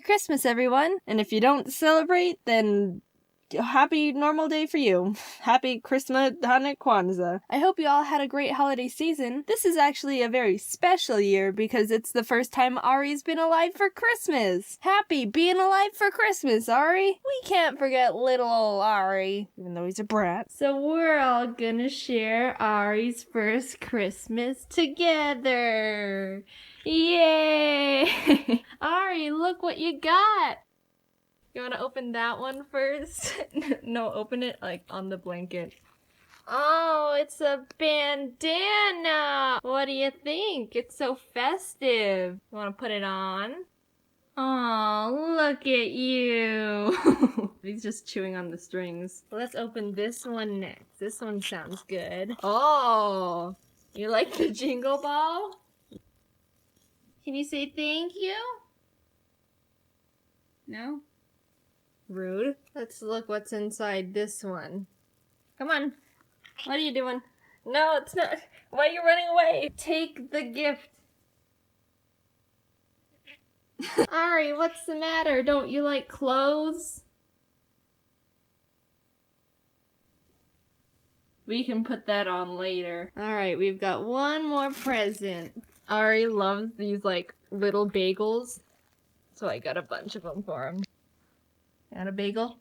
Christmas, everyone! And if you don't celebrate, then happy normal day for you. Happy Christmas, Hanukkah, Kwanzaa. I hope you all had a great holiday season. This is actually a very special year because it's the first time Ari's been alive for Christmas. Happy being alive for Christmas, Ari. We can't forget little old Ari, even though he's a brat. So we're all gonna share Ari's first Christmas together. Yay! Ari, look what you got! You wanna open that one first? No, open it like on the blanket. Oh, it's a bandana! What do you think? It's so festive. You wanna put it on? Oh, look at you! He's just chewing on the strings. Let's open this one next. This one sounds good. Oh! You like the jingle ball? Can you say thank you? No? Rude. Let's look what's inside this one. Come on. What are you doing? No, it's not. Why are you running away? Take the gift. Ari, what's the matter? Don't you like clothes? We can put that on later. Alright, we've got one more present. Ari loves these like little bagels, so I got a bunch of them for him. Got a bagel?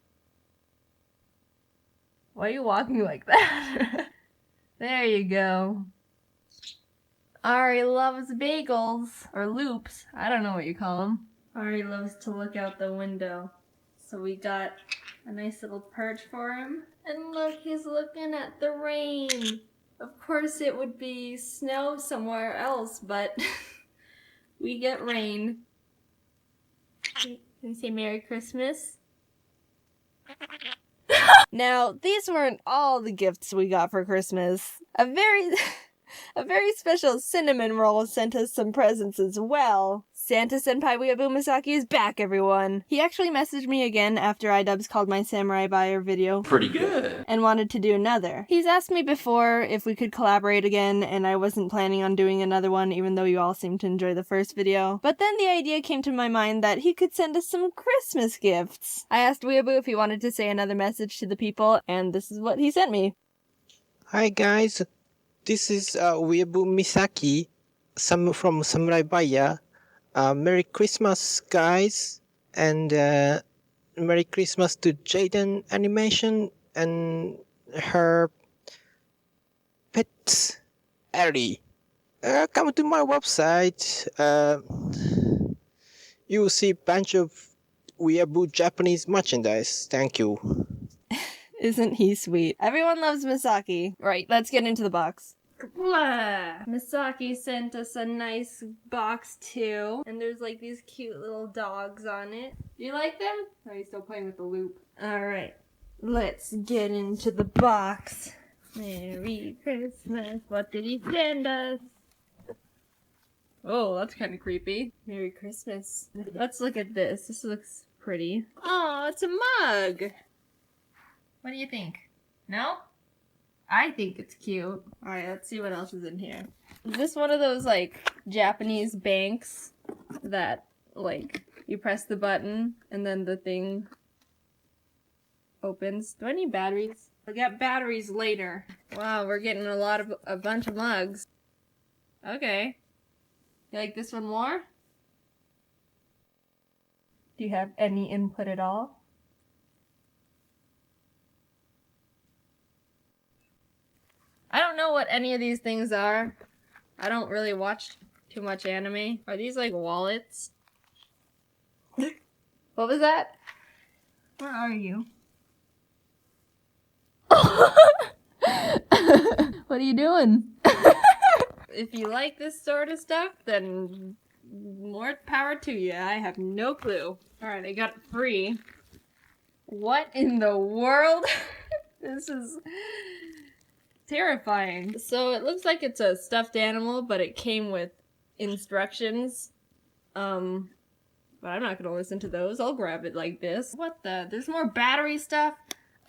Why are you walking like that? There you go. Ari loves bagels, or loops. I don't know what you call them. Ari loves to look out the window. So we got a nice little perch for him. And look, he's looking at the rain. Of course it would be snow somewhere else, but we get rain. Can you say Merry Christmas? Now, these weren't all the gifts we got for Christmas. A very special cinnamon roll sent us some presents as well. Santa Senpai Weeaboo Misaki is back, everyone. He actually messaged me again after iDubbbz called my Samurai Buyer video Pretty good. and wanted to do another. He's asked me before if we could collaborate again, and I wasn't planning on doing another one even though you all seemed to enjoy the first video. But then the idea came to my mind that he could send us some Christmas gifts. I asked Weeaboo if he wanted to say another message to the people, and this is what he sent me. Hi guys, this is Weeaboo Misaki from Samurai Buyer. Merry Christmas, guys, and Merry Christmas to Jaiden Animation and her pet Ellie. Come to my website. You will see a bunch of Weeaboo Japanese merchandise. Thank you. Isn't he sweet? Everyone loves Misaki. Right, let's get into the box. Blah. Misaki sent us a nice box too, and there's like these cute little dogs on it. Do you like them? Or are you still playing with the loop? Alright, let's get into the box. Merry Christmas. What did he send us? Oh, that's kind of creepy. Merry Christmas. Let's look at this. This looks pretty. Oh, it's a mug. What do you think? No? I think it's cute. Alright, let's see what else is in here. Is this one of those, like, Japanese banks that, like, you press the button and then the thing opens? Do I need batteries? I'll get batteries later. Wow, we're getting a bunch of mugs. Okay. You like this one more? Do you have any input at all? I don't know what any of these things are. I don't really watch too much anime. Are these like wallets? What was that? Where are you? What are you doing? If you like this sort of stuff, then more power to you. I have no clue. Alright, I got it free. What in the world? This is terrifying. So it looks like it's a stuffed animal, but it came with instructions. But I'm not gonna listen to those. I'll grab it like this. What the? There's more battery stuff?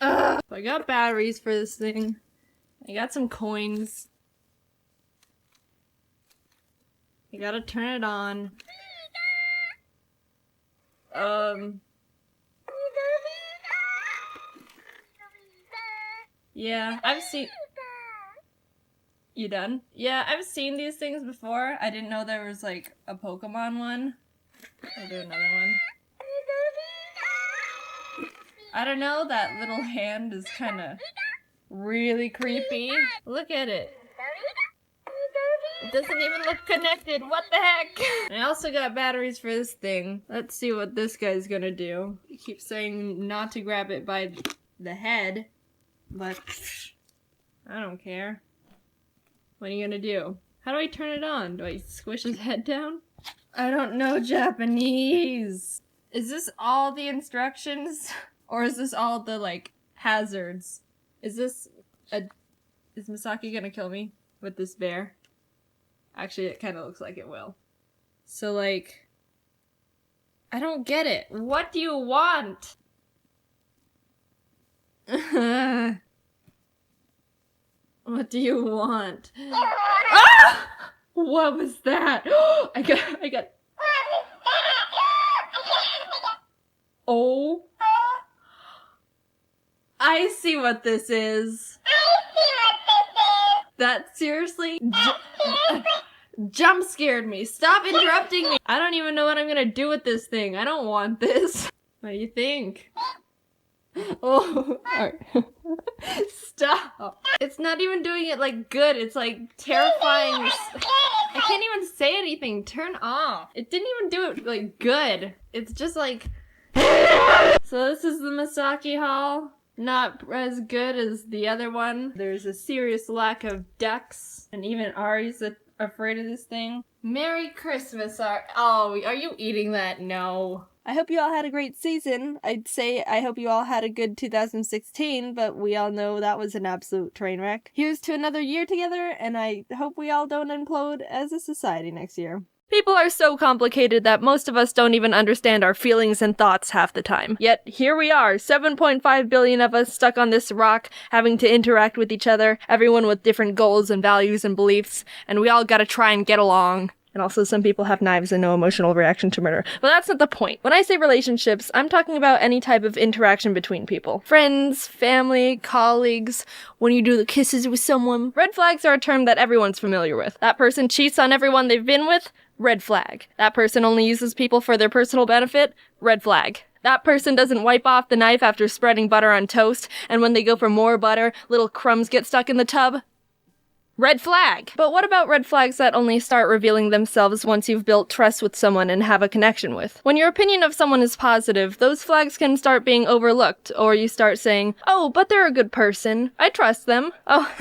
Ugh! I got batteries for this thing. I got some coins. You gotta turn it on. Yeah, I've seen... You done? Yeah, I've seen these things before. I didn't know there was, like, a Pokemon one. I'll do another one. I don't know, that little hand is kind of really creepy. Look at it. It doesn't even look connected. What the heck? I also got batteries for this thing. Let's see what this guy's gonna do. He keeps saying not to grab it by the head, but I don't care. What are you gonna do? How do I turn it on? Do I squish his head down? I don't know Japanese. Is this all the instructions? Or is this all the, like, hazards? Is Misaki gonna kill me with this bear? Actually, it kind of looks like it will. So, like, I don't get it. What do you want? What do you want? Ah! What was that? I got... Oh. I see what this is. That seriously jump scared me. Stop interrupting me. I don't even know what I'm gonna do with this thing. I don't want this. What do you think? Oh, alright. Stop. It's not even doing it, like, good. It's, like, terrifying. I can't even say anything. Turn off. It didn't even do it, like, good. It's just, like... So this is the Misaki haul. Not as good as the other one. There's a serious lack of ducks. And even Ari's afraid of this thing. Merry Christmas, Ari. Oh, are you eating that? No. I hope you all had a great season. I'd say I hope you all had a good 2016, but we all know that was an absolute train wreck. Here's to another year together, and I hope we all don't implode as a society next year. People are so complicated that most of us don't even understand our feelings and thoughts half the time. Yet, here we are, 7.5 billion of us stuck on this rock, having to interact with each other, everyone with different goals and values and beliefs, and we all gotta try and get along. And also, some people have knives and no emotional reaction to murder. But that's not the point. When I say relationships, I'm talking about any type of interaction between people. Friends, family, colleagues, when you do the kisses with someone. Red flags are a term that everyone's familiar with. That person cheats on everyone they've been with? Red flag. That person only uses people for their personal benefit? Red flag. That person doesn't wipe off the knife after spreading butter on toast, and when they go for more butter, little crumbs get stuck in the tub? Red flag! But what about red flags that only start revealing themselves once you've built trust with someone and have a connection with? When your opinion of someone is positive, those flags can start being overlooked, or you start saying, oh, but they're a good person. I trust them. Oh,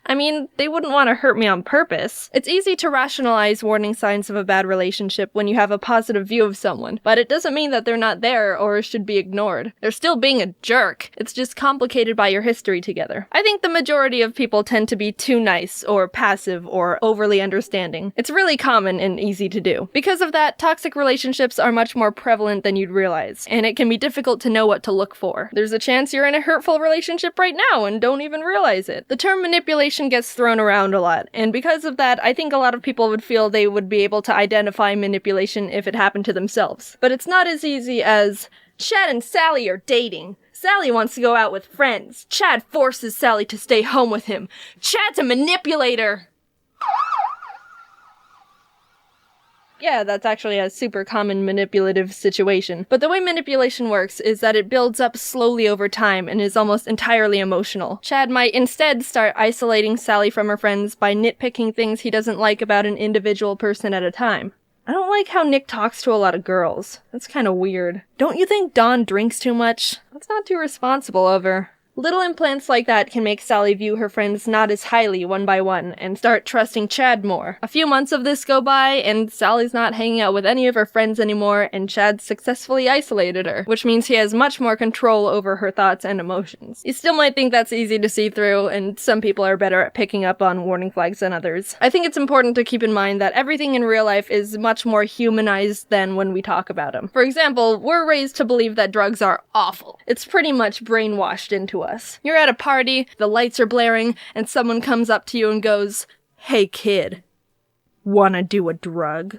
I mean, they wouldn't want to hurt me on purpose. It's easy to rationalize warning signs of a bad relationship when you have a positive view of someone, but it doesn't mean that they're not there or should be ignored. They're still being a jerk. It's just complicated by your history together. I think the majority of people tend to be too nice or passive or overly understanding. It's really common and easy to do. Because of that, toxic relationships are much more prevalent than you'd realize, and it can be difficult to know what to look for. There's a chance you're in a hurtful relationship right now and don't even realize it. The term manipulation gets thrown around a lot, and because of that, I think a lot of people would feel they would be able to identify manipulation if it happened to themselves. But it's not as easy as, Chad and Sally are dating. Sally wants to go out with friends. Chad forces Sally to stay home with him. Chad's a manipulator! Yeah, that's actually a super common manipulative situation. But the way manipulation works is that it builds up slowly over time and is almost entirely emotional. Chad might instead start isolating Sally from her friends by nitpicking things he doesn't like about an individual person at a time. I don't like how Nick talks to a lot of girls. That's kinda weird. Don't you think Dawn drinks too much? That's not too responsible of her. Little implants like that can make Sally view her friends not as highly one by one, and start trusting Chad more. A few months of this go by, and Sally's not hanging out with any of her friends anymore, and Chad successfully isolated her, which means he has much more control over her thoughts and emotions. You still might think that's easy to see through, and some people are better at picking up on warning flags than others. I think it's important to keep in mind that everything in real life is much more humanized than when we talk about them. For example, we're raised to believe that drugs are awful. It's pretty much brainwashed into us. You're at a party, the lights are blaring, and someone comes up to you and goes, "Hey kid, wanna do a drug?"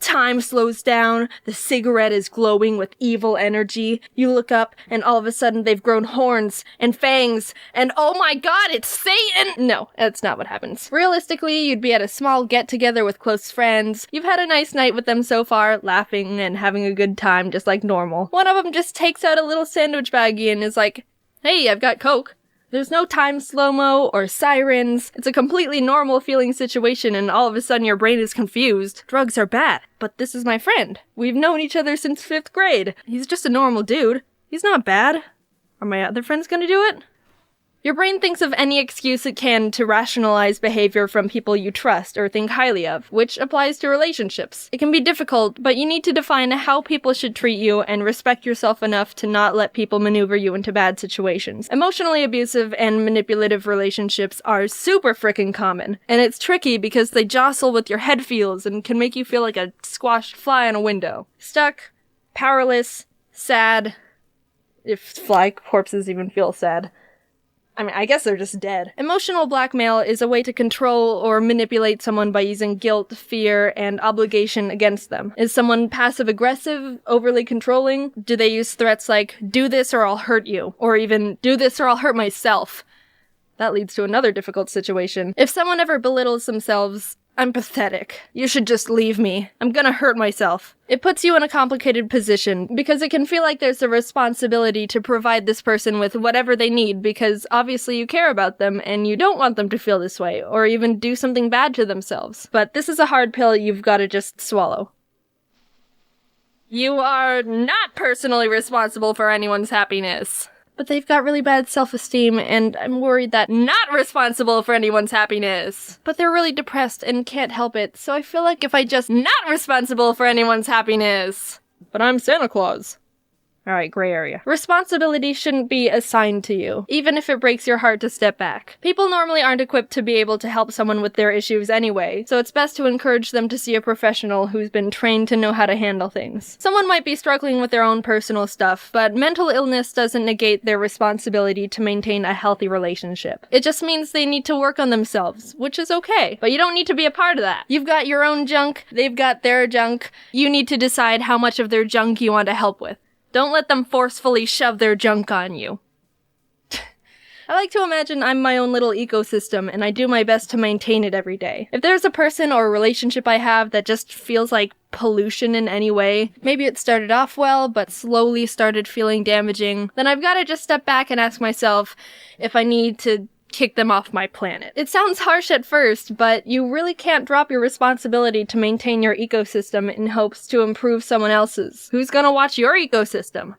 Time slows down, the cigarette is glowing with evil energy. You look up, and all of a sudden they've grown horns and fangs, and oh my god, it's Satan! No, that's not what happens. Realistically, you'd be at a small get-together with close friends. You've had a nice night with them so far, laughing and having a good time just like normal. One of them just takes out a little sandwich baggie and is like, "Hey, I've got Coke." There's no time slow-mo or sirens. It's a completely normal feeling situation and all of a sudden your brain is confused. Drugs are bad, but this is my friend. We've known each other since 5th grade. He's just a normal dude. He's not bad. Are my other friends gonna do it? Your brain thinks of any excuse it can to rationalize behavior from people you trust or think highly of, which applies to relationships. It can be difficult, but you need to define how people should treat you and respect yourself enough to not let people maneuver you into bad situations. Emotionally abusive and manipulative relationships are super frickin' common, and it's tricky because they jostle with your head feels and can make you feel like a squashed fly on a window. Stuck, powerless, sad, if fly corpses even feel sad. I guess they're just dead. Emotional blackmail is a way to control or manipulate someone by using guilt, fear, and obligation against them. Is someone passive-aggressive, overly controlling? Do they use threats like, "Do this or I'll hurt you," or even, "Do this or I'll hurt myself"? That leads to another difficult situation. If someone ever belittles themselves, "I'm pathetic. You should just leave me. I'm gonna hurt myself." It puts you in a complicated position, because it can feel like there's a responsibility to provide this person with whatever they need, because obviously you care about them and you don't want them to feel this way, or even do something bad to themselves. But this is a hard pill you've gotta just swallow. You are not personally responsible for anyone's happiness. But they've got really bad self-esteem, and I'm worried that not responsible for anyone's happiness. But they're really depressed and can't help it, so I feel like if I just not responsible for anyone's happiness. But I'm Santa Claus. Alright, gray area. Responsibility shouldn't be assigned to you, even if it breaks your heart to step back. People normally aren't equipped to be able to help someone with their issues anyway, so it's best to encourage them to see a professional who's been trained to know how to handle things. Someone might be struggling with their own personal stuff, but mental illness doesn't negate their responsibility to maintain a healthy relationship. It just means they need to work on themselves, which is okay, but you don't need to be a part of that. You've got your own junk, they've got their junk. You need to decide how much of their junk you want to help with. Don't let them forcefully shove their junk on you. I like to imagine I'm my own little ecosystem, and I do my best to maintain it every day. If there's a person or a relationship I have that just feels like pollution in any way, maybe it started off well, but slowly started feeling damaging, then I've got to just step back and ask myself if I need to kick them off my planet. It sounds harsh at first, but you really can't drop your responsibility to maintain your ecosystem in hopes to improve someone else's. Who's gonna watch your ecosystem?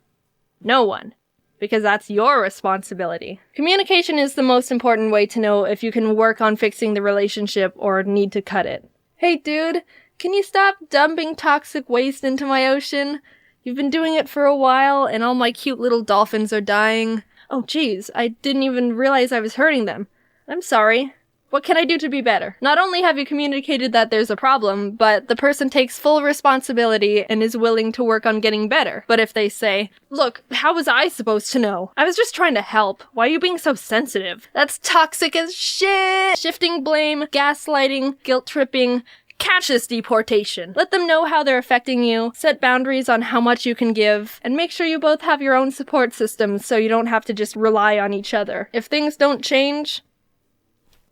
No one. Because that's your responsibility. Communication is the most important way to know if you can work on fixing the relationship or need to cut it. Hey dude, can you stop dumping toxic waste into my ocean? You've been doing it for a while and all my cute little dolphins are dying. Oh geez, I didn't even realize I was hurting them. I'm sorry. What can I do to be better? Not only have you communicated that there's a problem, but the person takes full responsibility and is willing to work on getting better. But if they say, "Look, how was I supposed to know? I was just trying to help. Why are you being so sensitive?" That's toxic as shit! Shifting blame, gaslighting, guilt-tripping, catch this deportation. Let them know how they're affecting you, set boundaries on how much you can give, and make sure you both have your own support systems so you don't have to just rely on each other. If things don't change,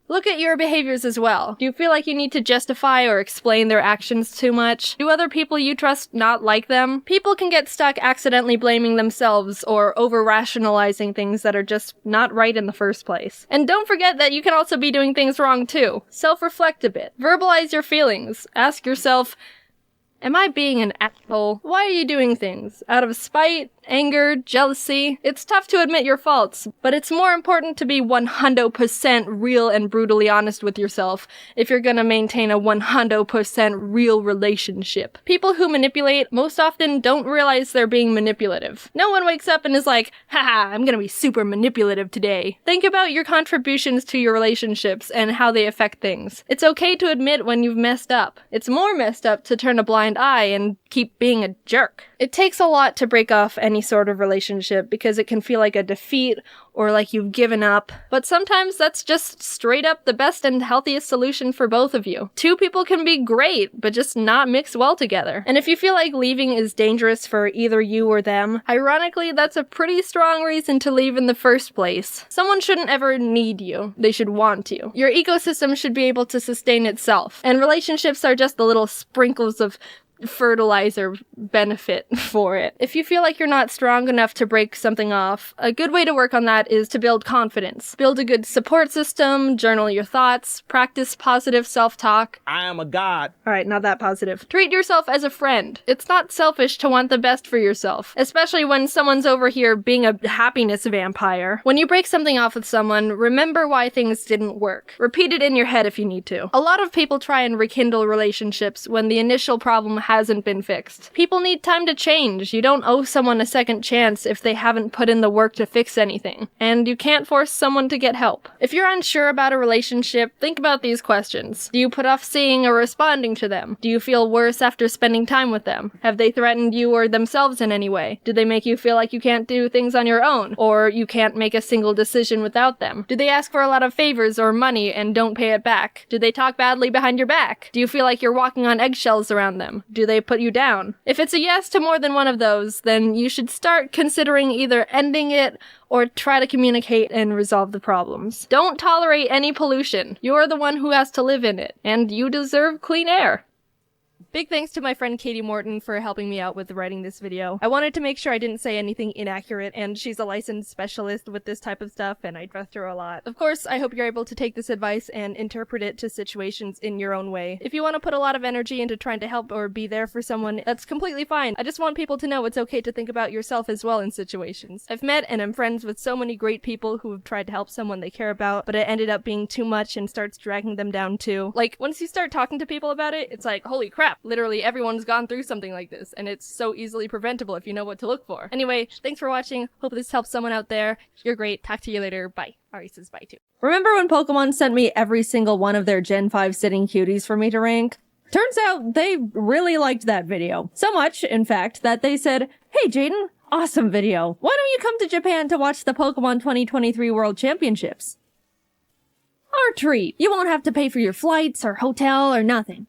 look at your behaviors as well. Do you feel like you need to justify or explain their actions too much? Do other people you trust not like them? People can get stuck accidentally blaming themselves or over-rationalizing things that are just not right in the first place. And don't forget that you can also be doing things wrong too. Self-reflect a bit. Verbalize your feelings. Ask yourself, am I being an asshole? Why are you doing things? Out of spite? Anger? Jealousy? It's tough to admit your faults, but it's more important to be 100% real and brutally honest with yourself if you're gonna maintain a 100% real relationship. People who manipulate most often don't realize they're being manipulative. No one wakes up and is like, haha, I'm gonna be super manipulative today. Think about your contributions to your relationships and how they affect things. It's okay to admit when you've messed up. It's more messed up to turn a blind eye and keep being a jerk. It takes a lot to break off any sort of relationship because it can feel like a defeat or like you've given up, but sometimes that's just straight up the best and healthiest solution for both of you. Two people can be great, but just not mix well together. And if you feel like leaving is dangerous for either you or them, ironically, that's a pretty strong reason to leave in the first place. Someone shouldn't ever need you. They should want you. Your ecosystem should be able to sustain itself, and relationships are just the little sprinkles of fertilizer benefit for it. If you feel like you're not strong enough to break something off, a good way to work on that is to build confidence. Build a good support system, journal your thoughts, practice positive self-talk. I am a god. Alright, not that positive. Treat yourself as a friend. It's not selfish to want the best for yourself, especially when someone's over here being a happiness vampire. When you break something off with someone, remember why things didn't work. Repeat it in your head if you need to. A lot of people try and rekindle relationships when the initial problem hasn't been fixed. People need time to change. You don't owe someone a second chance if they haven't put in the work to fix anything. And you can't force someone to get help. If you're unsure about a relationship, think about these questions. Do you put off seeing or responding to them? Do you feel worse after spending time with them? Have they threatened you or themselves in any way? Do they make you feel like you can't do things on your own? Or you can't make a single decision without them? Do they ask for a lot of favors or money and don't pay it back? Do they talk badly behind your back? Do you feel like you're walking on eggshells around them? Do they put you down? If it's a yes to more than one of those, then you should start considering either ending it or try to communicate and resolve the problems. Don't tolerate any pollution. You're the one who has to live in it, and you deserve clean air. Big thanks to my friend Katie Morton for helping me out with writing this video. I wanted to make sure I didn't say anything inaccurate, and she's a licensed specialist with this type of stuff, and I trust her a lot. Of course, I hope you're able to take this advice and interpret it to situations in your own way. If you want to put a lot of energy into trying to help or be there for someone, that's completely fine. I just want people to know it's okay to think about yourself as well in situations. I've met and am friends with so many great people who have tried to help someone they care about, but it ended up being too much and starts dragging them down too. Like, once you start talking to people about it, it's like, holy crap, literally everyone's gone through something like this, and it's so easily preventable if you know what to look for. Anyway, thanks for watching. Hope this helps someone out there. You're great. Talk to you later. Bye. Ari says bye too. Remember when Pokemon sent me every single one of their Gen 5 sitting cuties for me to rank? Turns out they really liked that video. So much, in fact, that they said, "Hey Jaiden, awesome video. Why don't you come to Japan to watch the Pokemon 2023 World Championships?" Our treat. You won't have to pay for your flights or hotel or nothing.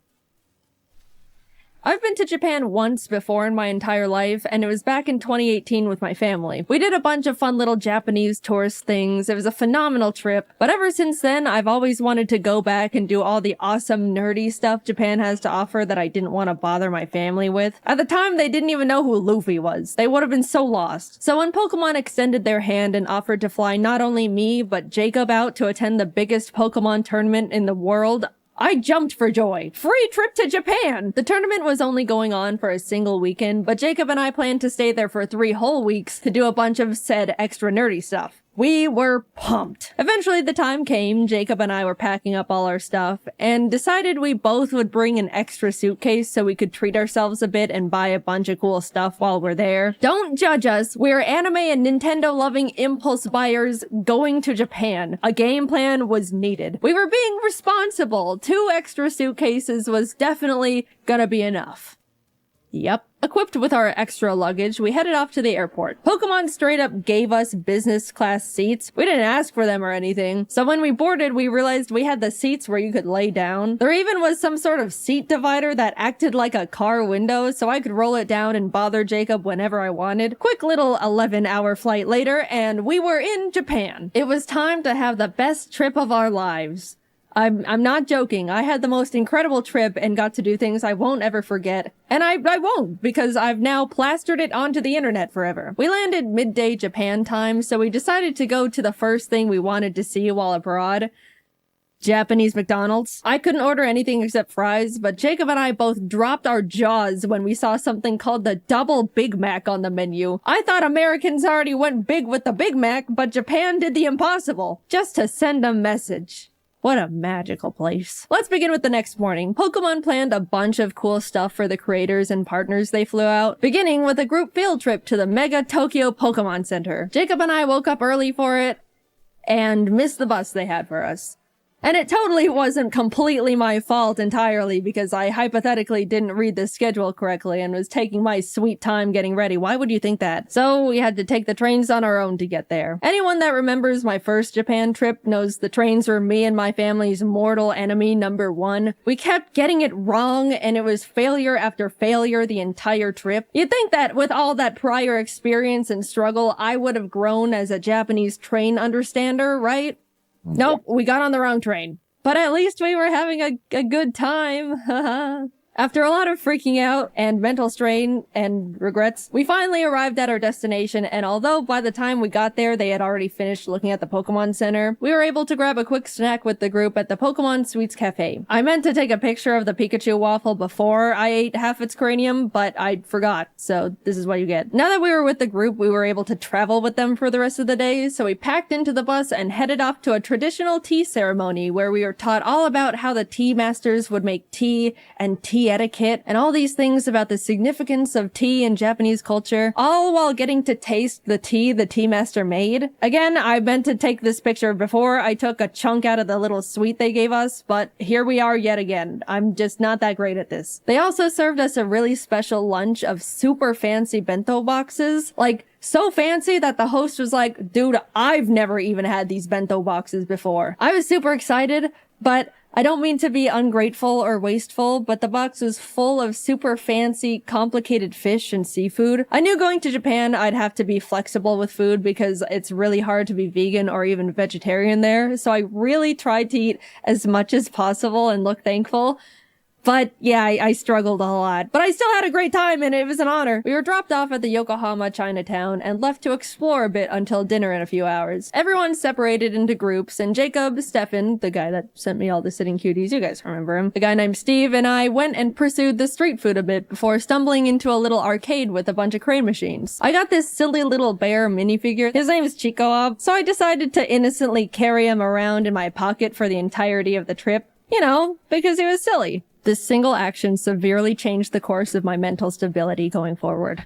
I've been to Japan once before in my entire life, and it was back in 2018 with my family. We did a bunch of fun little Japanese tourist things. It was a phenomenal trip, but ever since then, I've always wanted to go back and do all the awesome nerdy stuff Japan has to offer that I didn't want to bother my family with. At the time, they didn't even know who Luffy was. They would have been so lost. So when Pokemon extended their hand and offered to fly not only me, but Jacob out to attend the biggest Pokemon tournament in the world, I jumped for joy. Free trip to Japan! The tournament was only going on for a single weekend, but Jacob and I planned to stay there for 3 whole weeks to do a bunch of said extra nerdy stuff. We were pumped. Eventually the time came, Jacob and I were packing up all our stuff, and decided we both would bring an extra suitcase so we could treat ourselves a bit and buy a bunch of cool stuff while we're there. Don't judge us, we're anime and Nintendo-loving impulse buyers going to Japan. A game plan was needed. We were being responsible. 2 extra suitcases was definitely gonna be enough. Yep. Equipped with our extra luggage, we headed off to the airport. Pokemon straight up gave us business class seats. We didn't ask for them or anything. So when we boarded, we realized we had the seats where you could lay down. There even was some sort of seat divider that acted like a car window, so I could roll it down and bother Jacob whenever I wanted. Quick little 11-hour flight later, and we were in Japan. It was time to have the best trip of our lives. I'm not joking. I had the most incredible trip and got to do things I won't ever forget. And I won't, because I've now plastered it onto the internet forever. We landed midday Japan time, so we decided to go to the first thing we wanted to see while abroad. Japanese McDonald's. I couldn't order anything except fries, but Jacob and I both dropped our jaws when we saw something called the Double Big Mac on the menu. I thought Americans already went big with the Big Mac, but Japan did the impossible, just to send a message. What a magical place. Let's begin with the next morning. Pokemon planned a bunch of cool stuff for the creators and partners they flew out, beginning with a group field trip to the Mega Tokyo Pokemon Center. Jacob and I woke up early for it, and missed the bus they had for us. And it totally wasn't completely my fault entirely because I hypothetically didn't read the schedule correctly and was taking my sweet time getting ready. Why would you think that? So we had to take the trains on our own to get there. Anyone that remembers my first Japan trip knows the trains were me and my family's mortal enemy number one. We kept getting it wrong and it was failure after failure the entire trip. You'd think that with all that prior experience and struggle, I would have grown as a Japanese train understander, right? Nope, we got on the wrong train. But at least we were having a good time. After a lot of freaking out and mental strain and regrets, we finally arrived at our destination, and although by the time we got there they had already finished looking at the Pokemon Center, we were able to grab a quick snack with the group at the Pokemon Sweets Cafe. I meant to take a picture of the Pikachu waffle before I ate half its cranium, but I forgot, so this is what you get. Now that we were with the group, we were able to travel with them for the rest of the day, so we packed into the bus and headed off to a traditional tea ceremony where we were taught all about how the tea masters would make tea and tea etiquette and all these things about the significance of tea in Japanese culture, all while getting to taste the tea master made. Again, I meant to take this picture before I took a chunk out of the little sweet they gave us, but here we are yet again. I'm just not that great at this. They also served us a really special lunch of super fancy bento boxes, like so fancy that the host was like, dude, I've never even had these bento boxes before. I was super excited, but I don't mean to be ungrateful or wasteful, but the box was full of super fancy, complicated fish and seafood. I knew going to Japan I'd have to be flexible with food because it's really hard to be vegan or even vegetarian there, so I really tried to eat as much as possible and look thankful. But yeah, I struggled a lot. But I still had a great time and it was an honor. We were dropped off at the Yokohama Chinatown and left to explore a bit until dinner in a few hours. Everyone separated into groups and Jacob, Stefan, the guy that sent me all the sitting cuties, you guys remember him, the guy named Steve, and I went and pursued the street food a bit before stumbling into a little arcade with a bunch of crane machines. I got this silly little bear minifigure. His name is Chico, so I decided to innocently carry him around in my pocket for the entirety of the trip. You know, because he was silly. This single action severely changed the course of my mental stability going forward.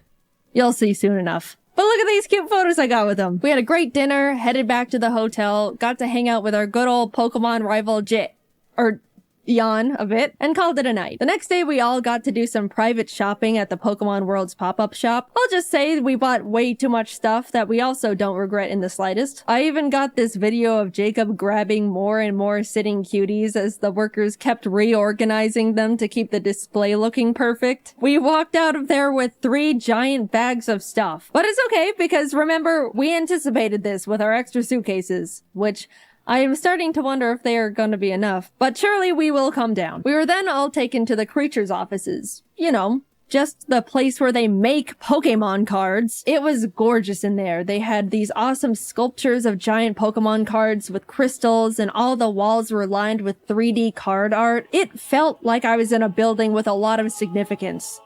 You'll see soon enough. But look at these cute photos I got with them. We had a great dinner, headed back to the hotel, got to hang out with our good old Pokemon rival Jan a bit, and called it a night. The next day we all got to do some private shopping at the Pokemon World's pop-up shop. I'll just say we bought way too much stuff that we also don't regret in the slightest. I even got this video of Jacob grabbing more and more sitting cuties as the workers kept reorganizing them to keep the display looking perfect. We walked out of there with 3 giant bags of stuff. But it's okay because remember, we anticipated this with our extra suitcases, which I am starting to wonder if they are going to be enough, but surely we will come down. We were then all taken to the creatures' offices. You know, just the place where they make Pokemon cards. It was gorgeous in there. They had these awesome sculptures of giant Pokemon cards with crystals, and all the walls were lined with 3D card art. It felt like I was in a building with a lot of significance.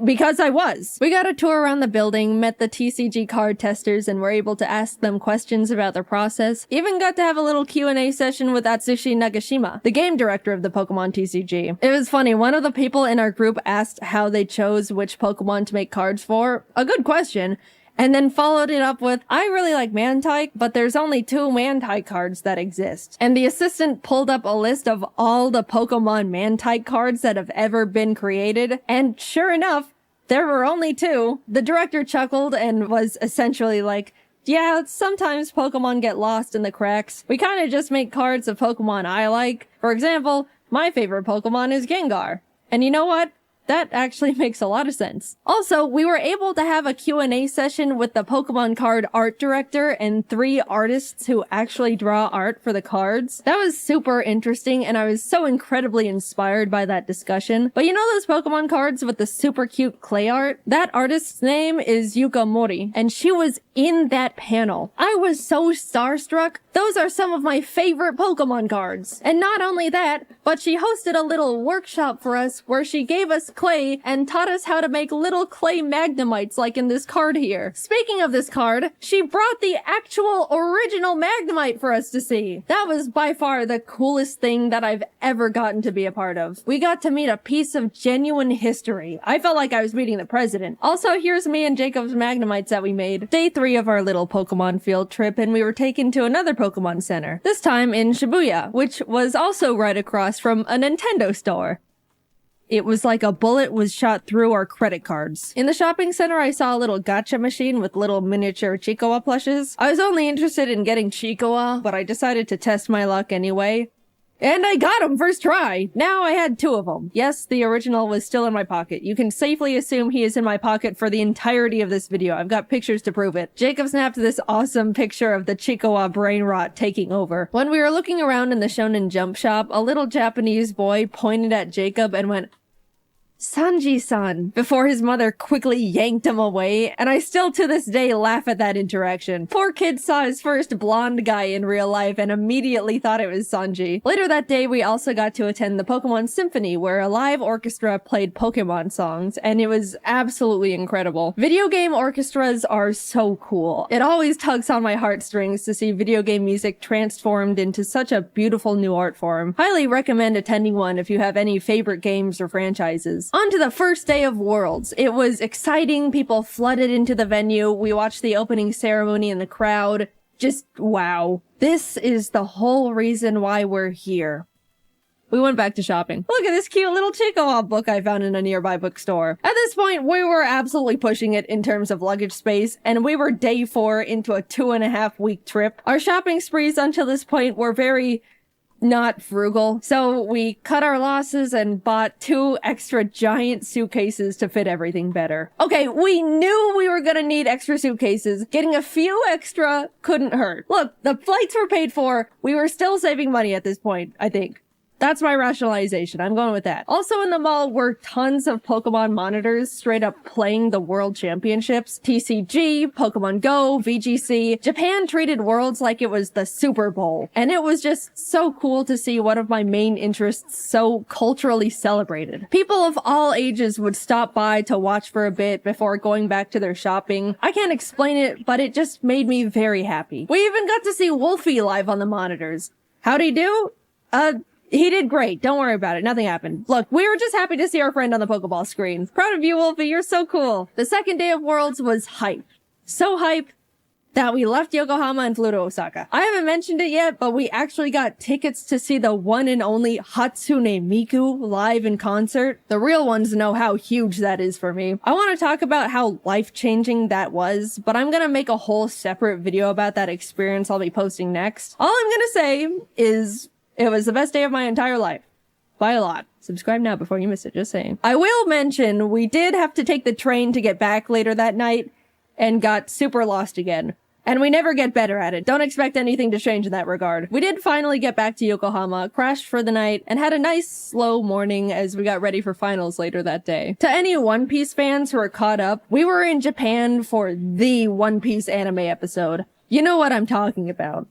Because I was. We got a tour around the building, met the TCG card testers, and were able to ask them questions about their process. Even got to have a little Q&A session with Atsushi Nagashima, the game director of the Pokemon TCG. It was funny, one of the people in our group asked how they chose which Pokemon to make cards for. A good question. And then followed it up with, I really like Mantike, but there's only 2 Mantike cards that exist. And the assistant pulled up a list of all the Pokemon Mantike cards that have ever been created, and sure enough, there were only 2. The director chuckled and was essentially like, yeah, sometimes Pokemon get lost in the cracks. We kinda just make cards of Pokemon I like. For example, my favorite Pokemon is Gengar. And you know what? That actually makes a lot of sense. Also, we were able to have a Q&A session with the Pokemon card art director and 3 artists who actually draw art for the cards. That was super interesting, and I was so incredibly inspired by that discussion. But you know those Pokemon cards with the super cute clay art? That artist's name is Yuka Mori, and she was in that panel. I was so starstruck. Those are some of my favorite Pokemon cards. And not only that, but she hosted a little workshop for us where she gave us with clay and taught us how to make little clay magnemites like in this card here. Speaking of this card, she brought the actual original magnemite for us to see. That was by far the coolest thing that I've ever gotten to be a part of. We got to meet a piece of genuine history. I felt like I was meeting the president. Also, here's me and Jacob's magnemites that we made. Day 3 of our little Pokemon field trip, and we were taken to another Pokemon Center. This time in Shibuya, which was also right across from a Nintendo store. It was like a bullet was shot through our credit cards. In the shopping center, I saw a little gacha machine with little miniature Chiikawa plushes. I was only interested in getting Chiikawa, but I decided to test my luck anyway. And I got him first try! Now I had 2 of them. Yes, the original was still in my pocket. You can safely assume he is in my pocket for the entirety of this video. I've got pictures to prove it. Jacob snapped this awesome picture of the Chiikawa brain rot taking over. When we were looking around in the Shonen Jump shop, a little Japanese boy pointed at Jacob and went, "Sanji-san," before his mother quickly yanked him away, and I still to this day laugh at that interaction. Poor kid saw his first blonde guy in real life and immediately thought it was Sanji. Later that day, we also got to attend the Pokemon Symphony, where a live orchestra played Pokemon songs, and it was absolutely incredible. Video game orchestras are so cool. It always tugs on my heartstrings to see video game music transformed into such a beautiful new art form. Highly recommend attending one if you have any favorite games or franchises. On to the first day of Worlds. It was exciting. People flooded into the venue. We watched the opening ceremony in the crowd. Just wow. This is the whole reason why we're here. We went back to shopping. Look at this cute little Chiikawa book I found in a nearby bookstore. At this point, we were absolutely pushing it in terms of luggage space, and we were day 4 into a 2.5-week trip. Our shopping sprees until this point were very not frugal, so we cut our losses and bought 2 extra giant suitcases to fit everything better. Okay, we knew we were gonna need extra suitcases. Getting a few extra couldn't hurt. Look, the flights were paid for. We were still saving money at this point, I think. That's my rationalization. I'm going with that. Also in the mall were tons of Pokemon monitors straight up playing the World Championships. TCG, Pokemon Go, VGC. Japan treated Worlds like it was the Super Bowl. And it was just so cool to see one of my main interests so culturally celebrated. People of all ages would stop by to watch for a bit before going back to their shopping. I can't explain it, but it just made me very happy. We even got to see Wolfie live on the monitors. How'd he do? He did great. Don't worry about it. Nothing happened. Look, we were just happy to see our friend on the Pokeball screen. Proud of you, Wolfie. You're so cool. The second day of Worlds was hype. So hype that we left Yokohama and flew to Osaka. I haven't mentioned it yet, but we actually got tickets to see the one and only Hatsune Miku live in concert. The real ones know how huge that is for me. I want to talk about how life-changing that was, but I'm gonna make a whole separate video about that experience I'll be posting next. All I'm gonna say is it was the best day of my entire life. By a lot. Subscribe now before you miss it, just saying. I will mention, we did have to take the train to get back later that night, and got super lost again. And we never get better at it. Don't expect anything to change in that regard. We did finally get back to Yokohama, crashed for the night, and had a nice slow morning as we got ready for finals later that day. To any One Piece fans who are caught up, we were in Japan for the One Piece anime episode. You know what I'm talking about.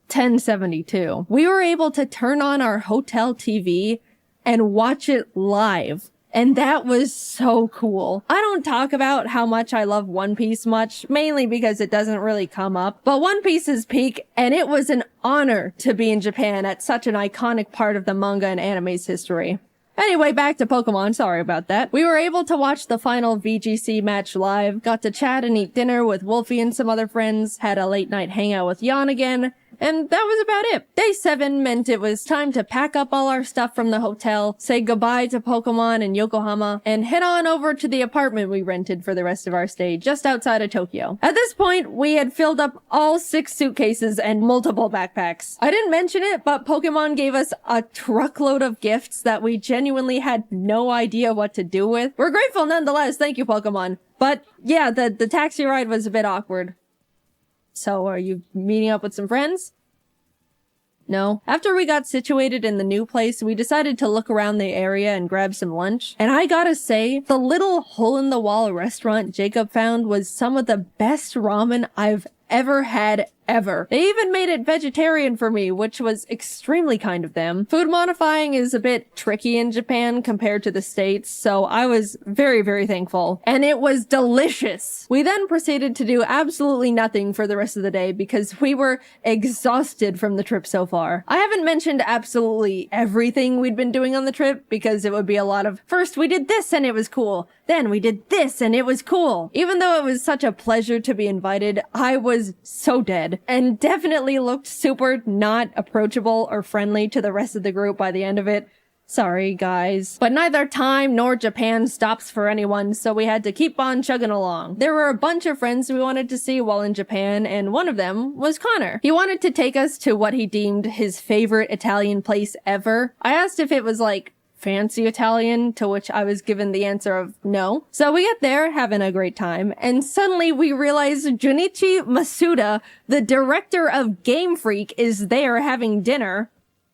1072. We were able to turn on our hotel TV and watch it live. And that was so cool. I don't talk about how much I love One Piece much, mainly because it doesn't really come up. But One Piece is peak, and it was an honor to be in Japan at such an iconic part of the manga and anime's history. Anyway, back to Pokemon, sorry about that. We were able to watch the final VGC match live, got to chat and eat dinner with Wolfie and some other friends, had a late night hangout with Jan again, and that was about it. Day 7 meant it was time to pack up all our stuff from the hotel, say goodbye to Pokemon and Yokohama, and head on over to the apartment we rented for the rest of our stay just outside of Tokyo. At this point, we had filled up all 6 suitcases and multiple backpacks. I didn't mention it, but Pokemon gave us a truckload of gifts that we genuinely had no idea what to do with. We're grateful nonetheless, thank you Pokemon. But yeah, the taxi ride was a bit awkward. So, are you meeting up with some friends? No. After we got situated in the new place, we decided to look around the area and grab some lunch. And I gotta say, the little hole-in-the-wall restaurant Jacob found was some of the best ramen I've ever had ever. They even made it vegetarian for me, which was extremely kind of them. Food modifying is a bit tricky in Japan compared to the States, so I was very, very thankful. And it was delicious. We then proceeded to do absolutely nothing for the rest of the day because we were exhausted from the trip so far. I haven't mentioned absolutely everything we'd been doing on the trip because it would be a lot of, first we did this and it was cool. Then we did this and it was cool. Even though it was such a pleasure to be invited, I was so dead and definitely looked super not approachable or friendly to the rest of the group by the end of it. Sorry, guys. But neither time nor Japan stops for anyone, so we had to keep on chugging along. There were a bunch of friends we wanted to see while in Japan, and one of them was Connor. He wanted to take us to what he deemed his favorite Italian place ever. I asked if it was like fancy Italian, to which I was given the answer of no. So we get there, having a great time, and suddenly we realize Junichi Masuda, the director of Game Freak, is there having dinner.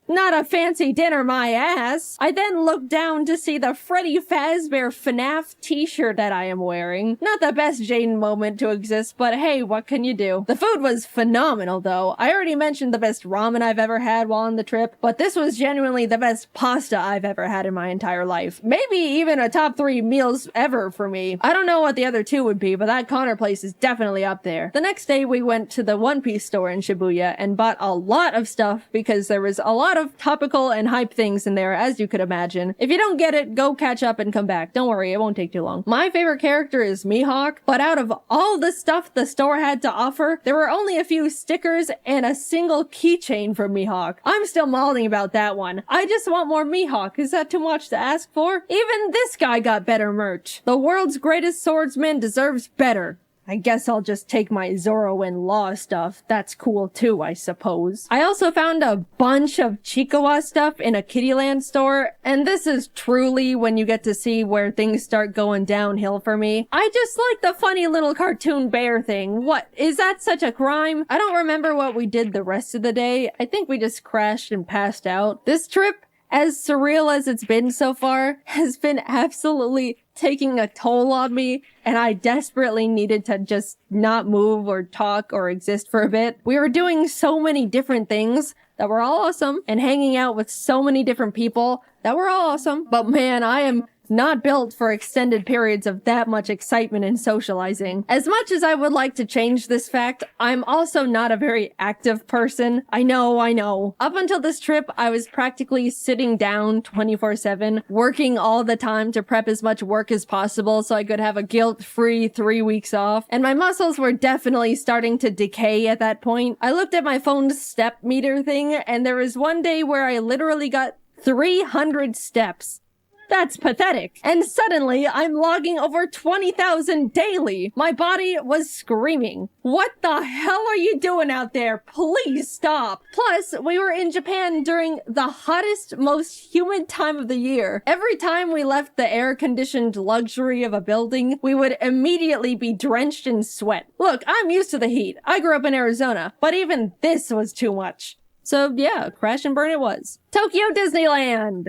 Not a fancy dinner, my ass. I then look down to see the Freddy Fazbear FNAF t-shirt that I am wearing. Not the best Jaiden moment to exist, but hey, what can you do? The food was phenomenal though. I already mentioned the best ramen I've ever had while on the trip, but this was genuinely the best pasta I've ever had in my entire life. Maybe even a top 3 meals ever for me. I don't know what the other 2 would be, but that Connor place is definitely up there. The next day we went to the One Piece store in Shibuya and bought a lot of stuff because there was a lot of topical and hype things in there, as you could imagine. If you don't get it, go catch up and come back. Don't worry, it won't take too long. My favorite character is Mihawk, but out of all the stuff the store had to offer, there were only a few stickers and a single keychain for Mihawk. I'm still mauling about that one. I just want more Mihawk. Is that too much to ask for? Even this guy got better merch. The world's greatest swordsman deserves better. I guess I'll just take my Zoro and Law stuff. That's cool too, I suppose. I also found a bunch of Chikawa stuff in a Kittyland store, and this is truly when you get to see where things start going downhill for me. I just like the funny little cartoon bear thing. What? Is that such a crime? I don't remember what we did the rest of the day. I think we just crashed and passed out. This trip, as surreal as it's been so far, has been absolutely taking a toll on me, and I desperately needed to just not move or talk or exist for a bit. We were doing so many different things that were all awesome, and hanging out with so many different people that were all awesome. But man, I am not built for extended periods of that much excitement and socializing. As much as I would like to change this fact, I'm also not a very active person. I know. Up until this trip, I was practically sitting down 24/7, working all the time to prep as much work as possible so I could have a guilt-free 3 weeks off. And my muscles were definitely starting to decay at that point. I looked at my phone's step meter thing, and there was one day where I literally got 300 steps. That's pathetic. And suddenly, I'm logging over 20,000 daily. My body was screaming. What the hell are you doing out there? Please stop. Plus, we were in Japan during the hottest, most humid time of the year. Every time we left the air-conditioned luxury of a building, we would immediately be drenched in sweat. Look, I'm used to the heat. I grew up in Arizona, but even this was too much. So yeah, crash and burn it was. Tokyo Disneyland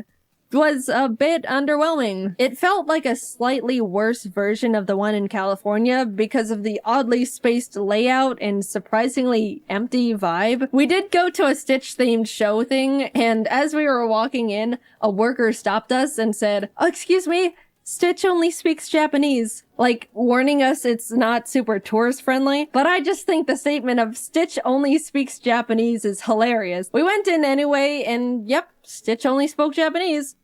was a bit underwhelming. It felt like a slightly worse version of the one in California because of the oddly spaced layout and surprisingly empty vibe. We did go to a Stitch-themed show thing, and as we were walking in, a worker stopped us and said, "Oh, excuse me, Stitch only speaks Japanese," like warning us it's not super tourist friendly. But I just think the statement of Stitch only speaks Japanese is hilarious. We went in anyway, and yep, Stitch only spoke Japanese.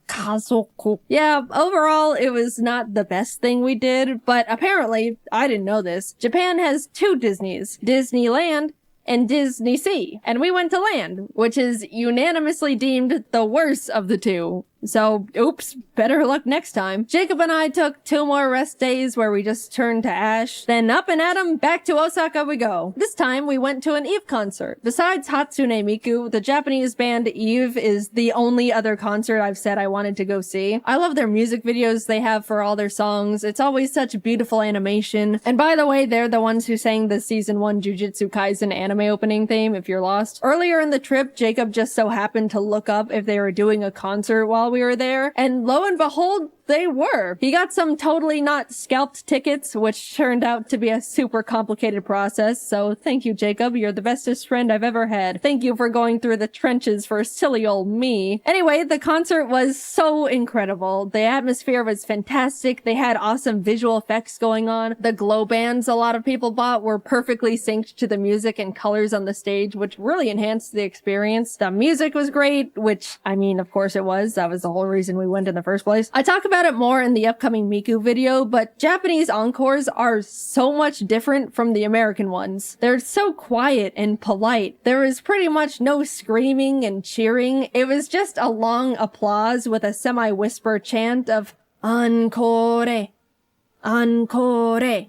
Kazoku. Yeah, overall, it was not the best thing we did, but apparently, I didn't know this, Japan has 2 Disneys, Disneyland and Disney Sea. And we went to Land, which is unanimously deemed the worst of the 2. So, oops, better luck next time. Jacob and I took 2 more rest days where we just turned to ash. Then up and at 'em, back to Osaka we go. This time we went to an Eve concert. Besides Hatsune Miku, the Japanese band Eve is the only other concert I've said I wanted to go see. I love their music videos they have for all their songs. It's always such beautiful animation. And by the way, they're the ones who sang the season 1 Jujutsu Kaisen anime opening theme, if you're lost. Earlier in the trip, Jacob just so happened to look up if they were doing a concert while we were there, and lo and behold, they were. He got some totally not scalped tickets, which turned out to be a super complicated process, so thank you, Jacob. You're the bestest friend I've ever had. Thank you for going through the trenches for silly old me. Anyway, the concert was so incredible. The atmosphere was fantastic. They had awesome visual effects going on. The glow bands a lot of people bought were perfectly synced to the music and colors on the stage, which really enhanced the experience. The music was great, which, I mean, of course it was. That was the whole reason we went in the first place. I talk about it more in the upcoming Miku video, but Japanese encores are so much different from the American ones. They're so quiet and polite. There is pretty much no screaming and cheering. It was just a long applause with a semi-whisper chant of encore, encore.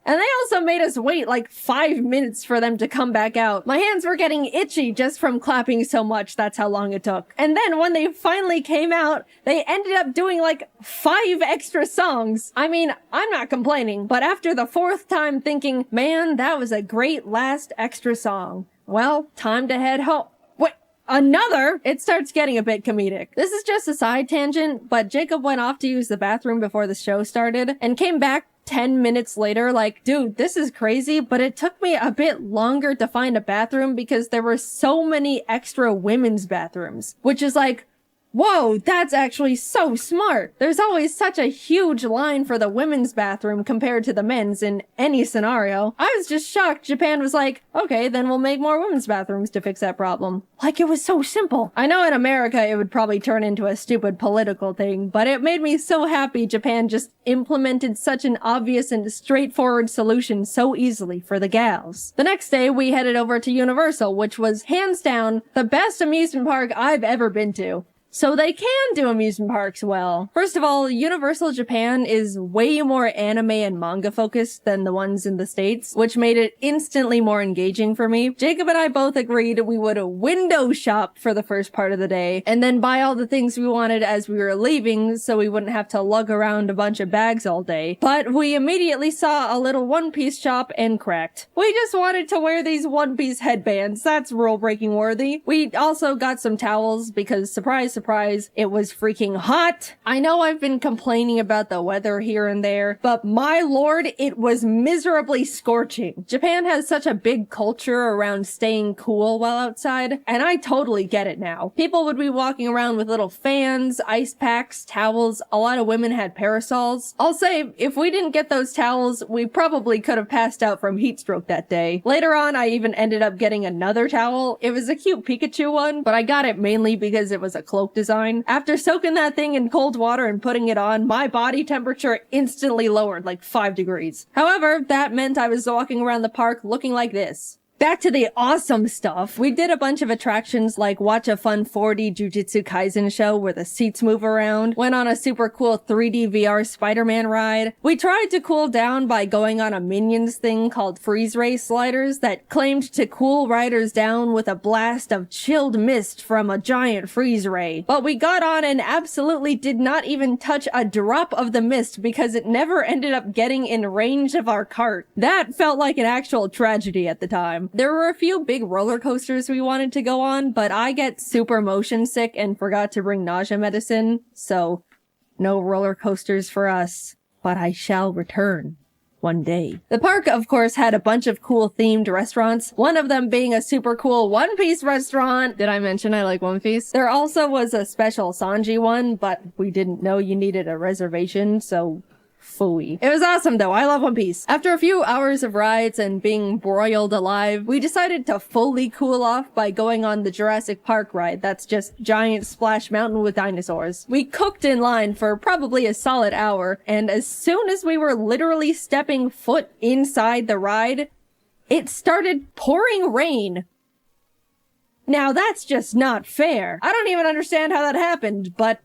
And they also made us wait like 5 minutes for them to come back out. My hands were getting itchy just from clapping so much. That's how long it took. And then when they finally came out, they ended up doing like 5 extra songs. I mean, I'm not complaining, but after the 4th time thinking, man, that was a great last extra song. Well, time to head home. Wait, another? It starts getting a bit comedic. This is just a side tangent, but Jacob went off to use the bathroom before the show started and came back 10 minutes later like, dude, this is crazy, but it took me a bit longer to find a bathroom because there were so many extra women's bathrooms, which is like, whoa, that's actually so smart. There's always such a huge line for the women's bathroom compared to the men's in any scenario. I was just shocked Japan was like, okay, then we'll make more women's bathrooms to fix that problem. Like it was so simple. I know in America it would probably turn into a stupid political thing, but it made me so happy Japan just implemented such an obvious and straightforward solution so easily for the gals. The next day we headed over to Universal, which was hands down the best amusement park I've ever been to. So they can do amusement parks well. First of all, Universal Japan is way more anime and manga focused than the ones in the States, which made it instantly more engaging for me. Jacob and I both agreed we would window shop for the first part of the day, and then buy all the things we wanted as we were leaving so we wouldn't have to lug around a bunch of bags all day. But we immediately saw a little One Piece shop and cracked. We just wanted to wear these One Piece headbands. That's rule-breaking worthy. We also got some towels because surprise, surprise, it was freaking hot. I know I've been complaining about the weather here and there, but my lord, it was miserably scorching. Japan has such a big culture around staying cool while outside, and I totally get it now. People would be walking around with little fans, ice packs, towels. A lot of women had parasols. I'll say, if we didn't get those towels, we probably could have passed out from heat stroke that day. Later on, I even ended up getting another towel. It was a cute Pikachu one, but I got it mainly because it was a cloak design. After soaking that thing in cold water and putting it on, my body temperature instantly lowered like 5 degrees. However, that meant I was walking around the park looking like this. Back to the awesome stuff. We did a bunch of attractions like watch a fun 4D Jujutsu Kaisen show where the seats move around, went on a super cool 3D VR Spider-Man ride. We tried to cool down by going on a Minions thing called Freeze Ray Sliders that claimed to cool riders down with a blast of chilled mist from a giant freeze ray. But we got on and absolutely did not even touch a drop of the mist because it never ended up getting in range of our cart. That felt like an actual tragedy at the time. There were a few big roller coasters we wanted to go on, but I get super motion sick and forgot to bring nausea medicine, so no roller coasters for us. But I shall return one day. The park, of course, had a bunch of cool themed restaurants, one of them being a super cool One Piece restaurant. Did I mention I like One Piece? There also was a special Sanji one, but we didn't know you needed a reservation, so phooey. It was awesome though. I love One Piece. After a few hours of rides and being broiled alive, we decided to fully cool off by going on the Jurassic Park ride. That's just giant splash mountain with dinosaurs. We cooked in line for probably a solid hour, and as soon as we were literally stepping foot inside the ride, it started pouring rain. Now that's just not fair. I don't even understand how that happened, but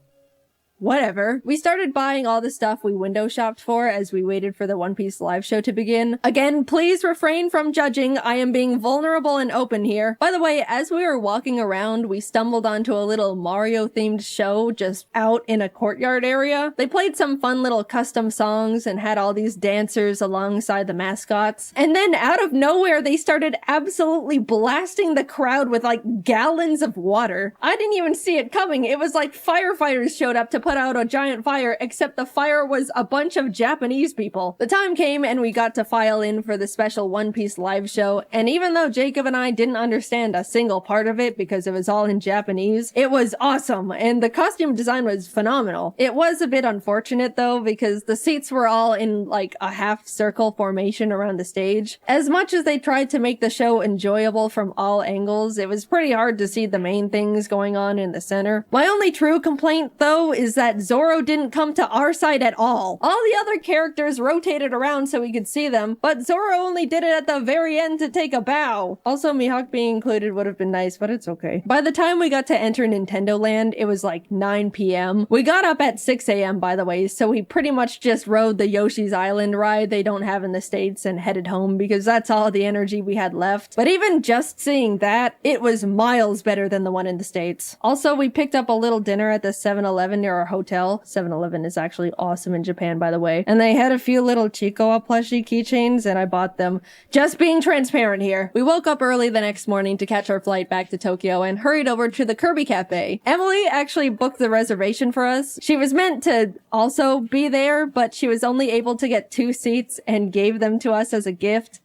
whatever. We started buying all the stuff we window shopped for as we waited for the One Piece live show to begin. Again, please refrain from judging. I am being vulnerable and open here. By the way, as we were walking around, we stumbled onto a little Mario-themed show just out in a courtyard area. They played some fun little custom songs and had all these dancers alongside the mascots. And then out of nowhere, they started absolutely blasting the crowd with like gallons of water. I didn't even see it coming. It was like firefighters showed up to put out a giant fire, except the fire was a bunch of Japanese people. The time came and we got to file in for the special One Piece live show, and even though Jacob and I didn't understand a single part of it because it was all in Japanese, it was awesome, and the costume design was phenomenal. It was a bit unfortunate though, because the seats were all in like a half circle formation around the stage. As much as they tried to make the show enjoyable from all angles, it was pretty hard to see the main things going on in the center. My only true complaint though is that Zoro didn't come to our side at all. All the other characters rotated around so we could see them, but Zoro only did it at the very end to take a bow. Also, Mihawk being included would have been nice, but it's okay. By the time we got to enter Nintendo Land, it was like 9 p.m. We got up at 6 a.m. by the way, so we pretty much just rode the Yoshi's Island ride they don't have in the States and headed home because that's all the energy we had left. But even just seeing that, it was miles better than the one in the States. Also, we picked up a little dinner at the 7-Eleven near our hotel. 7-Eleven is actually awesome in Japan, by the way. And they had a few little Chicoa plushie keychains, and I bought them. Just being transparent here. We woke up early the next morning to catch our flight back to Tokyo and hurried over to the Kirby Cafe. Emily actually booked the reservation for us. She was meant to also be there, but she was only able to get 2 seats and gave them to us as a gift.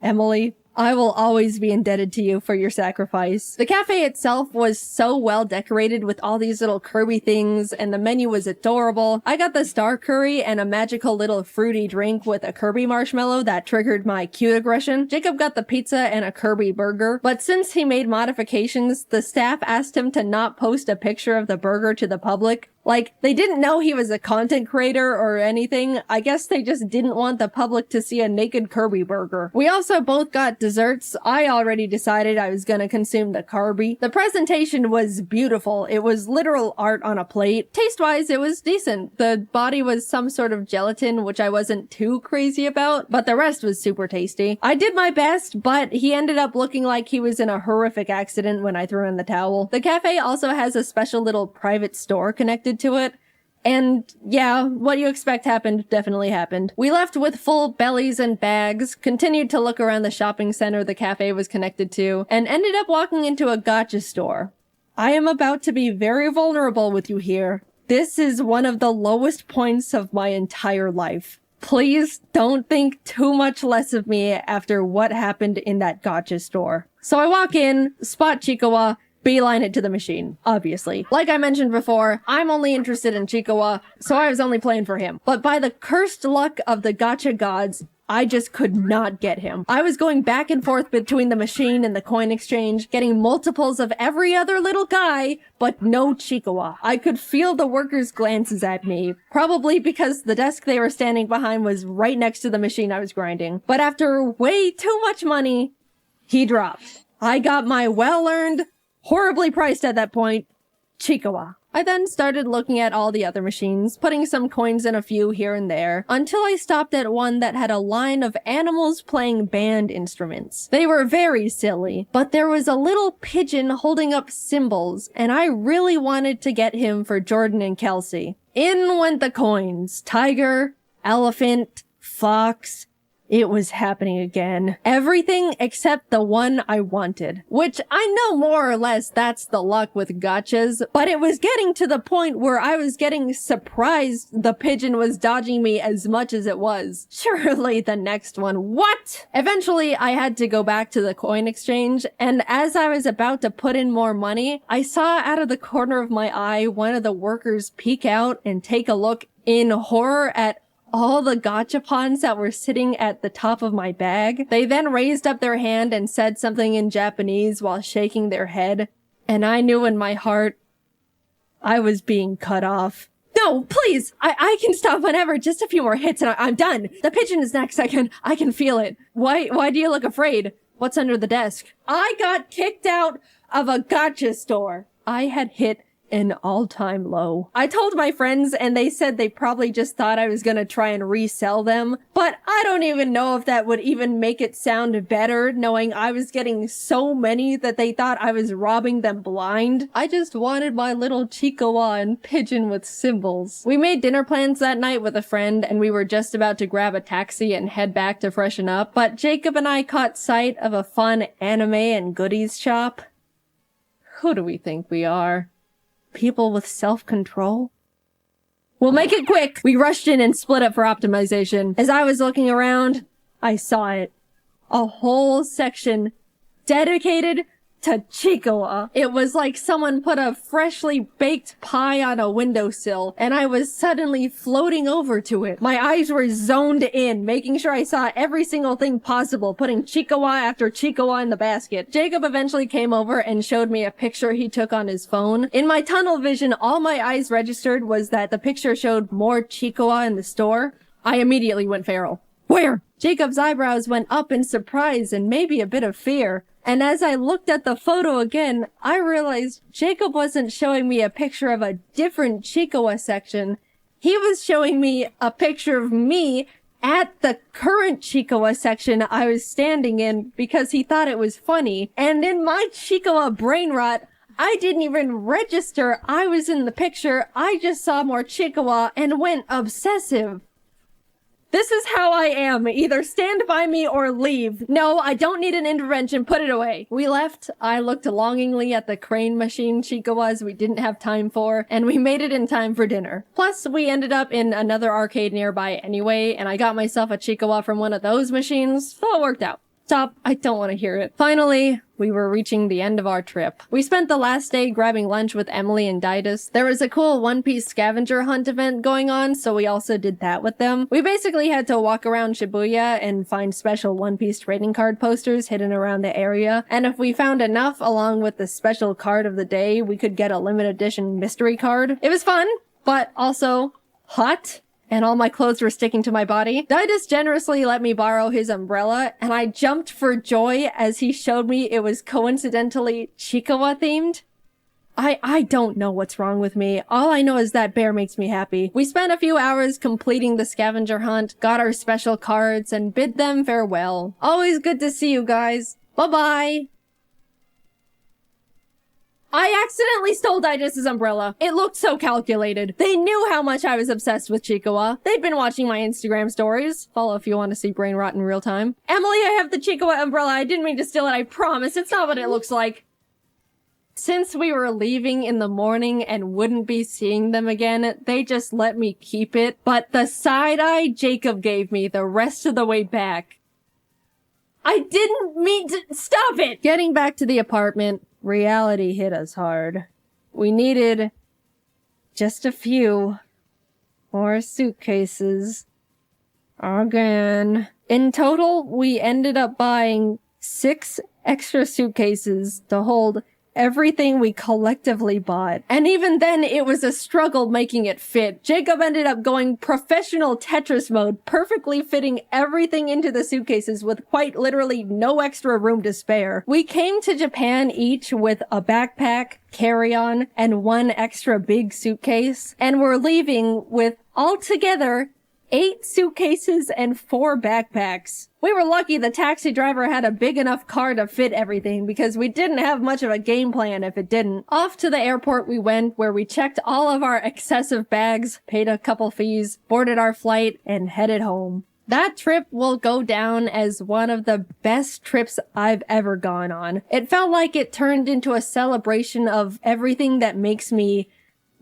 Emily, I will always be indebted to you for your sacrifice. The cafe itself was so well decorated with all these little Kirby things, and the menu was adorable. I got the star curry and a magical little fruity drink with a Kirby marshmallow that triggered my cute aggression. Jacob got the pizza and a Kirby burger, but since he made modifications, the staff asked him to not post a picture of the burger to the public. Like, they didn't know he was a content creator or anything. I guess they just didn't want the public to see a naked Kirby burger. We also both got desserts. I already decided I was gonna consume the Kirby. The presentation was beautiful. It was literal art on a plate. Taste-wise, it was decent. The body was some sort of gelatin, which I wasn't too crazy about, but the rest was super tasty. I did my best, but he ended up looking like he was in a horrific accident when I threw in the towel. The cafe also has a special little private store connected to it. And yeah, what you expect happened definitely happened. We left with full bellies and bags, continued to look around the shopping center the cafe was connected to, and ended up walking into a gacha store. I am about to be very vulnerable with you here. This is one of the lowest points of my entire life. Please don't think too much less of me after what happened in that gacha store. So I walk in, spot Chikawa, beeline it to the machine, obviously. Like I mentioned before, I'm only interested in Chikawa, so I was only playing for him. But by the cursed luck of the gacha gods, I just could not get him. I was going back and forth between the machine and the coin exchange, getting multiples of every other little guy, but no Chikawa. I could feel the workers' glances at me, probably because the desk they were standing behind was right next to the machine I was grinding. But after way too much money, he dropped. I got my well-earned, horribly priced at that point, Chikawa. I then started looking at all the other machines, putting some coins in a few here and there, until I stopped at one that had a line of animals playing band instruments. They were very silly, but there was a little pigeon holding up cymbals, and I really wanted to get him for Jordan and Kelsey. In went the coins. Tiger, elephant, fox. It was happening again. Everything except the one I wanted. Which I know more or less that's the luck with gachas, but it was getting to the point where I was getting surprised the pigeon was dodging me as much as it was. Surely the next one. What? Eventually, I had to go back to the coin exchange, and as I was about to put in more money, I saw out of the corner of my eye one of the workers peek out and take a look in horror at all the gachapons that were sitting at the top of my bag. They then raised up their hand and said something in Japanese while shaking their head, and I knew in my heart I was being cut off. No, please! I can stop whenever. Just a few more hits and I'm done. The pigeon is next. I can feel it. Why do you look afraid? What's under the desk? I got kicked out of a gacha store. I had hit an all-time low. I told my friends and they said they probably just thought I was gonna try and resell them, but I don't even know if that would even make it sound better knowing I was getting so many that they thought I was robbing them blind. I just wanted my little Chikawa and pigeon with cymbals. We made dinner plans that night with a friend and we were just about to grab a taxi and head back to freshen up, but Jacob and I caught sight of a fun anime and goodies shop. Who do we think we are? People with self-control? We'll make it quick. We rushed in and split up for optimization. As I was looking around, I saw it. A whole section dedicated to Chikawa. It was like someone put a freshly baked pie on a windowsill, and I was suddenly floating over to it. My eyes were zoned in, making sure I saw every single thing possible, putting Chikawa after Chikawa in the basket. Jacob eventually came over and showed me a picture he took on his phone. In my tunnel vision, all my eyes registered was that the picture showed more Chikawa in the store. I immediately went feral. Where? Jacob's eyebrows went up in surprise and maybe a bit of fear. And as I looked at the photo again, I realized Jacob wasn't showing me a picture of a different Chikawa section. He was showing me a picture of me at the current Chikawa section I was standing in because he thought it was funny. And in my Chikawa brain rot, I didn't even register I was in the picture. I just saw more Chikawa and went obsessive. This is how I am. Either stand by me or leave. No, I don't need an intervention. Put it away. We left. I looked longingly at the crane machine Chikawas we didn't have time for, and we made it in time for dinner. Plus, we ended up in another arcade nearby anyway, and I got myself a Chikawa from one of those machines, so it worked out. Stop. I don't want to hear it. Finally, we were reaching the end of our trip. We spent the last day grabbing lunch with Emily and Didus. There was a cool One Piece scavenger hunt event going on, so we also did that with them. We basically had to walk around Shibuya and find special One Piece trading card posters hidden around the area. And if we found enough along with the special card of the day, we could get a limited edition mystery card. It was fun, but also hot. And all my clothes were sticking to my body. Didus generously let me borrow his umbrella, and I jumped for joy as he showed me it was coincidentally Chikawa themed. I don't know what's wrong with me. All I know is that bear makes me happy. We spent a few hours completing the scavenger hunt, got our special cards, and bid them farewell. Always good to see you guys. Bye-bye. I accidentally stole Didus' umbrella. It looked so calculated. They knew how much I was obsessed with Chikawa. They'd been watching my Instagram stories. Follow if you want to see brain rot in real time. Emily, I have the Chikawa umbrella. I didn't mean to steal it. I promise. It's not what it looks like. Since we were leaving in the morning and wouldn't be seeing them again, they just let me keep it. But the side-eye Jacob gave me the rest of the way back. I didn't mean to— Stop it! Getting back to the apartment, reality hit us hard. We needed just a few more suitcases. Again. In total, we ended up buying 6 extra suitcases to hold everything we collectively bought. And even then, it was a struggle making it fit. Jacob ended up going professional Tetris mode, perfectly fitting everything into the suitcases with quite literally no extra room to spare. We came to Japan each with a backpack, carry-on, and 1 extra big suitcase, and we're leaving with altogether 8 suitcases and 4 backpacks. We were lucky the taxi driver had a big enough car to fit everything because we didn't have much of a game plan if it didn't. Off to the airport we went, where we checked all of our excessive bags, paid a couple fees, boarded our flight, and headed home. That trip will go down as one of the best trips I've ever gone on. It felt like it turned into a celebration of everything that makes me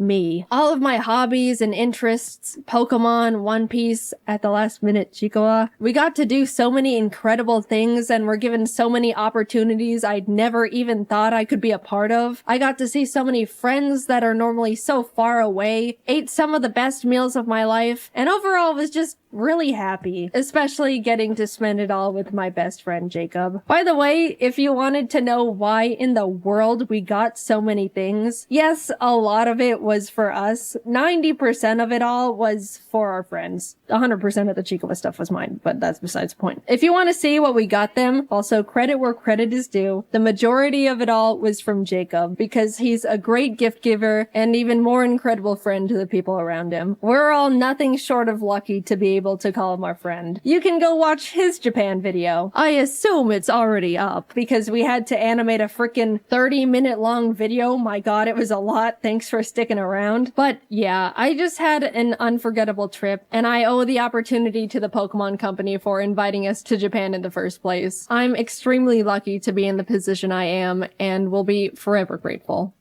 me. All of my hobbies and interests, Pokemon, One Piece, at the last minute Chikawa. We got to do so many incredible things and were given so many opportunities I'd never even thought I could be a part of. I got to see so many friends that are normally so far away, ate some of the best meals of my life, and overall was just really happy, especially getting to spend it all with my best friend Jacob. By the way, if you wanted to know why in the world we got so many things, yes, a lot of it was for us. 90% of it all was for our friends. 100% of the Chikawa stuff was mine, but that's besides the point. If you want to see what we got them, also credit where credit is due, the majority of it all was from Jacob, because he's a great gift giver and even more incredible friend to the people around him. We're all nothing short of lucky to be able to call him our friend. You can go watch his Japan video. I assume it's already up, because we had to animate a frickin' 30-minute long video. My god, it was a lot. Thanks for sticking around. But yeah, I just had an unforgettable trip, and I owe the opportunity to the Pokemon Company for inviting us to Japan in the first place. I'm extremely lucky to be in the position I am, and will be forever grateful.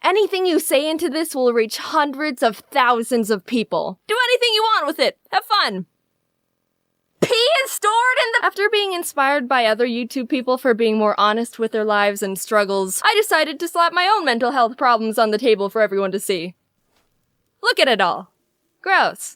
Anything you say into this will reach hundreds of thousands of people. Do anything you want with it. Have fun. Pee is stored in the— After being inspired by other YouTube people for being more honest with their lives and struggles, I decided to slap my own mental health problems on the table for everyone to see. Look at it all. Gross.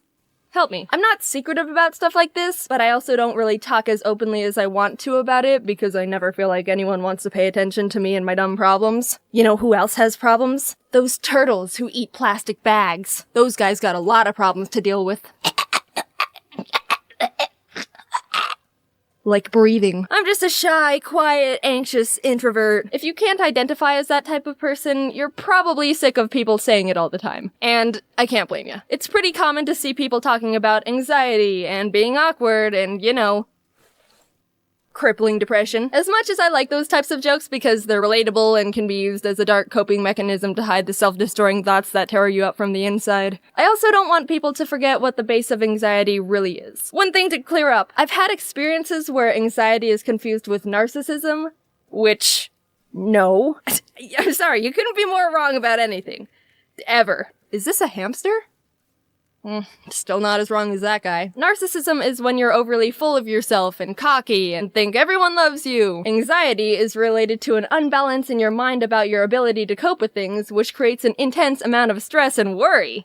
Help me. I'm not secretive about stuff like this, but I also don't really talk as openly as I want to about it because I never feel like anyone wants to pay attention to me and my dumb problems. You know who else has problems? Those turtles who eat plastic bags. Those guys got a lot of problems to deal with. Like breathing. I'm just a shy, quiet, anxious introvert. If you can't identify as that type of person, you're probably sick of people saying it all the time. And I can't blame you. It's pretty common to see people talking about anxiety and being awkward and, you know, crippling depression. As much as I like those types of jokes because they're relatable and can be used as a dark coping mechanism to hide the self-destroying thoughts that tear you up from the inside, I also don't want people to forget what the base of anxiety really is. One thing to clear up, I've had experiences where anxiety is confused with narcissism, which, no. I'm sorry, you couldn't be more wrong about anything. Ever. Is this a hamster? Still not as wrong as that guy. Narcissism is when you're overly full of yourself and cocky and think everyone loves you. Anxiety is related to an unbalance in your mind about your ability to cope with things, which creates an intense amount of stress and worry.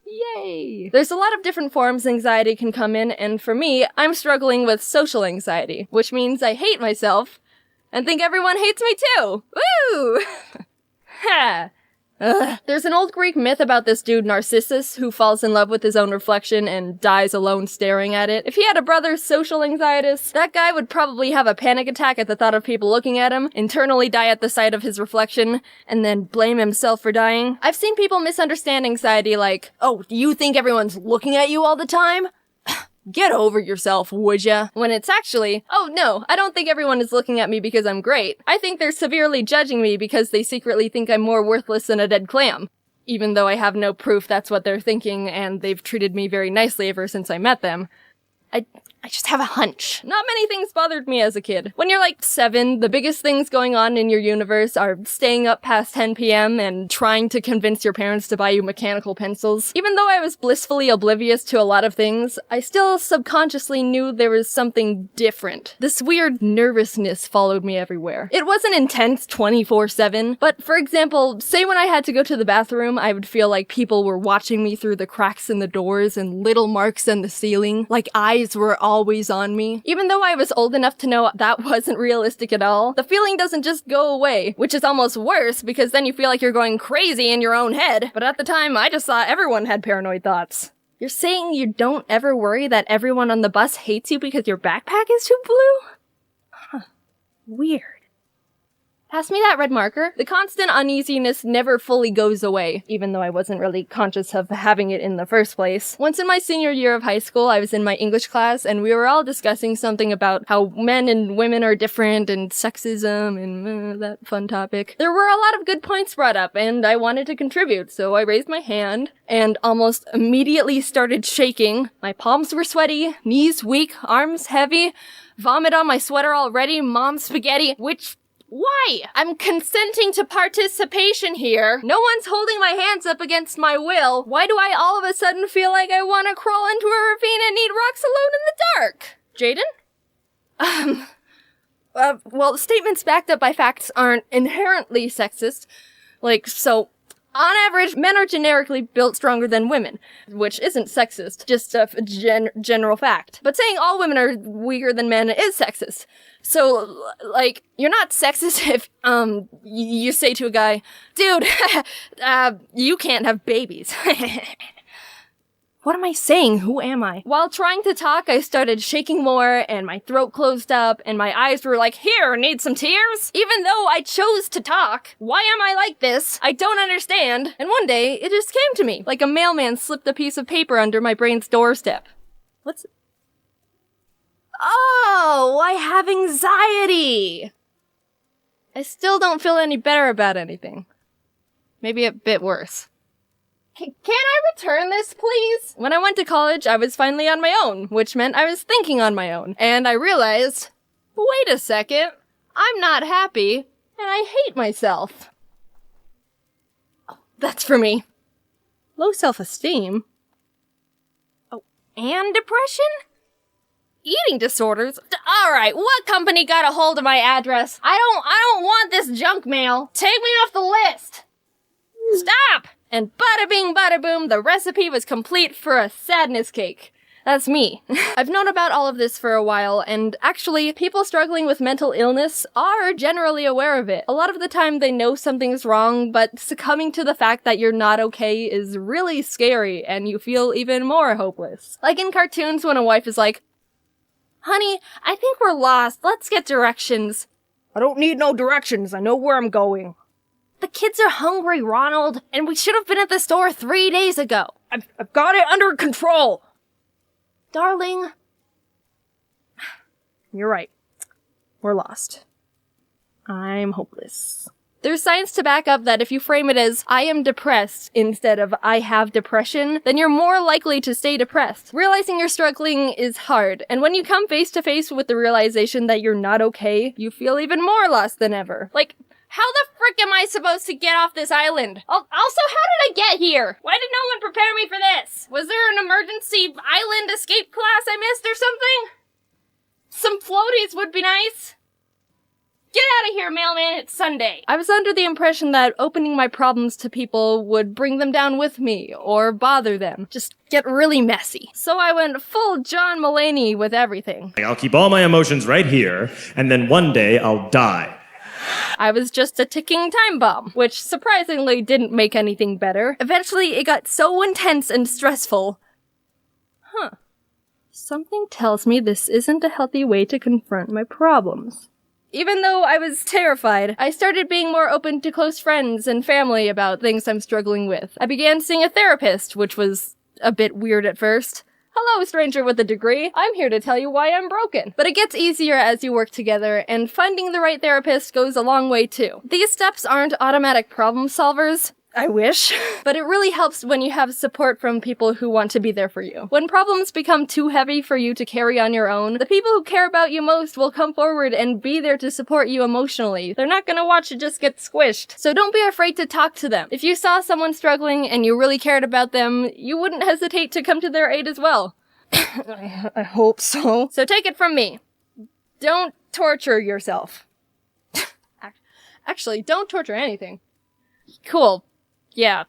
Yay! There's a lot of different forms anxiety can come in, and for me, I'm struggling with social anxiety, which means I hate myself and think everyone hates me too. Woo! Ha! Ugh. There's an old Greek myth about this dude Narcissus who falls in love with his own reflection and dies alone staring at it. If he had a brother social anxietus, that guy would probably have a panic attack at the thought of people looking at him, internally die at the sight of his reflection, and then blame himself for dying. I've seen people misunderstand anxiety like, oh, do you think everyone's looking at you all the time? Get over yourself, would ya? When it's actually, oh no, I don't think everyone is looking at me because I'm great. I think they're severely judging me because they secretly think I'm more worthless than a dead clam. Even though I have no proof that's what they're thinking and they've treated me very nicely ever since I met them. I just have a hunch. Not many things bothered me as a kid. When you're like 7, the biggest things going on in your universe are staying up past 10 p.m. and trying to convince your parents to buy you mechanical pencils. Even though I was blissfully oblivious to a lot of things, I still subconsciously knew there was something different. This weird nervousness followed me everywhere. It wasn't intense 24/7, but for example, say when I had to go to the bathroom, I would feel like people were watching me through the cracks in the doors and little marks in the ceiling, like eyes were always on me. Even though I was old enough to know that wasn't realistic at all, the feeling doesn't just go away, which is almost worse because then you feel like you're going crazy in your own head. But at the time, I just thought everyone had paranoid thoughts. You're saying you don't ever worry that everyone on the bus hates you because your backpack is too blue? Huh. Weird. Pass me that red marker. The constant uneasiness never fully goes away, even though I wasn't really conscious of having it in the first place. Once in my senior year of high school, I was in my English class, and we were all discussing something about how men and women are different, and sexism, and that fun topic. There were a lot of good points brought up, and I wanted to contribute, so I raised my hand, and almost immediately started shaking. My palms were sweaty, knees weak, arms heavy, vomit on my sweater already, mom spaghetti, which... Why? I'm consenting to participation here. No one's holding my hands up against my will. Why do I all of a sudden feel like I want to crawl into a ravine and eat rocks alone in the dark? Jaiden? Well, statements backed up by facts aren't inherently sexist. So... On average, men are generically built stronger than women, which isn't sexist, just a general fact. But saying all women are weaker than men is sexist. So, you're not sexist if, you say to a guy, dude, you can't have babies. What am I saying? Who am I? While trying to talk, I started shaking more, and my throat closed up, and my eyes were like, here, need some tears? Even though I chose to talk. Why am I like this? I don't understand. And one day, it just came to me, like a mailman slipped a piece of paper under my brain's doorstep. Oh, I have anxiety! I still don't feel any better about anything. Maybe a bit worse. Can I return this, please? When I went to college, I was finally on my own, which meant I was thinking on my own. And I realized, wait a second, I'm not happy, and I hate myself. That's for me. Low self-esteem? Oh, and depression? Eating disorders? Alright, what company got a hold of my address? I don't want this junk mail. Take me off the list! Stop! And bada bing bada boom, the recipe was complete for a sadness cake. That's me. I've known about all of this for a while, and actually, people struggling with mental illness are generally aware of it. A lot of the time they know something's wrong, but succumbing to the fact that you're not okay is really scary, and you feel even more hopeless. Like in cartoons when a wife is like, "Honey, I think we're lost. Let's get directions." "I don't need no directions. I know where I'm going." "The kids are hungry, Ronald, and we should have been at the store 3 days ago." I've got it under control." "Darling." You're right. We're lost. I'm hopeless. There's science to back up that if you frame it as, "I am depressed," instead of "I have depression," then you're more likely to stay depressed. Realizing you're struggling is hard, and when you come face to face with the realization that you're not okay, you feel even more lost than ever. Like, how the frick am I supposed to get off this island? Also, how did I get here? Why did no one prepare me for this? Was there an emergency island escape class I missed or something? Some floaties would be nice. Get out of here, mailman, it's Sunday. I was under the impression that opening my problems to people would bring them down with me, or bother them. Just get really messy. So I went full John Mulaney with everything. I'll keep all my emotions right here, and then one day I'll die. I was just a ticking time bomb, which surprisingly didn't make anything better. Eventually, it got so intense and stressful. Something tells me this isn't a healthy way to confront my problems. Even though I was terrified, I started being more open to close friends and family about things I'm struggling with. I began seeing a therapist, which was a bit weird at first. Hello, stranger with a degree. I'm here to tell you why I'm broken. But it gets easier as you work together, and finding the right therapist goes a long way too. These steps aren't automatic problem solvers. I wish. But it really helps when you have support from people who want to be there for you. When problems become too heavy for you to carry on your own, the people who care about you most will come forward and be there to support you emotionally. They're not gonna watch it just get squished. So don't be afraid to talk to them. If you saw someone struggling and you really cared about them, you wouldn't hesitate to come to their aid as well. I hope so. So take it from me. Don't torture yourself. Actually, don't torture anything. Cool. Yeah.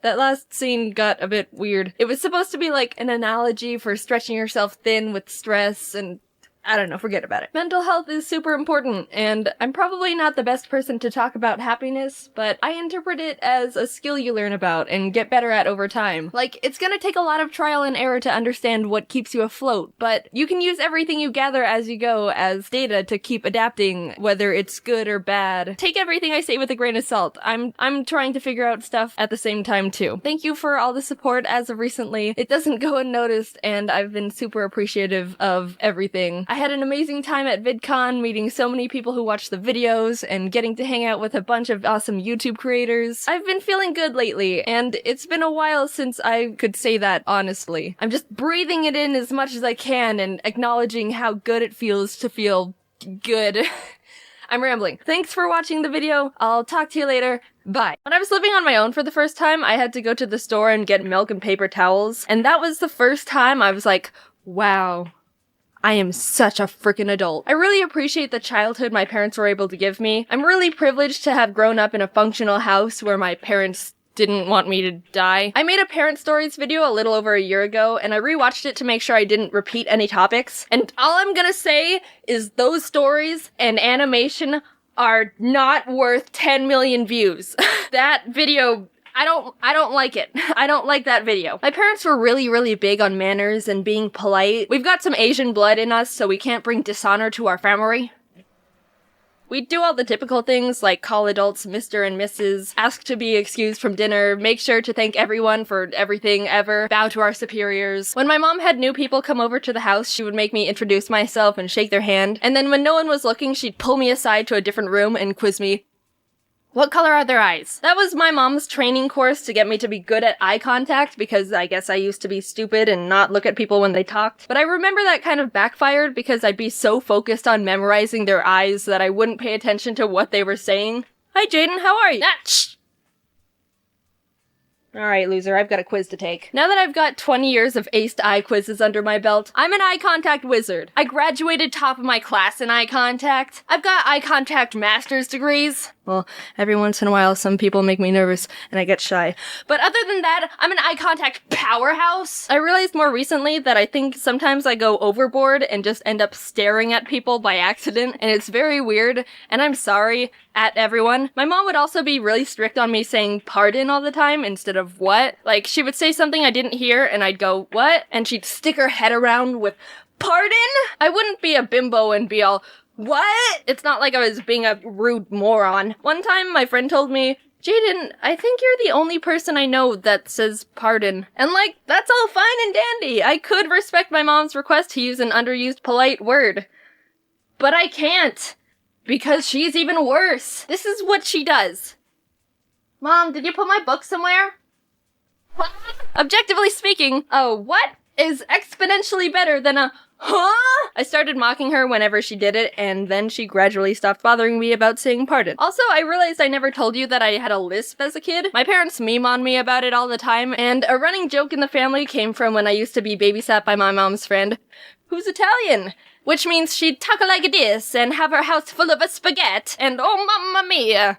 That last scene got a bit weird. It was supposed to be like an analogy for stretching yourself thin with stress and I don't know, forget about it. Mental health is super important, and I'm probably not the best person to talk about happiness, but I interpret it as a skill you learn about and get better at over time. Like, it's gonna take a lot of trial and error to understand what keeps you afloat, but you can use everything you gather as you go as data to keep adapting, whether it's good or bad. Take everything I say with a grain of salt. I'm trying to figure out stuff at the same time too. Thank you for all the support as of recently. It doesn't go unnoticed, and I've been super appreciative of everything. I had an amazing time at VidCon, meeting so many people who watch the videos, and getting to hang out with a bunch of awesome YouTube creators. I've been feeling good lately, and it's been a while since I could say that honestly. I'm just breathing it in as much as I can and acknowledging how good it feels to feel good. I'm rambling. Thanks for watching the video. I'll talk to you later. Bye. When I was living on my own for the first time, I had to go to the store and get milk and paper towels, and that was the first time I was like, wow. I am such a freaking adult. I really appreciate the childhood my parents were able to give me. I'm really privileged to have grown up in a functional house where my parents didn't want me to die. I made a parent stories video a little over a year ago, and I rewatched it to make sure I didn't repeat any topics. And all I'm gonna say is those stories and animation are not worth 10 million views. That video, I don't like it. I don't like that video. My parents were really, really big on manners and being polite. We've got some Asian blood in us, so we can't bring dishonor to our family. We do all the typical things like call adults Mr. and Mrs., ask to be excused from dinner, make sure to thank everyone for everything ever, bow to our superiors. When my mom had new people come over to the house, she would make me introduce myself and shake their hand, and then when no one was looking, she'd pull me aside to a different room and quiz me. What color are their eyes? That was my mom's training course to get me to be good at eye contact, because I guess I used to be stupid and not look at people when they talked. But I remember that kind of backfired because I'd be so focused on memorizing their eyes that I wouldn't pay attention to what they were saying. Hi Jaiden, how are you? Shh! Alright, loser, I've got a quiz to take. Now that I've got 20 years of aced eye quizzes under my belt, I'm an eye contact wizard. I graduated top of my class in eye contact. I've got eye contact master's degrees. Well, every once in a while, some people make me nervous, and I get shy. But other than that, I'm an eye contact powerhouse. I realized more recently that I think sometimes I go overboard and just end up staring at people by accident, and it's very weird, and I'm sorry at everyone. My mom would also be really strict on me saying pardon all the time instead of what. Like, she would say something I didn't hear, and I'd go, what? And she'd stick her head around with, pardon? I wouldn't be a bimbo and be all, what? It's not like I was being a rude moron. One time, my friend told me, Jaiden, I think you're the only person I know that says pardon. And like, that's all fine and dandy. I could respect my mom's request to use an underused polite word. But I can't. Because she's even worse. This is what she does. Mom, did you put my book somewhere? What? Objectively speaking, a what is exponentially better than a huh? I started mocking her whenever she did it, and then she gradually stopped bothering me about saying pardon. Also, I realized I never told you that I had a lisp as a kid. My parents meme on me about it all the time, and a running joke in the family came from when I used to be babysat by my mom's friend, who's Italian. Which means she'd talk like this, and have her house full of a spaghetti, and oh mamma mia.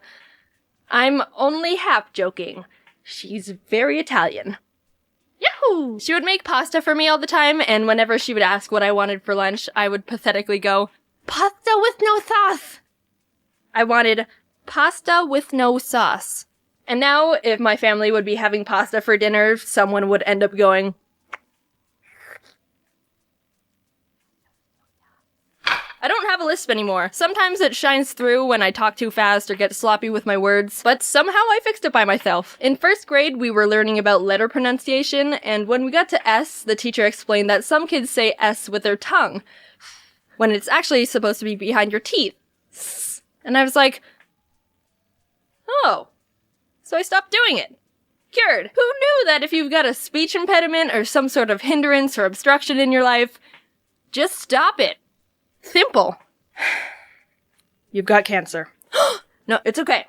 I'm only half joking. She's very Italian. Yahoo! She would make pasta for me all the time, and whenever she would ask what I wanted for lunch, I would pathetically go, pasta with no sauce! I wanted pasta with no sauce. And now, if my family would be having pasta for dinner, someone would end up going, I don't have a lisp anymore. Sometimes it shines through when I talk too fast or get sloppy with my words, but somehow I fixed it by myself. In first grade, we were learning about letter pronunciation, and when we got to S, the teacher explained that some kids say S with their tongue, when it's actually supposed to be behind your teeth. And I was like, oh. So I stopped doing it. Cured. Who knew that if you've got a speech impediment or some sort of hindrance or obstruction in your life, just stop it. Simple. You've got cancer. No, it's okay.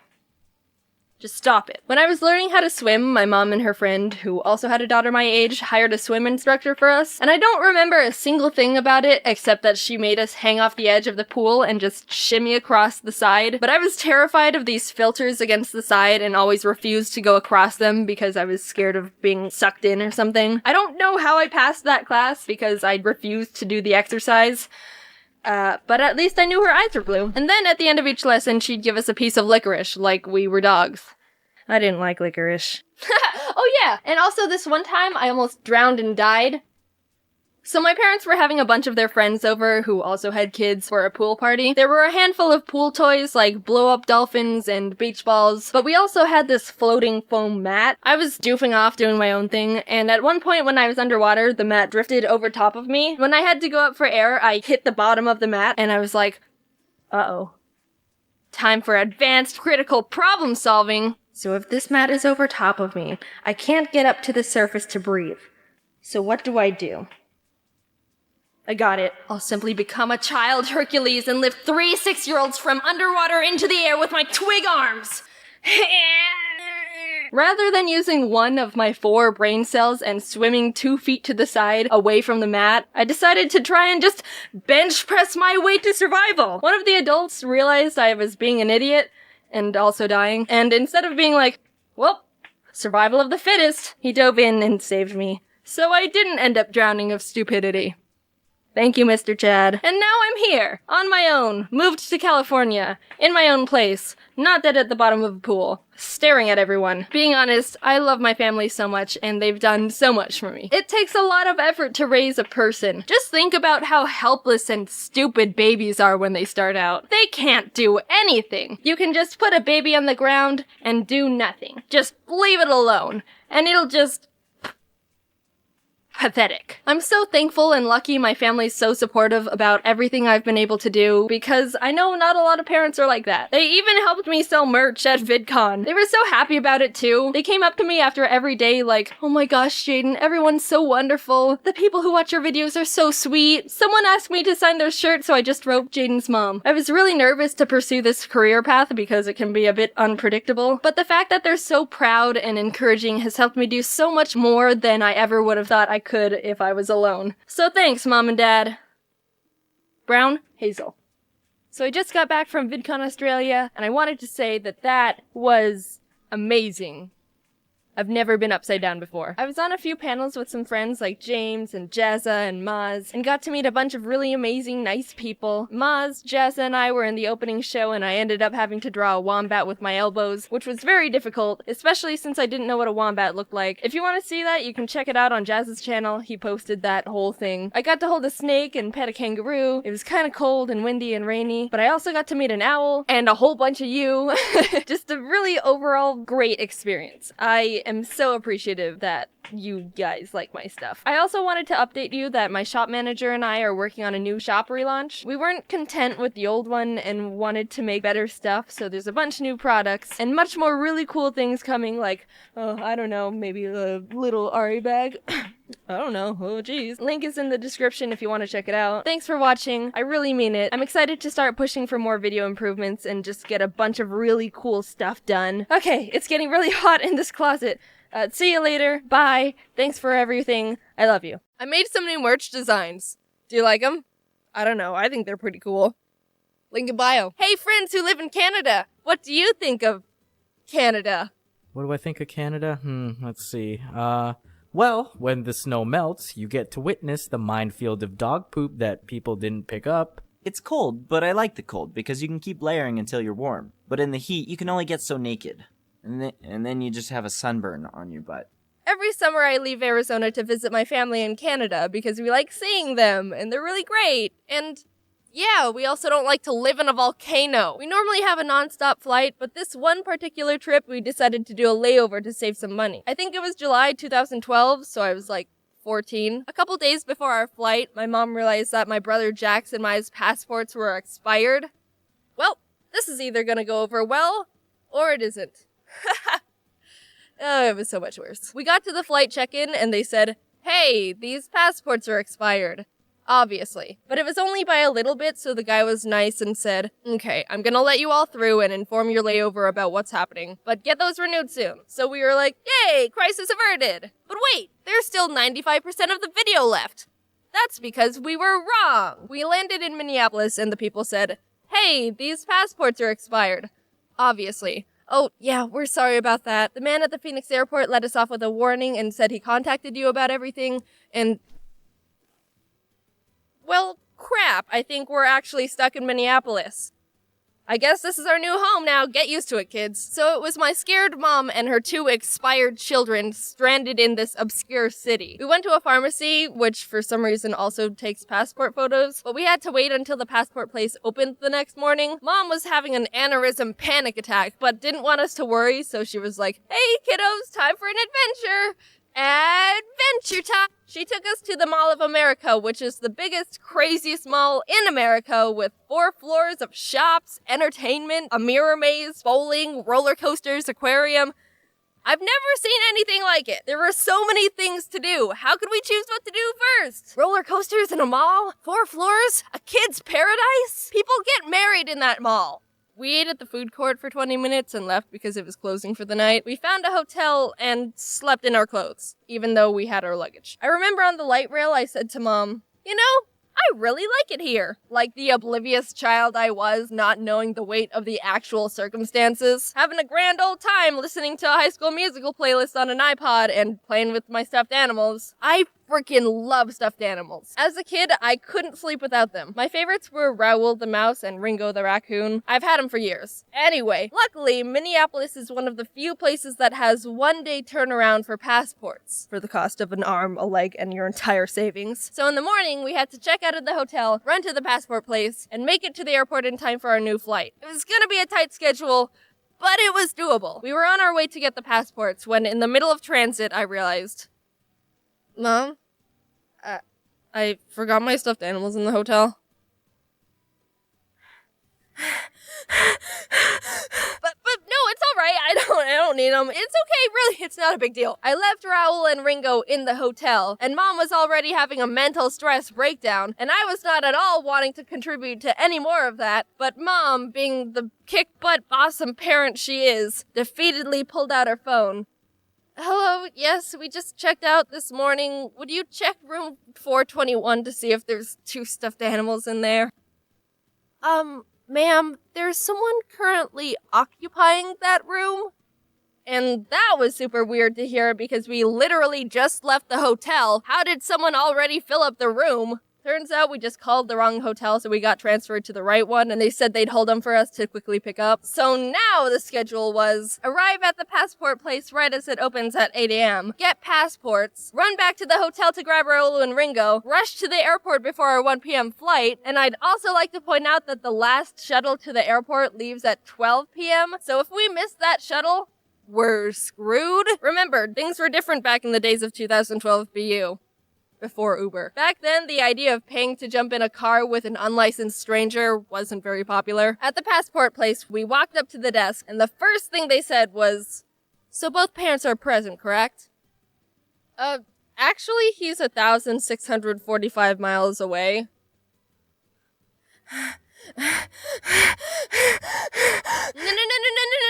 Just stop it. When I was learning how to swim, my mom and her friend, who also had a daughter my age, hired a swim instructor for us, and I don't remember a single thing about it except that she made us hang off the edge of the pool and just shimmy across the side. But I was terrified of these filters against the side and always refused to go across them because I was scared of being sucked in or something. I don't know how I passed that class because I refused to do the exercise. But at least I knew her eyes were blue. And then at the end of each lesson, she'd give us a piece of licorice, like we were dogs. I didn't like licorice. Oh yeah, and also this one time I almost drowned and died. So my parents were having a bunch of their friends over who also had kids for a pool party. There were a handful of pool toys like blow-up dolphins and beach balls, but we also had this floating foam mat. I was doofing off doing my own thing, and at one point when I was underwater, the mat drifted over top of me. When I had to go up for air, I hit the bottom of the mat, and I was like, uh-oh. Time for advanced critical problem solving. So if this mat is over top of me, I can't get up to the surface to breathe. So what do I do? I got it. I'll simply become a child Hercules and lift 3 6-year-olds from underwater into the air with my twig arms. Rather than using one of my 4 brain cells and swimming 2 feet to the side away from the mat, I decided to try and just bench press my way to survival. One of the adults realized I was being an idiot and also dying, and instead of being like, well, survival of the fittest, he dove in and saved me. So I didn't end up drowning of stupidity. Thank you, Mr. Chad. And now I'm here, on my own, moved to California, in my own place, not dead at the bottom of a pool, staring at everyone. Being honest, I love my family so much, and they've done so much for me. It takes a lot of effort to raise a person. Just think about how helpless and stupid babies are when they start out. They can't do anything. You can just put a baby on the ground and do nothing. Just leave it alone, and it'll just... pathetic. I'm so thankful and lucky my family's so supportive about everything I've been able to do, because I know not a lot of parents are like that. They even helped me sell merch at VidCon. They were so happy about it too. They came up to me after every day like, "Oh my gosh, Jaiden, everyone's so wonderful. The people who watch your videos are so sweet. Someone asked me to sign their shirt, so I just wrote Jaiden's mom." I was really nervous to pursue this career path because it can be a bit unpredictable, but the fact that they're so proud and encouraging has helped me do so much more than I ever would have thought I could if I was alone. So thanks, Mom and Dad. Brown, Hazel. So I just got back from VidCon Australia, and I wanted to say that that was amazing. I've never been upside down before. I was on a few panels with some friends like James and Jazza and Maz, and got to meet a bunch of really amazing, nice people. Maz, Jazza, and I were in the opening show, and I ended up having to draw a wombat with my elbows, which was very difficult, especially since I didn't know what a wombat looked like. If you want to see that, you can check it out on Jazz's channel. He posted that whole thing. I got to hold a snake and pet a kangaroo. It was kind of cold and windy and rainy, but I also got to meet an owl and a whole bunch of you. Just a really overall great experience. I am so appreciative that you guys like my stuff. I also wanted to update you that my shop manager and I are working on a new shop relaunch. We weren't content with the old one and wanted to make better stuff, so there's a bunch of new products and much more really cool things coming, like, I don't know, maybe a little Ari bag. I don't know. Oh, geez. Link is in the description if you want to check it out. Thanks for watching. I really mean it. I'm excited to start pushing for more video improvements and just get a bunch of really cool stuff done. Okay, it's getting really hot in this closet. See you later. Bye. Thanks for everything. I love you. I made some new merch designs. Do you like them? I don't know. I think they're pretty cool. Link in bio. Hey, friends who live in Canada. What do you think of Canada? What do I think of Canada? Let's see. Well, when the snow melts, you get to witness the minefield of dog poop that people didn't pick up. It's cold, but I like the cold because you can keep layering until you're warm. But in the heat, you can only get so naked. And then you just have a sunburn on your butt. Every summer I leave Arizona to visit my family in Canada because we like seeing them and they're really great. And yeah, we also don't like to live in a volcano. We normally have a non-stop flight, but this one particular trip we decided to do a layover to save some money. I think it was July 2012, so I was like 14. A couple days before our flight, my mom realized that my brother Jack's and my passports were expired. Well, this is either gonna go over well, or it isn't. Oh, it was so much worse. We got to the flight check-in and they said, "Hey, these passports are expired." Obviously. But it was only by a little bit, so the guy was nice and said, "Okay, I'm gonna let you all through and inform your layover about what's happening, but get those renewed soon." So we were like, "Yay, crisis averted." But wait, there's still 95% of the video left. That's because we were wrong. We landed in Minneapolis and the people said, "Hey, these passports are expired." Obviously. "Oh, yeah, we're sorry about that. The man at the Phoenix airport let us off with a warning and said he contacted you about everything, and well, crap, I think we're actually stuck in Minneapolis. I guess this is our new home now. Get used to it, kids." So it was my scared mom and her 2 expired children stranded in this obscure city. We went to a pharmacy, which for some reason also takes passport photos, but we had to wait until the passport place opened the next morning. Mom was having an aneurysm panic attack, but didn't want us to worry, so she was like, "Hey, kiddos, time for an adventure. Adventure time!" She took us to the Mall of America, which is the biggest, craziest mall in America with 4 floors of shops, entertainment, a mirror maze, bowling, roller coasters, aquarium. I've never seen anything like it. There were so many things to do. How could we choose what to do first? Roller coasters in a mall? 4 floors? A kid's paradise? People get married in that mall. We ate at the food court for 20 minutes and left because it was closing for the night. We found a hotel and slept in our clothes, even though we had our luggage. I remember on the light rail I said to Mom, "You know, I really like it here." Like the oblivious child I was, not knowing the weight of the actual circumstances. Having a grand old time listening to a High School Musical playlist on an iPod and playing with my stuffed animals. I freaking love stuffed animals. As a kid, I couldn't sleep without them. My favorites were Raoul the mouse and Ringo the raccoon. I've had them for years. Anyway, luckily, Minneapolis is one of the few places that has 1-day turnaround for passports for the cost of an arm, a leg, and your entire savings. So in the morning, we had to check out of the hotel, run to the passport place, and make it to the airport in time for our new flight. It was gonna be a tight schedule, but it was doable. We were on our way to get the passports when, in the middle of transit, I realized, "Mom, I forgot my stuffed animals in the hotel. But no, it's all right. I don't need them. It's okay, really. It's not a big deal. I left Raoul and Ringo in the hotel, and Mom was already having a mental stress breakdown, and I was not at all wanting to contribute to any more of that. But Mom, being the kick-butt awesome parent she is, defeatedly pulled out her phone. Hello, yes, we just checked out this morning. Would you check room 421 to see if there's 2 stuffed animals in there? Ma'am, there's someone currently occupying that room. And that was super weird to hear because we literally just left the hotel. How did someone already fill up the room? Turns out we just called the wrong hotel, so we got transferred to the right one, and they said they'd hold them for us to quickly pick up. So now the schedule was arrive at the passport place right as it opens at 8 a.m., get passports, run back to the hotel to grab Raoul and Ringo, rush to the airport before our 1 p.m. flight, and I'd also like to point out that the last shuttle to the airport leaves at 12 p.m., so if we miss that shuttle, we're screwed. Remember, things were different back in the days of 2012 BU. Before Uber. Back then, the idea of paying to jump in a car with an unlicensed stranger wasn't very popular. At the passport place, we walked up to the desk, and the first thing they said was, "So both parents are present, correct?" Actually, he's 1,645 miles away. No.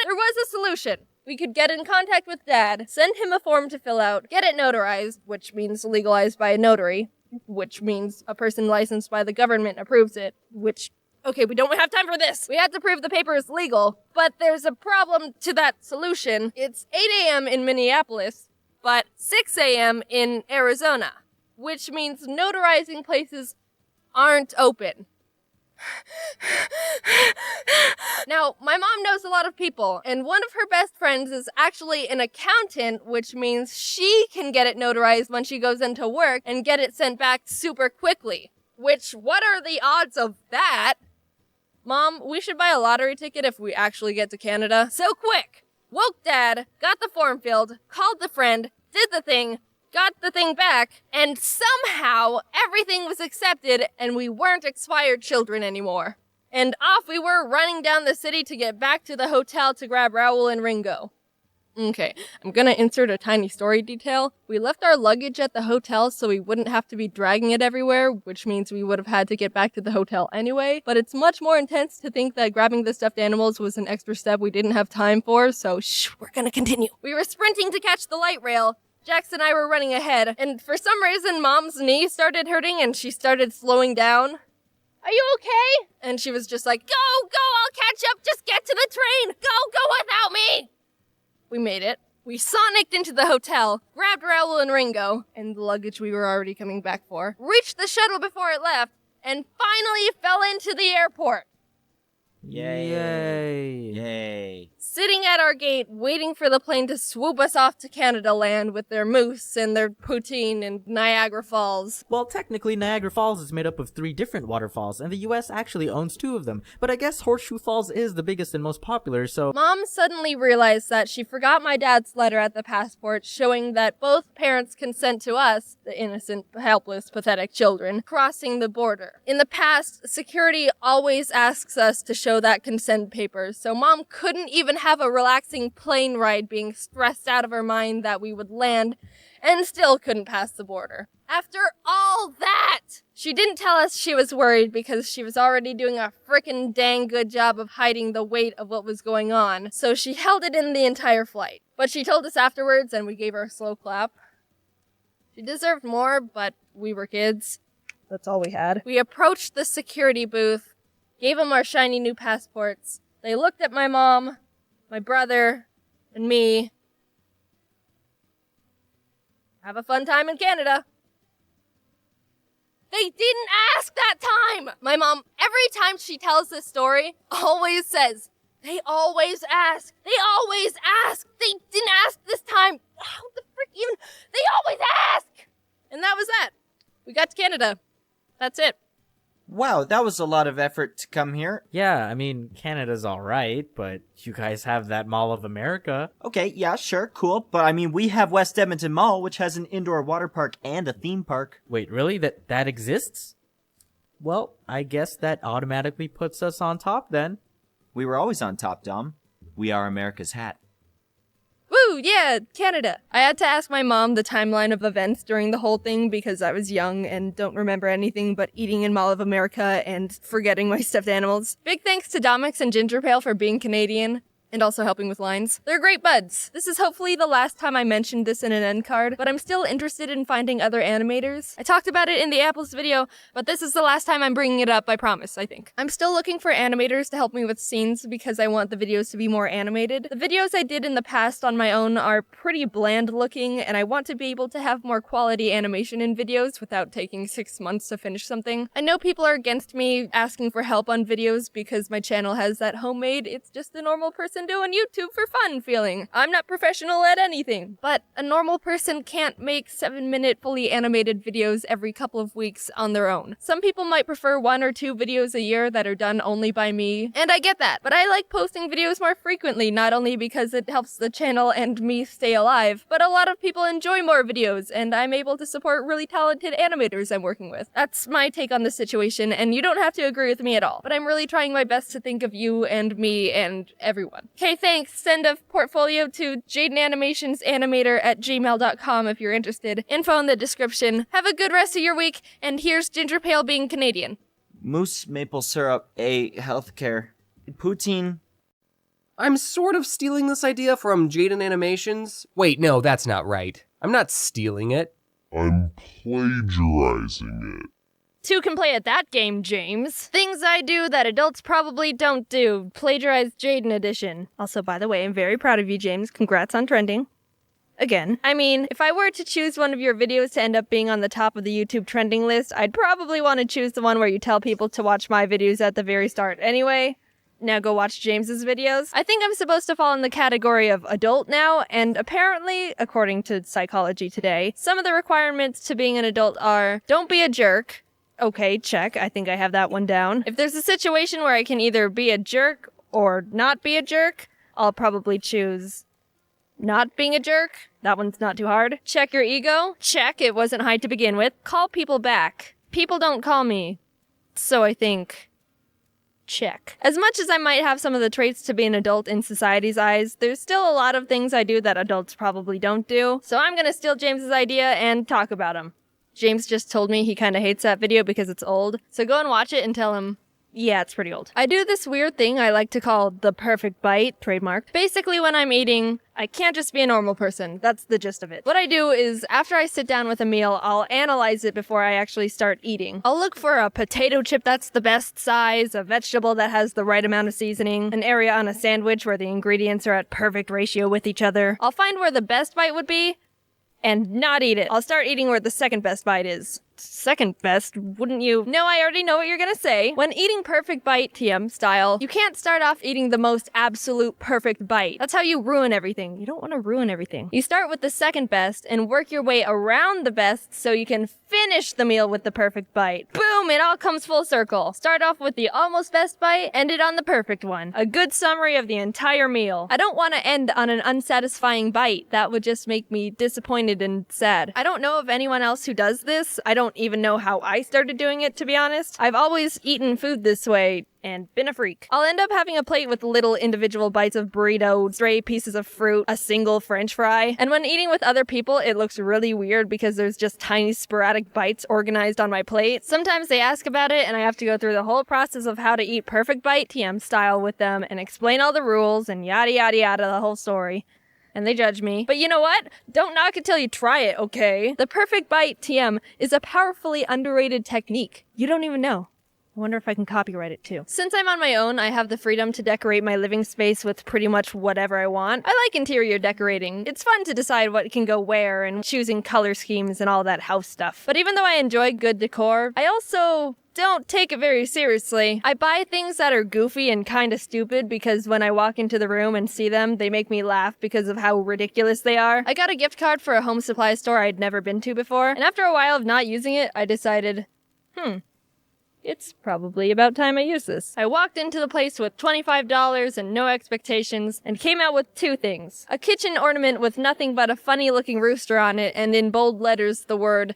There was a solution. We could get in contact with Dad, send him a form to fill out, get it notarized, which means legalized by a notary, which means a person licensed by the government approves it, which... Okay, we don't have time for this. We have to prove the paper is legal, but there's a problem to that solution. It's 8 a.m. in Minneapolis, but 6 a.m. in Arizona, which means notarizing places aren't open. Now, my mom knows a lot of people, and one of her best friends is actually an accountant, which means she can get it notarized when she goes into work and get it sent back super quickly. Which, what are the odds of that? Mom, we should buy a lottery ticket if we actually get to Canada. So quick! Woke Dad, got the form filled, called the friend, did the thing, got the thing back, and somehow everything was accepted and we weren't expired children anymore. And off we were running down the city to get back to the hotel to grab Raoul and Ringo. Okay, I'm gonna insert a tiny story detail. We left our luggage at the hotel so we wouldn't have to be dragging it everywhere, which means we would have had to get back to the hotel anyway, but it's much more intense to think that grabbing the stuffed animals was an extra step we didn't have time for, so we're gonna continue. We were sprinting to catch the light rail. Jax and I were running ahead, and for some reason Mom's knee started hurting and she started slowing down. Are you okay? And she was just like, go, I'll catch up, just get to the train, go without me! We made it. We sonicked into the hotel, grabbed Raoul and Ringo, and the luggage we were already coming back for, reached the shuttle before it left, and finally fell into the airport. Yay. Sitting at our gate, waiting for the plane to swoop us off to Canada Land with their moose and their poutine and Niagara Falls. Well, technically, Niagara Falls is made up of 3 different waterfalls, and the US actually owns 2 of them. But I guess Horseshoe Falls is the biggest and most popular, so... Mom suddenly realized that she forgot my dad's letter at the passport showing that both parents consent to us, the innocent, helpless, pathetic children, crossing the border. In the past, security always asks us to show that consent paper, so Mom couldn't even have a relaxing plane ride being stressed out of her mind that we would land and still couldn't pass the border. After all that, she didn't tell us she was worried because she was already doing a frickin' dang good job of hiding the weight of what was going on, so she held it in the entire flight. But she told us afterwards and we gave her a slow clap. She deserved more, but we were kids. That's all we had. We approached the security booth, gave them our shiny new passports. They looked at my mom, my brother, and me. Have a fun time in Canada. They didn't ask that time! My mom, every time she tells this story, always says, they always ask. They always ask. They didn't ask this time. How the frick even? They always ask! And that was that. We got to Canada. That's it. Wow, that was a lot of effort to come here. Yeah, I mean, Canada's alright, but you guys have that Mall of America. Okay, yeah, sure, cool. But I mean, we have West Edmonton Mall, which has an indoor water park and a theme park. Wait, really? That exists? Well, I guess that automatically puts us on top then. We were always on top, Dom. We are America's hat. Woo, yeah, Canada. I had to ask my mom the timeline of events during the whole thing because I was young and don't remember anything but eating in Mall of America and forgetting my stuffed animals. Big thanks to Domix and Ginger Pale for being Canadian and also helping with lines. They're great buds. This is hopefully the last time I mentioned this in an end card, but I'm still interested in finding other animators. I talked about it in the Apples video, but this is the last time I'm bringing it up, I promise, I think. I'm still looking for animators to help me with scenes because I want the videos to be more animated. The videos I did in the past on my own are pretty bland looking, and I want to be able to have more quality animation in videos without taking 6 months to finish something. I know people are against me asking for help on videos because my channel has that homemade, it's just a normal person doing YouTube for fun feeling. I'm not professional at anything. But a normal person can't make 7-minute fully animated videos every couple of weeks on their own. Some people might prefer 1 or 2 videos a year that are done only by me, and I get that. But I like posting videos more frequently, not only because it helps the channel and me stay alive, but a lot of people enjoy more videos, and I'm able to support really talented animators I'm working with. That's my take on the situation, and you don't have to agree with me at all. But I'm really trying my best to think of you and me and everyone. Okay, thanks. Send a portfolio to Jaiden Animations animator at gmail.com if you're interested. Info in the description. Have a good rest of your week, and here's Ginger Pale being Canadian. Moose maple syrup, a healthcare. Poutine. I'm sort of stealing this idea from Jaiden Animations. Wait, no, that's not right. I'm not stealing it. I'm plagiarizing it. 2 can play at that game, James. Things I do that adults probably don't do. Plagiarized Jaiden edition. Also, by the way, I'm very proud of you, James. Congrats on trending. Again. I mean, if I were to choose one of your videos to end up being on the top of the YouTube trending list, I'd probably want to choose the one where you tell people to watch my videos at the very start anyway. Now go watch James's videos. I think I'm supposed to fall in the category of adult now, and apparently, according to Psychology Today, some of the requirements to being an adult are, don't be a jerk. Okay, check. I think I have that one down. If there's a situation where I can either be a jerk or not be a jerk, I'll probably choose not being a jerk. That one's not too hard. Check your ego. Check, it wasn't high to begin with. Call people back. People don't call me. So I think check. As much as I might have some of the traits to be an adult in society's eyes, there's still a lot of things I do that adults probably don't do. So I'm gonna steal James's idea and talk about him. James just told me he kind of hates that video because it's old, so go and watch it and tell him, yeah, it's pretty old. I do this weird thing I like to call the perfect bite, trademarked. Basically, when I'm eating, I can't just be a normal person. That's the gist of it. What I do is, after I sit down with a meal, I'll analyze it before I actually start eating. I'll look for a potato chip that's the best size, a vegetable that has the right amount of seasoning, an area on a sandwich where the ingredients are at perfect ratio with each other. I'll find where the best bite would be, and not eat it. I'll start eating where the second best bite is. Second best, wouldn't you? No, I already know what you're gonna say. When eating perfect bite, TM style, you can't start off eating the most absolute perfect bite. That's how you ruin everything. You don't want to ruin everything. You start with the second best and work your way around the best so you can finish the meal with the perfect bite. Boom, it all comes full circle. Start off with the almost best bite, end it on the perfect one. A good summary of the entire meal. I don't want to end on an unsatisfying bite. That would just make me disappointed and sad. I don't know of anyone else who does this. I don't even know how I started doing it, to be honest. I've always eaten food this way and been a freak. I'll end up having a plate with little individual bites of burrito, stray pieces of fruit, a single french fry. And when eating with other people, it looks really weird because there's just tiny sporadic bites organized on my plate. Sometimes they ask about it and I have to go through the whole process of how to eat perfect bite TM style with them and explain all the rules and yada yada yada, the whole story. And they judge me. But you know what? Don't knock it till you try it, okay? The perfect bite TM is a powerfully underrated technique. You don't even know. I wonder if I can copyright it too. Since I'm on my own, I have the freedom to decorate my living space with pretty much whatever I want. I like interior decorating. It's fun to decide what can go where and choosing color schemes and all that house stuff. But even though I enjoy good decor, I also don't take it very seriously. I buy things that are goofy and kind of stupid because when I walk into the room and see them, they make me laugh because of how ridiculous they are. I got a gift card for a home supply store I'd never been to before, and after a while of not using it, I decided, It's probably about time I use this. I walked into the place with $25 and no expectations, and came out with 2 things. A kitchen ornament with nothing but a funny-looking rooster on it, and in bold letters the word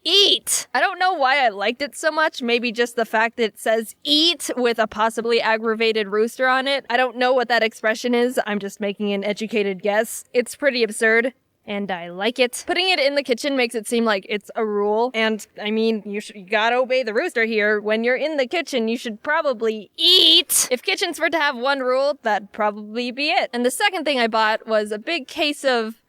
eat! I don't know why I liked it so much, maybe just the fact that it says eat with a possibly aggravated rooster on it. I don't know what that expression is, I'm just making an educated guess. It's pretty absurd. And I like it. Putting it in the kitchen makes it seem like it's a rule. And, I mean, you gotta obey the rooster here. When you're in the kitchen, you should probably eat. If kitchens were to have one rule, that'd probably be it. And the second thing I bought was a big case of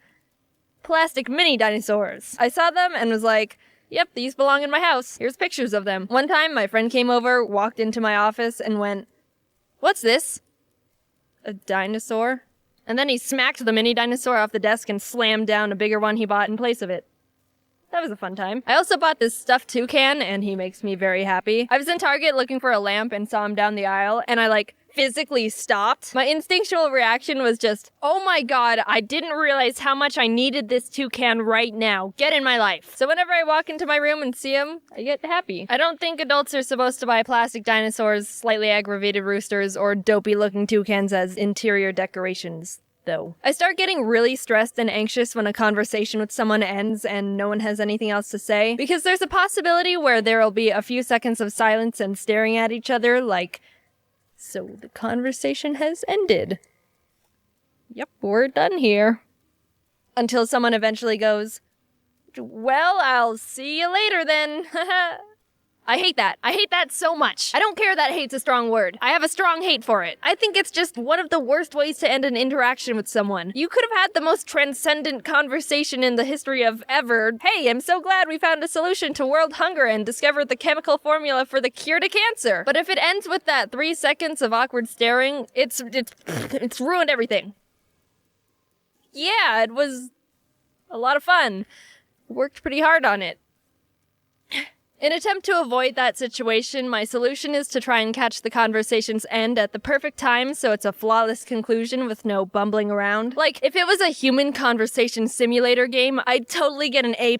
plastic mini dinosaurs. I saw them and was like, yep, these belong in my house. Here's pictures of them. One time, my friend came over, walked into my office, and went, "What's this? A dinosaur?" And then he smacked the mini dinosaur off the desk and slammed down a bigger one he bought in place of it. That was a fun time. I also bought this stuffed toucan, and he makes me very happy. I was in Target looking for a lamp and saw him down the aisle, and I, physically stopped. My instinctual reaction was just, oh my god, I didn't realize how much I needed this toucan right now. Get in my life. So whenever I walk into my room and see him, I get happy. I don't think adults are supposed to buy plastic dinosaurs, slightly aggravated roosters, or dopey-looking toucans as interior decorations, though. I start getting really stressed and anxious when a conversation with someone ends and no one has anything else to say, because there's a possibility where there'll be a few seconds of silence and staring at each other like, so the conversation has ended. Yep, we're done here. Until someone eventually goes, well, I'll see you later then. I hate that. I hate that so much. I don't care that hate's a strong word. I have a strong hate for it. I think it's just one of the worst ways to end an interaction with someone. You could have had the most transcendent conversation in the history of ever. Hey, I'm so glad we found a solution to world hunger and discovered the chemical formula for the cure to cancer. But if it ends with that 3 seconds of awkward staring, it's ruined everything. Yeah, it was a lot of fun. Worked pretty hard on it. In an attempt to avoid that situation, my solution is to try and catch the conversation's end at the perfect time so it's a flawless conclusion with no bumbling around. Like, if it was a human conversation simulator game, I'd totally get an A++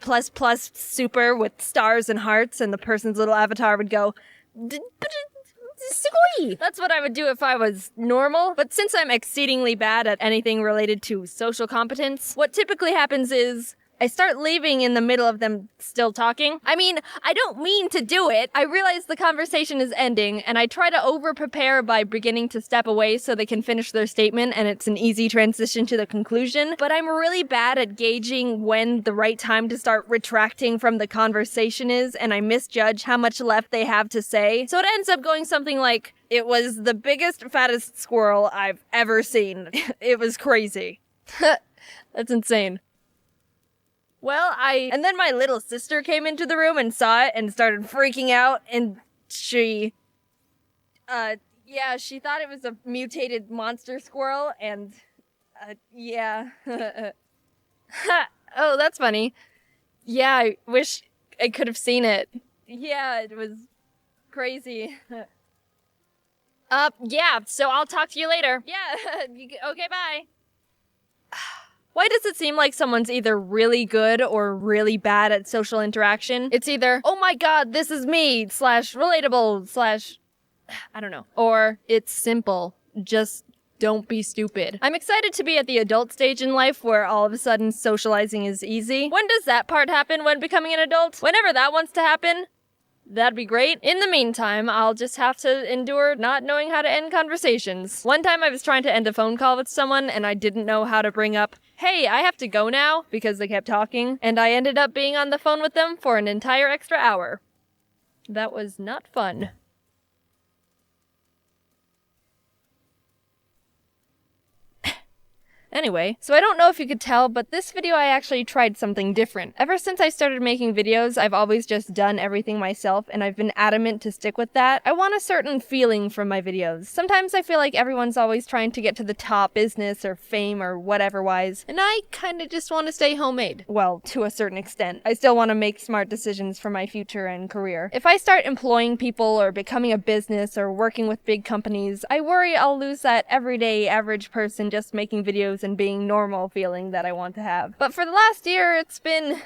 super with stars and hearts, and the person's little avatar would go, "Sugoi!" That's what I would do if I was normal, but since I'm exceedingly bad at anything related to social competence, what typically happens is I start leaving in the middle of them still talking. I mean, I don't mean to do it. I realize the conversation is ending, and I try to over-prepare by beginning to step away so they can finish their statement, and it's an easy transition to the conclusion. But I'm really bad at gauging when the right time to start retracting from the conversation is, and I misjudge how much left they have to say. So it ends up going something like, "It was the biggest, fattest squirrel I've ever seen. It was crazy." That's insane. Well, and then my little sister came into the room and saw it and started freaking out, and she she thought it was a mutated monster squirrel, and, yeah. Oh, that's funny. Yeah, I wish I could have seen it. Yeah, it was crazy. Yeah, so I'll talk to you later. Yeah, okay, bye. Why does it seem like someone's either really good or really bad at social interaction? It's either, oh my god, this is me, / relatable, / I don't know. Or it's simple. Just don't be stupid. I'm excited to be at the adult stage in life where all of a sudden socializing is easy. When does that part happen when becoming an adult? Whenever that wants to happen, that'd be great. In the meantime, I'll just have to endure not knowing how to end conversations. One time I was trying to end a phone call with someone and I didn't know how to bring up, "Hey, I have to go now," because they kept talking, and I ended up being on the phone with them for an entire extra hour. That was not fun. Anyway, so I don't know if you could tell, but this video I actually tried something different. Ever since I started making videos, I've always just done everything myself, and I've been adamant to stick with that. I want a certain feeling from my videos. Sometimes I feel like everyone's always trying to get to the top business or fame or whatever wise, and I kinda just want to stay homemade. Well, to a certain extent. I still want to make smart decisions for my future and career. If I start employing people or becoming a business or working with big companies, I worry I'll lose that everyday average person just making videos and being normal feeling that I want to have. But for the last year, it's been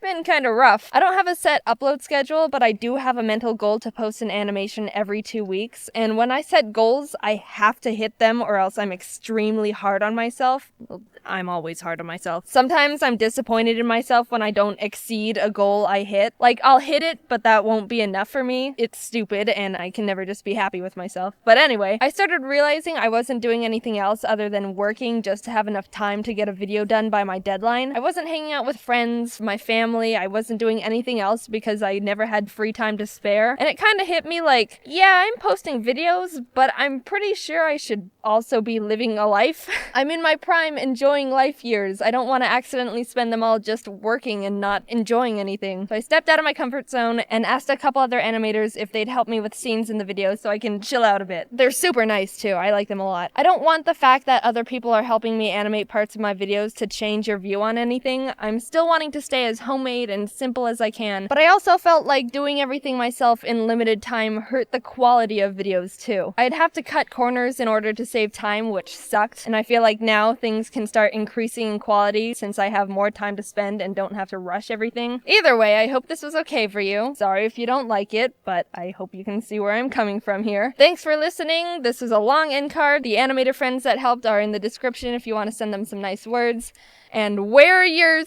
been kind of rough. I don't have a set upload schedule, but I do have a mental goal to post an animation every 2 weeks. And when I set goals, I have to hit them or else I'm extremely hard on myself. Well, I'm always hard on myself. Sometimes I'm disappointed in myself when I don't exceed a goal I hit. Like, I'll hit it, but that won't be enough for me. It's stupid, and I can never just be happy with myself. But anyway, I started realizing I wasn't doing anything else other than working just to have enough time to get a video done by my deadline. I wasn't hanging out with friends, my family, I wasn't doing anything else because I never had free time to spare. And it kind of hit me like, yeah, I'm posting videos, but I'm pretty sure I should also be living a life. I'm in my prime enjoying life years. I don't want to accidentally spend them all just working and not enjoying anything. So I stepped out of my comfort zone and asked a couple other animators if they'd help me with scenes in the video so I can chill out a bit. They're super nice too. I like them a lot. I don't want the fact that other people are helping me animate parts of my videos to change your view on anything. I'm still wanting to stay as homemade and simple as I can, but I also felt like doing everything myself in limited time hurt the quality of videos too. I'd have to cut corners in order to save time, which sucked, and I feel like now things can start increasing in quality since I have more time to spend and don't have to rush everything. Either way, I hope this was okay for you. Sorry if you don't like it, but I hope you can see where I'm coming from here. Thanks for listening. This was a long end card. The animator friends that helped are in the description if you want to send them some nice words. And wear your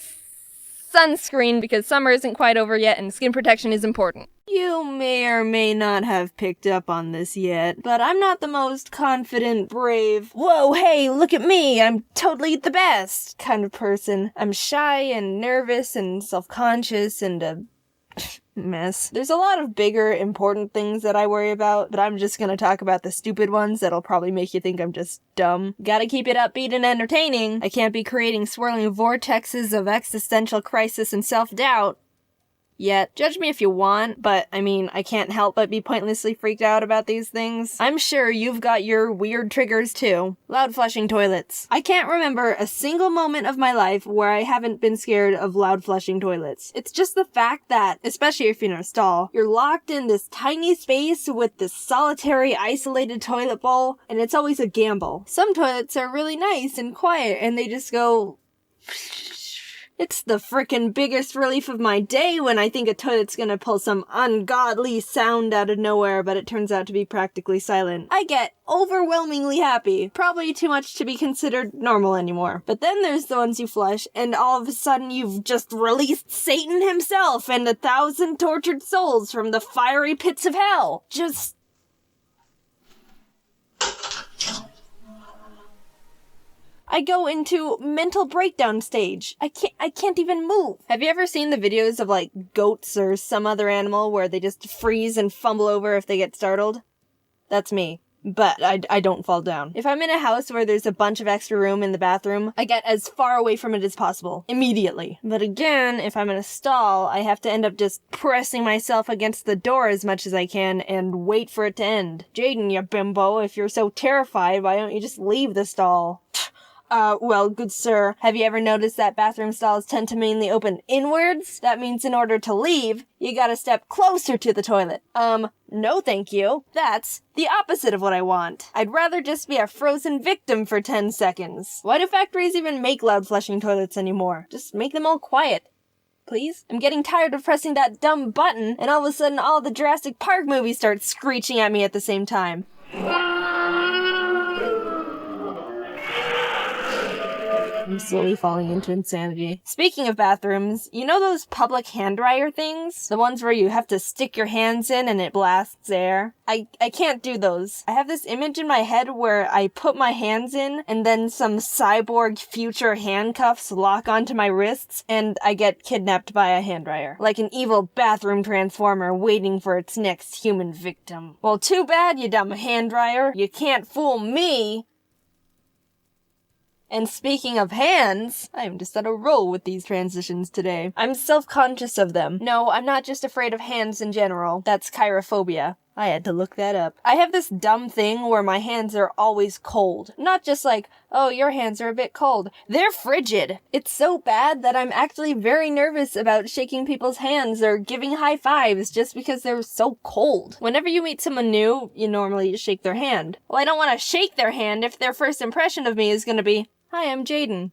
sunscreen because summer isn't quite over yet and skin protection is important. You may or may not have picked up on this yet, but I'm not the most confident, brave, whoa, hey, look at me, I'm totally the best kind of person. I'm shy and nervous and self-conscious and a mess. There's a lot of bigger, important things that I worry about, but I'm just gonna talk about the stupid ones that'll probably make you think I'm just dumb. Gotta keep it upbeat and entertaining. I can't be creating swirling vortexes of existential crisis and self-doubt. Yet. Judge me if you want, but I mean, I can't help but be pointlessly freaked out about these things. I'm sure you've got your weird triggers too. Loud flushing toilets. I can't remember a single moment of my life where I haven't been scared of loud flushing toilets. It's just the fact that, especially if you're in a stall, you're locked in this tiny space with this solitary, isolated toilet bowl, and it's always a gamble. Some toilets are really nice and quiet, and they just go... It's the frickin' biggest relief of my day when I think a toilet's gonna pull some ungodly sound out of nowhere, but it turns out to be practically silent. I get overwhelmingly happy. Probably too much to be considered normal anymore. But then there's the ones you flush, and all of a sudden you've just released Satan himself and 1,000 tortured souls from the fiery pits of hell. Just... I go into mental breakdown stage. I can't even move. Have you ever seen the videos of like goats or some other animal where they just freeze and fumble over if they get startled? That's me. But I don't fall down. If I'm in a house where there's a bunch of extra room in the bathroom, I get as far away from it as possible. Immediately. But again, if I'm in a stall, I have to end up just pressing myself against the door as much as I can and wait for it to end. Jaiden, you bimbo, if you're so terrified, why don't you just leave the stall? Well, good sir, have you ever noticed that bathroom stalls tend to mainly open inwards? That means in order to leave, you gotta step closer to the toilet. No thank you. That's the opposite of what I want. I'd rather just be a frozen victim for 10 seconds. Why do factories even make loud flushing toilets anymore? Just make them all quiet. Please? I'm getting tired of pressing that dumb button, and all of a sudden all the Jurassic Park movies start screeching at me at the same time. I'm slowly falling into insanity. Speaking of bathrooms, you know those public hand dryer things? The ones where you have to stick your hands in and it blasts air? I can't do those. I have this image in my head where I put my hands in and then some cyborg future handcuffs lock onto my wrists and I get kidnapped by a hand dryer. Like an evil bathroom transformer waiting for its next human victim. Well, too bad, you dumb hand dryer. You can't fool me. And speaking of hands, I am just on a roll with these transitions today. I'm self-conscious of them. No, I'm not just afraid of hands in general. That's chirophobia. I had to look that up. I have this dumb thing where my hands are always cold. Not just like, oh, your hands are a bit cold. They're frigid. It's so bad that I'm actually very nervous about shaking people's hands or giving high fives just because they're so cold. Whenever you meet someone new, you normally shake their hand. Well, I don't want to shake their hand if their first impression of me is going to be, hi, I'm Jaiden.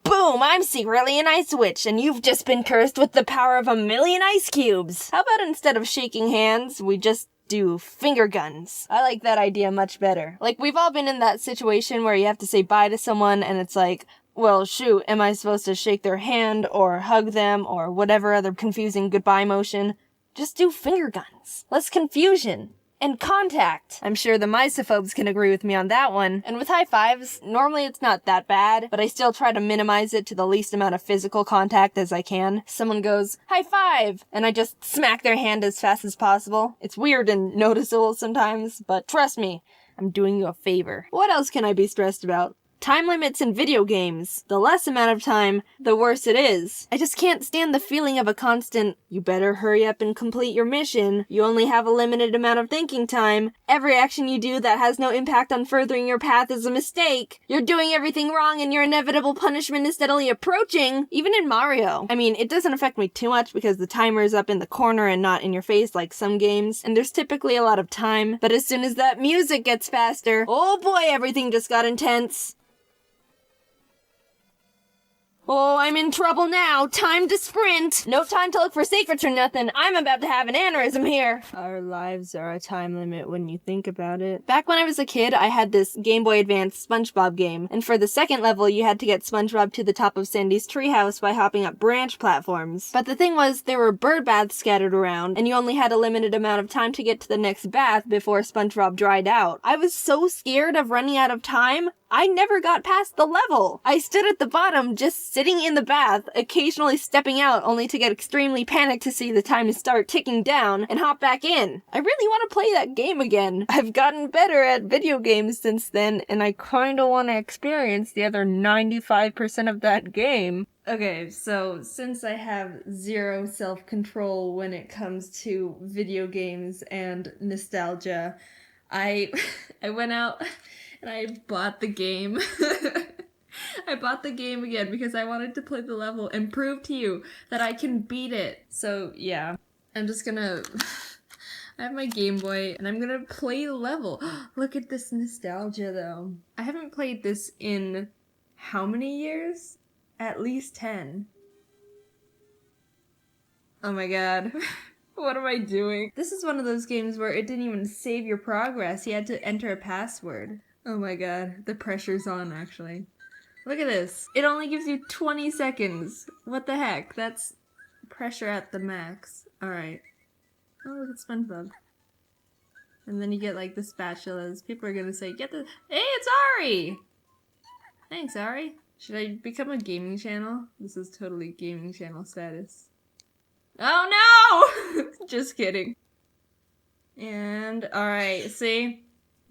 Boom, I'm secretly an ice witch, and you've just been cursed with the power of 1,000,000 ice cubes. How about instead of shaking hands, we just do finger guns? I like that idea much better. Like, we've all been in that situation where you have to say bye to someone, and it's like, well, shoot, am I supposed to shake their hand, or hug them, or whatever other confusing goodbye motion? Just do finger guns. Less confusion. And contact. I'm sure the misophobes can agree with me on that one. And with high fives, normally it's not that bad, but I still try to minimize it to the least amount of physical contact as I can. Someone goes, high five! And I just smack their hand as fast as possible. It's weird and noticeable sometimes, but trust me, I'm doing you a favor. What else can I be stressed about? Time limits in video games. The less amount of time, the worse it is. I just can't stand the feeling of a constant, you better hurry up and complete your mission. You only have a limited amount of thinking time. Every action you do that has no impact on furthering your path is a mistake. You're doing everything wrong and your inevitable punishment is steadily approaching. Even in Mario. I mean, it doesn't affect me too much because the timer is up in the corner and not in your face like some games, and there's typically a lot of time. But as soon as that music gets faster, oh boy, everything just got intense. Oh, I'm in trouble now. Time to sprint. No time to look for secrets or nothing. I'm about to have an aneurysm here. Our lives are a time limit when you think about it. Back when I was a kid, I had this Game Boy Advance SpongeBob game, and for the second level, you had to get SpongeBob to the top of Sandy's treehouse by hopping up branch platforms. But the thing was, there were bird baths scattered around, and you only had a limited amount of time to get to the next bath before SpongeBob dried out. I was so scared of running out of time, I never got past the level. I stood at the bottom, just sitting in the bath, occasionally stepping out only to get extremely panicked to see the time start ticking down and hop back in. I really want to play that game again. I've gotten better at video games since then, and I kinda want to experience the other 95% of that game. Okay, so since I have zero self-control when it comes to video games and nostalgia, I went out and I bought the game. I bought the game again because I wanted to play the level and prove to you that I can beat it. So yeah, I'm just gonna... I have my Game Boy and I'm gonna play the level. Look at this nostalgia though. I haven't played this in how many years? At least 10. Oh my god. What am I doing? This is one of those games where it didn't even save your progress. You had to enter a password. Oh my god, the pressure's on actually. Look at this. It only gives you 20 seconds. What the heck? That's pressure at the max. Alright. Oh, look at SpongeBob. And then you get like the spatulas. People are gonna say, get the- Hey, it's Ari! Thanks, Ari. Should I become a gaming channel? This is totally gaming channel status. Oh no! Just kidding. And, alright, see?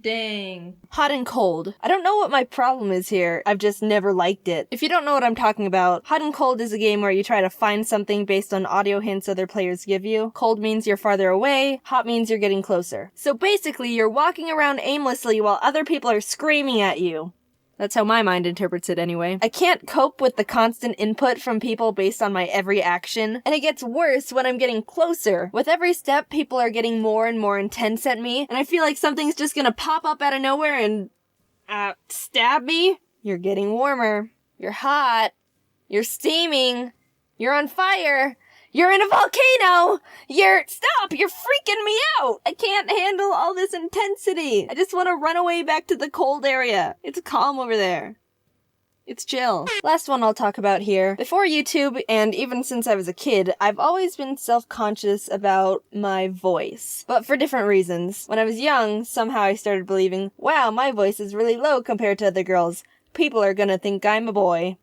Dang. Hot and cold. I don't know what my problem is here. I've just never liked it. If you don't know what I'm talking about, Hot and Cold is a game where you try to find something based on audio hints other players give you. Cold means you're farther away. Hot means you're getting closer. So basically, you're walking around aimlessly while other people are screaming at you. That's how my mind interprets it anyway. I can't cope with the constant input from people based on my every action, and it gets worse when I'm getting closer. With every step, people are getting more and more intense at me, and I feel like something's just gonna pop up out of nowhere and, stab me. You're getting warmer. You're hot. You're steaming. You're on fire. You're in a volcano! Stop! You're freaking me out! I can't handle all this intensity! I just want to run away back to the cold area. It's calm over there. It's chill. Last one I'll talk about here. Before YouTube, and even since I was a kid, I've always been self-conscious about my voice. But for different reasons. When I was young, somehow I started believing, wow, my voice is really low compared to other girls. People are gonna think I'm a boy.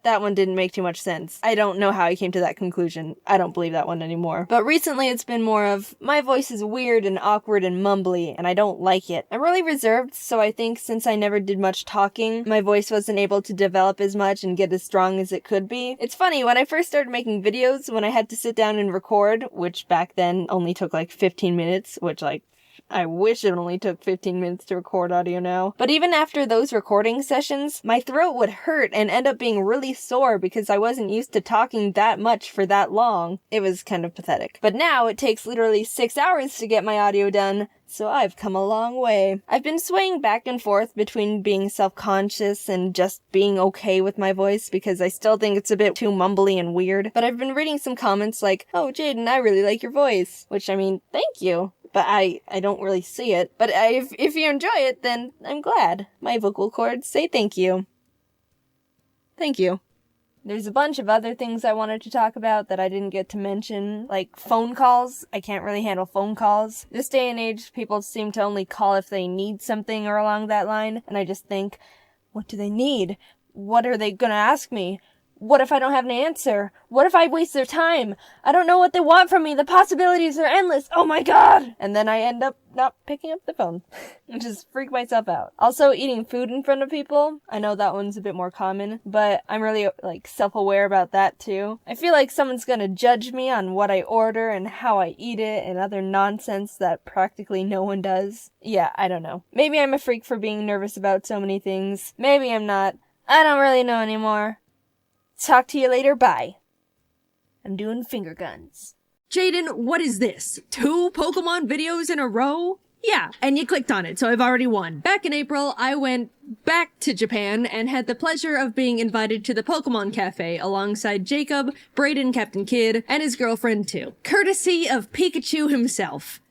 That one didn't make too much sense. I don't know how I came to that conclusion. I don't believe that one anymore. But recently it's been more of, my voice is weird and awkward and mumbly, and I don't like it. I'm really reserved, so I think since I never did much talking, my voice wasn't able to develop as much and get as strong as it could be. It's funny, when I first started making videos, when I had to sit down and record, which back then only took like 15 minutes, which like, I wish it only took 15 minutes to record audio now. But even after those recording sessions, my throat would hurt and end up being really sore because I wasn't used to talking that much for that long. It was kind of pathetic. But now it takes literally 6 hours to get my audio done, so I've come a long way. I've been swaying back and forth between being self-conscious and just being okay with my voice because I still think it's a bit too mumbly and weird. But I've been reading some comments like, "Oh, Jaiden, I really like your voice." Which, I mean, thank you. But I don't really see it. But if you enjoy it, then I'm glad. My vocal cords say thank you. Thank you. There's a bunch of other things I wanted to talk about that I didn't get to mention, like phone calls. I can't really handle phone calls. This day and age, people seem to only call if they need something or along that line, and I just think, what do they need? What are they gonna ask me? What if I don't have an answer? What if I waste their time? I don't know what they want from me. The possibilities are endless. Oh my god! And then I end up not picking up the phone. And just freak myself out. Also, eating food in front of people. I know that one's a bit more common, but I'm really, self-aware about that too. I feel like someone's gonna judge me on what I order and how I eat it and other nonsense that practically no one does. Yeah, I don't know. Maybe I'm a freak for being nervous about so many things. Maybe I'm not. I don't really know anymore. Talk to you later, bye. I'm doing finger guns. Jaiden, what is this? 2 Pokemon videos in a row? Yeah, and you clicked on it, so I've already won. Back in April, I went back to Japan and had the pleasure of being invited to the Pokemon Cafe alongside Jacob, Brayden, Captain Kidd, and his girlfriend too. Courtesy of Pikachu himself.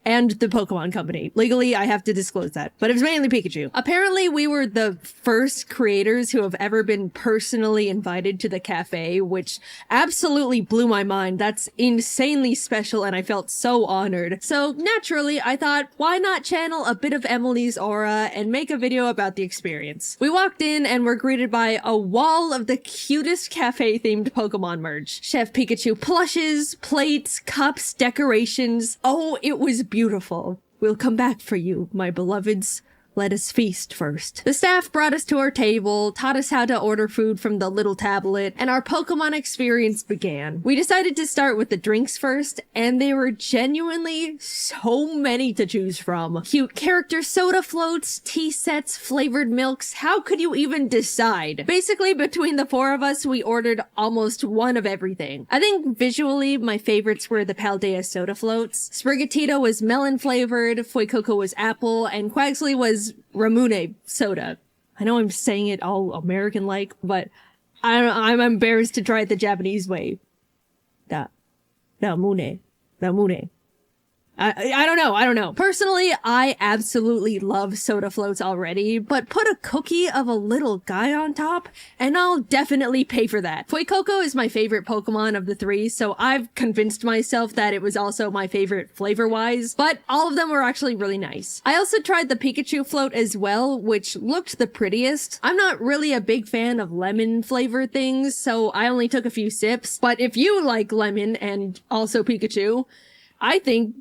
And the Pokemon Company. Legally, I have to disclose that. But it was mainly Pikachu. Apparently, we were the first creators who have ever been personally invited to the cafe, which absolutely blew my mind. That's insanely special, and I felt so honored. So, naturally, I thought, why not channel a bit of Emily's aura and make a video about the experience? We walked in and were greeted by a wall of the cutest cafe-themed Pokemon merch. Chef Pikachu plushes, plates, cups, decorations. Oh, it was beautiful. We'll come back for you, my beloveds. Let us feast first. The staff brought us to our table, taught us how to order food from the little tablet, and our Pokemon experience began. We decided to start with the drinks first, and there were genuinely so many to choose from. Cute character soda floats, tea sets, flavored milks. How could you even decide? Basically, between the 4 of us, we ordered almost one of everything. I think visually, my favorites were the Paldea soda floats. Sprigatito was melon flavored, Fuecoco was apple, and Quaxley was Ramune soda. I know I'm saying it all American-like, but I'm embarrassed to try it the Japanese way. Ramune. I don't know. Personally, I absolutely love soda floats already, but put a cookie of a little guy on top, and I'll definitely pay for that. Fuecoco is my favorite Pokemon of the 3, so I've convinced myself that it was also my favorite flavor-wise, but all of them were actually really nice. I also tried the Pikachu float as well, which looked the prettiest. I'm not really a big fan of lemon flavor things, so I only took a few sips, but if you like lemon and also Pikachu, I think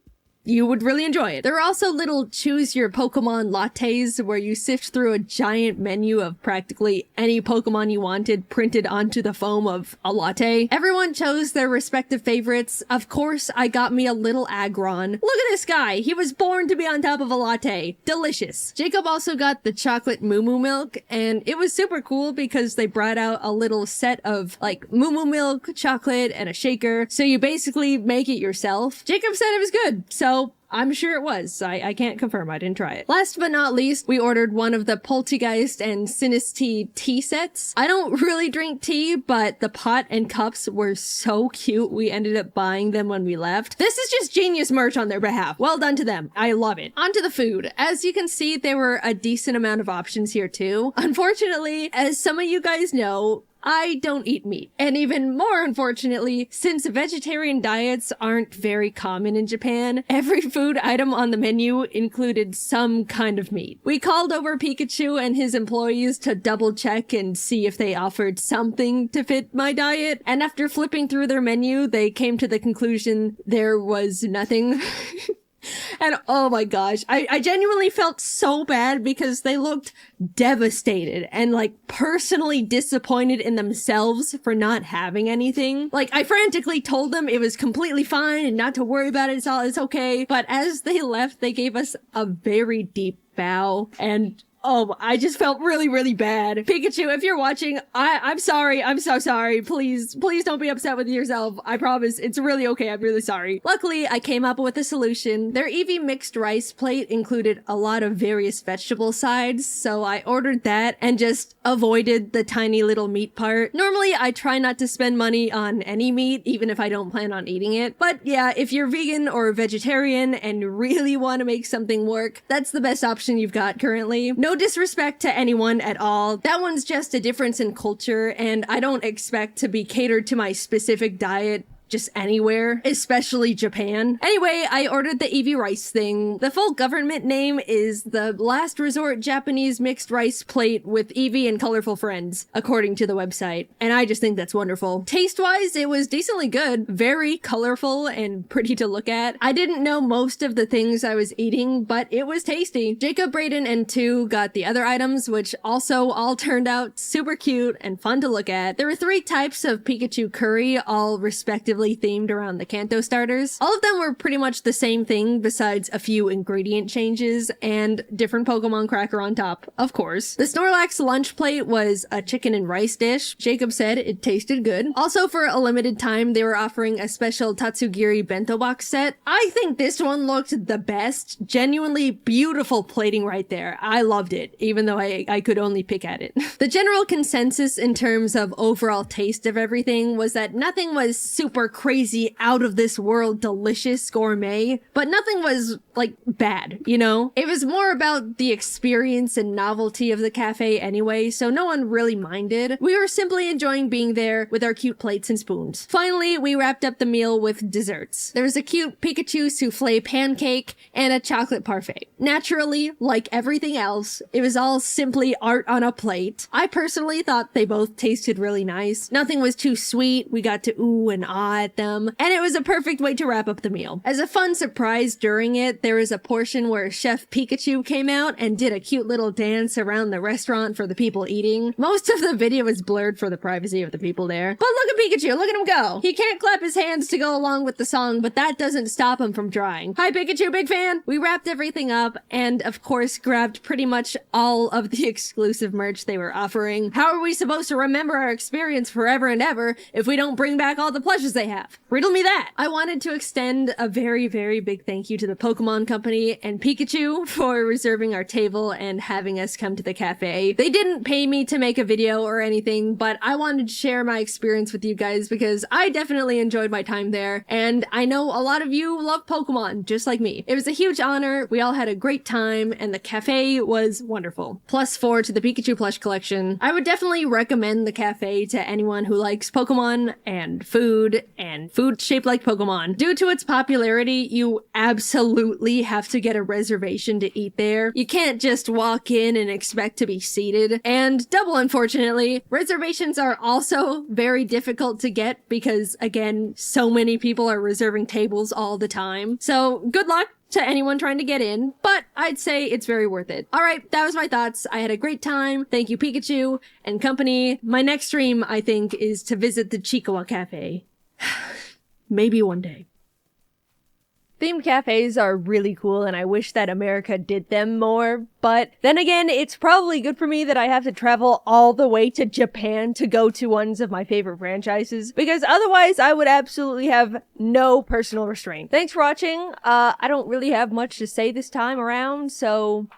you would really enjoy it. There are also little choose your Pokemon lattes where you sift through a giant menu of practically any Pokemon you wanted printed onto the foam of a latte. Everyone chose their respective favorites. Of course, I got me a little Aggron. Look at this guy. He was born to be on top of a latte. Delicious. Jacob also got the chocolate Moo Moo milk, and it was super cool because they brought out a little set of Moo Moo milk, chocolate, and a shaker. So you basically make it yourself. Jacob said it was good, so I'm sure it was. I can't confirm. I didn't try it. Last but not least, we ordered one of the Poltergeist and Sinistea tea sets. I don't really drink tea, but the pot and cups were so cute. We ended up buying them when we left. This is just genius merch on their behalf. Well done to them. I love it. On to the food. As you can see, there were a decent amount of options here too. Unfortunately, as some of you guys know, I don't eat meat. And even more unfortunately, since vegetarian diets aren't very common in Japan, every food item on the menu included some kind of meat. We called over Pikachu and his employees to double check and see if they offered something to fit my diet. And after flipping through their menu, they came to the conclusion there was nothing. And oh my gosh, I genuinely felt so bad because they looked devastated and like personally disappointed in themselves for not having anything. Like I frantically told them it was completely fine and not to worry about it. It's okay. But as they left, they gave us a very deep bow, and oh, I just felt really, really bad. Pikachu, if you're watching, I'm sorry. I'm so sorry. Please don't be upset with yourself. I promise. It's really okay. I'm really sorry. Luckily, I came up with a solution. Their Eevee mixed rice plate included a lot of various vegetable sides, so I ordered that and just avoided the tiny little meat part. Normally, I try not to spend money on any meat, even if I don't plan on eating it. But yeah, if you're vegan or vegetarian and really want to make something work, that's the best option you've got currently. No disrespect to anyone at all. That one's just a difference in culture, and I don't expect to be catered to my specific diet just anywhere, especially Japan. Anyway, I ordered the Eevee rice thing. The full government name is the Last Resort Japanese Mixed Rice Plate with Eevee and Colorful Friends, according to the website. And I just think that's wonderful. Taste-wise, it was decently good, very colorful and pretty to look at. I didn't know most of the things I was eating, but it was tasty. Jacob, Brayden, and 2 got the other items, which also all turned out super cute and fun to look at. There were 3 types of Pikachu curry, all respectively themed around the Kanto starters. All of them were pretty much the same thing besides a few ingredient changes and different Pokemon cracker on top, of course. The Snorlax lunch plate was a chicken and rice dish. Jacob said it tasted good. Also, for a limited time, they were offering a special Tatsugiri bento box set. I think this one looked the best. Genuinely beautiful plating right there. I loved it, even though I could only pick at it. The general consensus in terms of overall taste of everything was that nothing was super crazy, out of this world, delicious gourmet, but nothing was like bad, you know? It was more about the experience and novelty of the cafe anyway, so no one really minded. We were simply enjoying being there with our cute plates and spoons. Finally, we wrapped up the meal with desserts. There was a cute Pikachu souffle pancake and a chocolate parfait. Naturally, like everything else, it was all simply art on a plate. I personally thought they both tasted really nice. Nothing was too sweet. We got to ooh and ah at them, and it was a perfect way to wrap up the meal. As a fun surprise during it, there was a portion where Chef Pikachu came out and did a cute little dance around the restaurant for the people eating. Most of the video is blurred for the privacy of the people there. But look at Pikachu, look at him go! He can't clap his hands to go along with the song, but that doesn't stop him from trying. Hi Pikachu, big fan! We wrapped everything up, and of course grabbed pretty much all of the exclusive merch they were offering. How are we supposed to remember our experience forever and ever if we don't bring back all the plushes they have? Riddle me that! I wanted to extend a very, very big thank you to the Pokemon Company and Pikachu for reserving our table and having us come to the cafe. They didn't pay me to make a video or anything, but I wanted to share my experience with you guys because I definitely enjoyed my time there, and I know a lot of you love Pokemon, just like me. It was a huge honor, we all had a great time, and the cafe was wonderful. +4 to the Pikachu plush collection. I would definitely recommend the cafe to anyone who likes Pokemon and food shaped like Pokemon. Due to its popularity, you absolutely have to get a reservation to eat there. You can't just walk in and expect to be seated. And double unfortunately, reservations are also very difficult to get because, again, so many people are reserving tables all the time. So good luck to anyone trying to get in, but I'd say it's very worth it. Alright, that was my thoughts. I had a great time. Thank you, Pikachu and company. My next stream, I think, is to visit the Chikawa Cafe. Maybe one day. Themed cafes are really cool, and I wish that America did them more, but then again, it's probably good for me that I have to travel all the way to Japan to go to ones of my favorite franchises, because otherwise I would absolutely have no personal restraint. Thanks for watching. I don't really have much to say this time around, so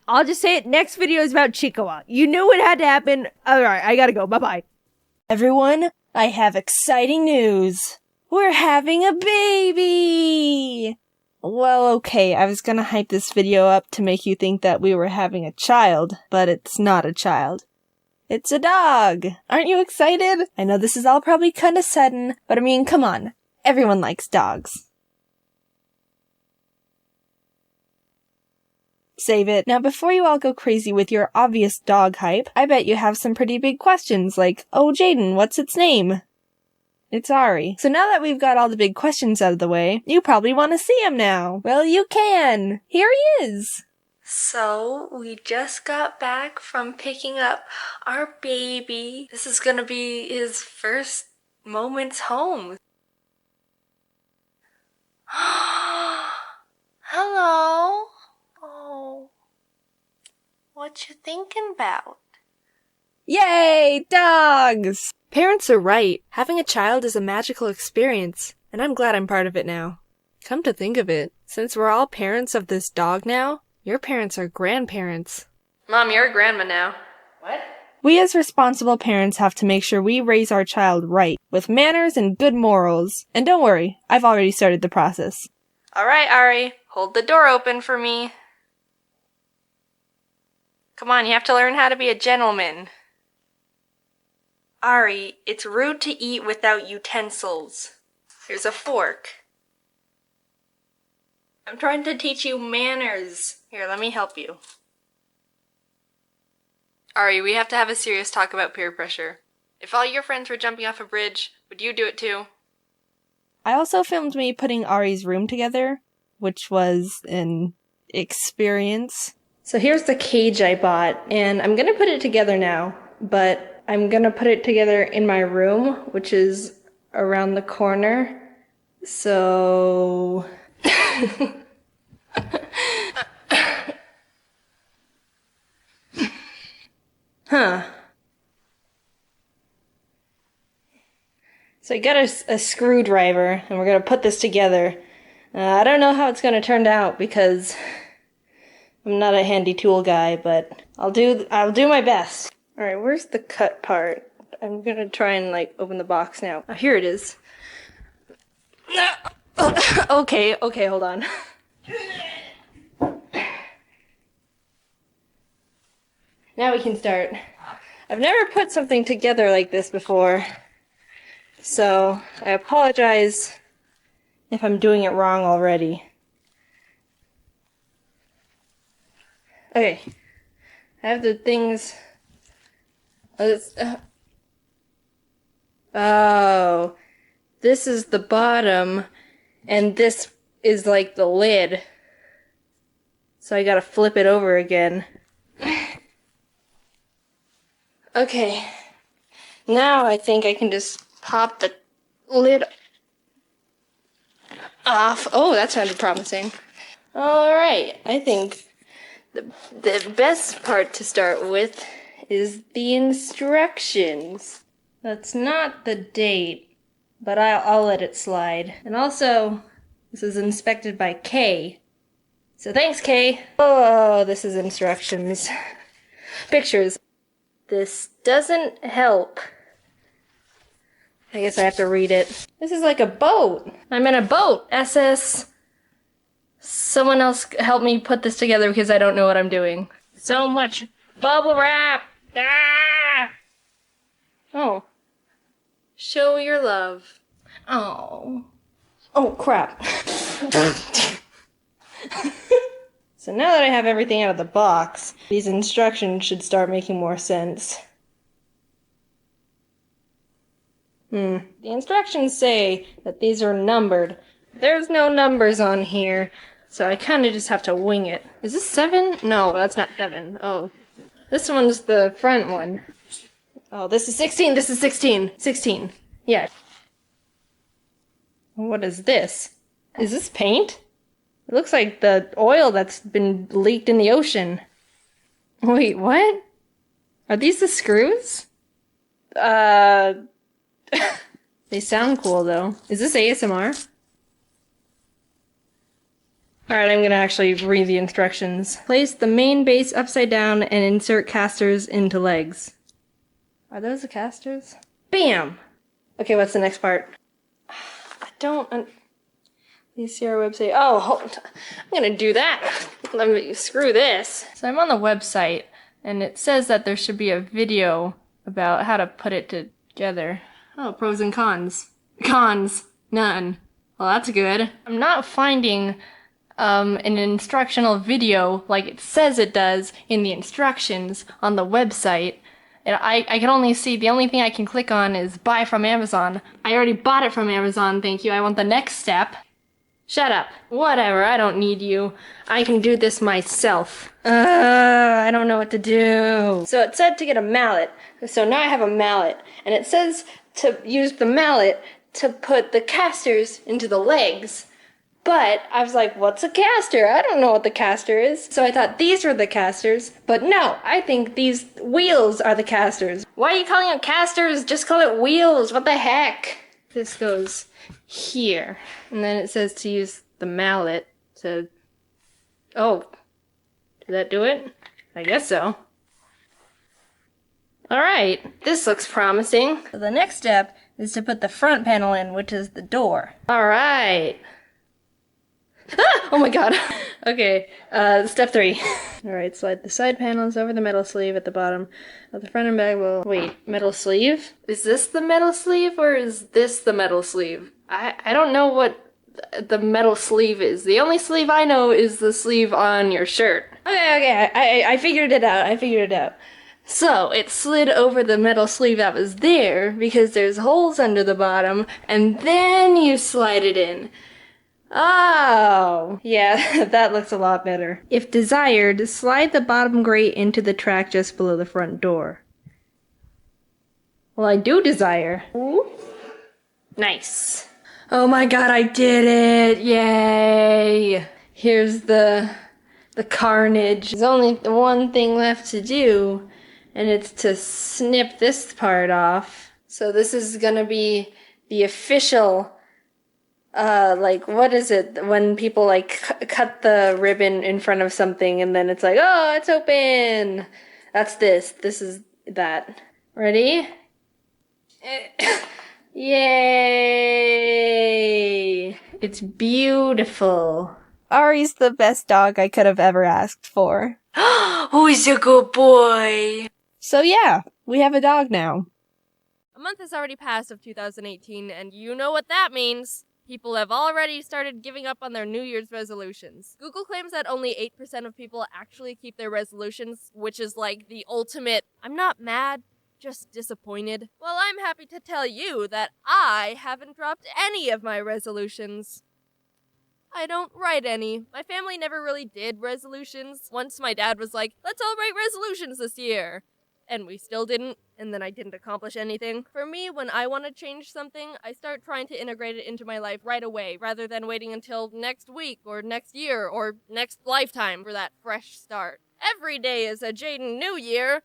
I'll just say it. Next video is about Chikawa. You knew it had to happen. Alright, I gotta go. Bye-bye. Everyone, I have exciting news. We're having a baby! Well, okay, I was gonna hype this video up to make you think that we were having a child, but it's not a child. It's a dog! Aren't you excited? I know this is all probably kinda sudden, but I mean, come on. Everyone likes dogs. Save it. Now, before you all go crazy with your obvious dog hype, I bet you have some pretty big questions like, oh, Jaiden, what's its name? It's Ari. So now that we've got all the big questions out of the way, you probably want to see him now. Well, you can. Here he is. So, we just got back from picking up our baby. This is gonna be his first moments home. Hello. Oh. What you thinking about? Yay, dogs! Parents are right. Having a child is a magical experience, and I'm glad I'm part of it now. Come to think of it, since we're all parents of this dog now, your parents are grandparents. Mom, you're a grandma now. What? We as responsible parents have to make sure we raise our child right, with manners and good morals. And don't worry, I've already started the process. Alright, Ari, hold the door open for me. Come on, you have to learn how to be a gentleman. Ari, it's rude to eat without utensils. Here's a fork. I'm trying to teach you manners. Here, let me help you. Ari, we have to have a serious talk about peer pressure. If all your friends were jumping off a bridge, would you do it too? I also filmed me putting Ari's room together, which was an experience. So here's the cage I bought, and I'm gonna put it together now, but I'm gonna put it together in my room, which is around the corner. So... Huh. So I got a screwdriver, and we're gonna put this together. I don't know how it's gonna turn out because I'm not a handy tool guy, but I'll do my best. All right, where's the cut part? I'm gonna try and like open the box now. Oh, here it is. Okay, hold on. Now we can start. I've never put something together like this before, so I apologize if I'm doing it wrong already. Okay, I have the things. Oh, this is the bottom, and this is like the lid. So I gotta flip it over again. Okay, now I think I can just pop the lid off. Oh, that sounded promising. Alright, I think the best part to start with is the instructions. That's not the date, but I'll let it slide. And also, this is inspected by Kay. So thanks, Kay. Oh, this is instructions. Pictures. This doesn't help. I guess I have to read it. This is like a boat. I'm in a boat. SS. Someone else help me put this together because I don't know what I'm doing. So much bubble wrap. Ah! Oh. Show your love. Oh. Oh, crap. So now that I have everything out of the box, these instructions should start making more sense. The instructions say that these are numbered. There's no numbers on here, so I kind of just have to wing it. Is this 7? No, that's not 7. Oh, this one's the front one. Oh, this is 16. This is 16. 16. Yeah. What is this? Is this paint? It looks like the oil that's been leaked in the ocean. Wait, what? Are these the screws? They sound cool though. Is this ASMR? Alright, I'm gonna actually read the instructions. Place the main base upside down and insert casters into legs. Are those the casters? Bam! Okay, what's the next part? I don't... Please see our website. Oh, hold on. I'm gonna do that. Let me screw this. So I'm on the website, and it says that there should be a video about how to put it together. Oh, pros and cons. Cons. None. Well, that's good. I'm not finding an instructional video like it says it does in the instructions on the website. And I can only see, the only thing I can click on is buy from Amazon. I already bought it from Amazon, thank you. I want the next step. Shut up. Whatever, I don't need you. I can do this myself. I don't know what to do. So it said to get a mallet. So now I have a mallet. And it says to use the mallet to put the casters into the legs. But I was like, what's a caster? I don't know what the caster is. So I thought these were the casters. But no, I think these wheels are the casters. Why are you calling it casters? Just call it wheels. What the heck? This goes here. And then it says to use the mallet to... Oh. Did that do it? I guess so. Alright, this looks promising. So the next step is to put the front panel in, which is the door. Alright. Ah! Oh my god. Okay, step 3. Alright, slide the side panels over the metal sleeve at the bottom of the front and back. Well, wait, metal sleeve? Is this the metal sleeve or is this the metal sleeve? I don't know what the metal sleeve is. The only sleeve I know is the sleeve on your shirt. Okay, I figured it out. So, it slid over the metal sleeve that was there because there's holes under the bottom, and then you slide it in. Oh, yeah, that looks a lot better. If desired, slide the bottom grate into the track just below the front door. Well, I do desire. Ooh. Nice. Oh my god, I did it! Yay! Here's the carnage. There's only one thing left to do, and it's to snip this part off. So this is gonna be the official, like, what is it? When people, like, cut the ribbon in front of something, and then it's like, oh, it's open! That's this. This is that. Ready? Yay! It's beautiful. Ari's the best dog I could have ever asked for. Who's a good boy? So yeah, we have a dog now. A month has already passed of 2018, and you know what that means. People have already started giving up on their New Year's resolutions. Google claims that only 8% of people actually keep their resolutions, which is like the ultimate, I'm not mad, just disappointed. Well, I'm happy to tell you that I haven't dropped any of my resolutions. I don't write any. My family never really did resolutions. Once my dad was like, let's all write resolutions this year. And we still didn't, and then I didn't accomplish anything. For me, when I want to change something, I start trying to integrate it into my life right away, rather than waiting until next week, or next year, or next lifetime for that fresh start. Every day is a Jaiden New Year.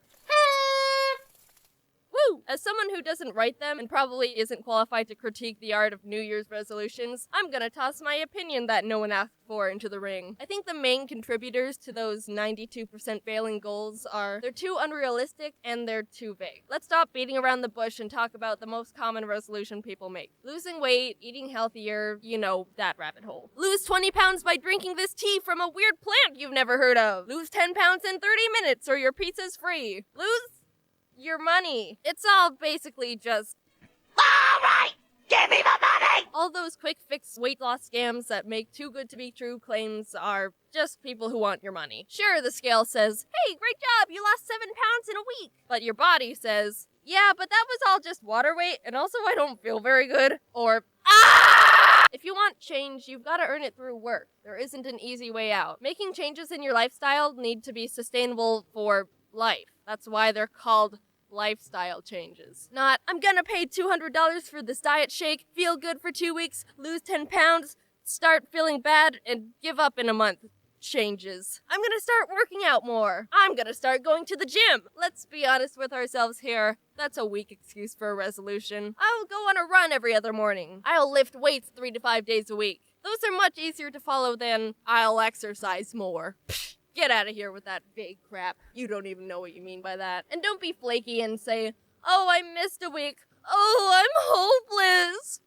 Woo! As someone who doesn't write them and probably isn't qualified to critique the art of New Year's resolutions, I'm gonna toss my opinion that no one asked for into the ring. I think the main contributors to those 92% failing goals are they're too unrealistic and they're too vague. Let's stop beating around the bush and talk about the most common resolution people make. Losing weight, eating healthier, you know, that rabbit hole. Lose 20 pounds by drinking this tea from a weird plant you've never heard of. Lose 10 pounds in 30 minutes or your pizza's free. Lose your money. It's all basically just, alright, give me the money! All those quick fix weight loss scams that make too good to be true claims are just people who want your money. Sure, the scale says, hey, great job, you lost 7 pounds in a week. But your body says, yeah, but that was all just water weight, and also I don't feel very good. Or, ah! If you want change, you've got to earn it through work. There isn't an easy way out. Making changes in your lifestyle need to be sustainable for life. That's why they're called lifestyle changes. Not, I'm gonna pay $200 for this diet shake, feel good for 2 weeks, lose 10 pounds, start feeling bad, and give up in a month. Changes. I'm gonna start working out more. I'm gonna start going to the gym. Let's be honest with ourselves here. That's a weak excuse for a resolution. I'll go on a run every other morning. I'll lift weights 3 to 5 days a week. Those are much easier to follow than I'll exercise more. Psh. Get out of here with that vague crap. You don't even know what you mean by that. And don't be flaky and say, oh, I missed a week. Oh, I'm hopeless.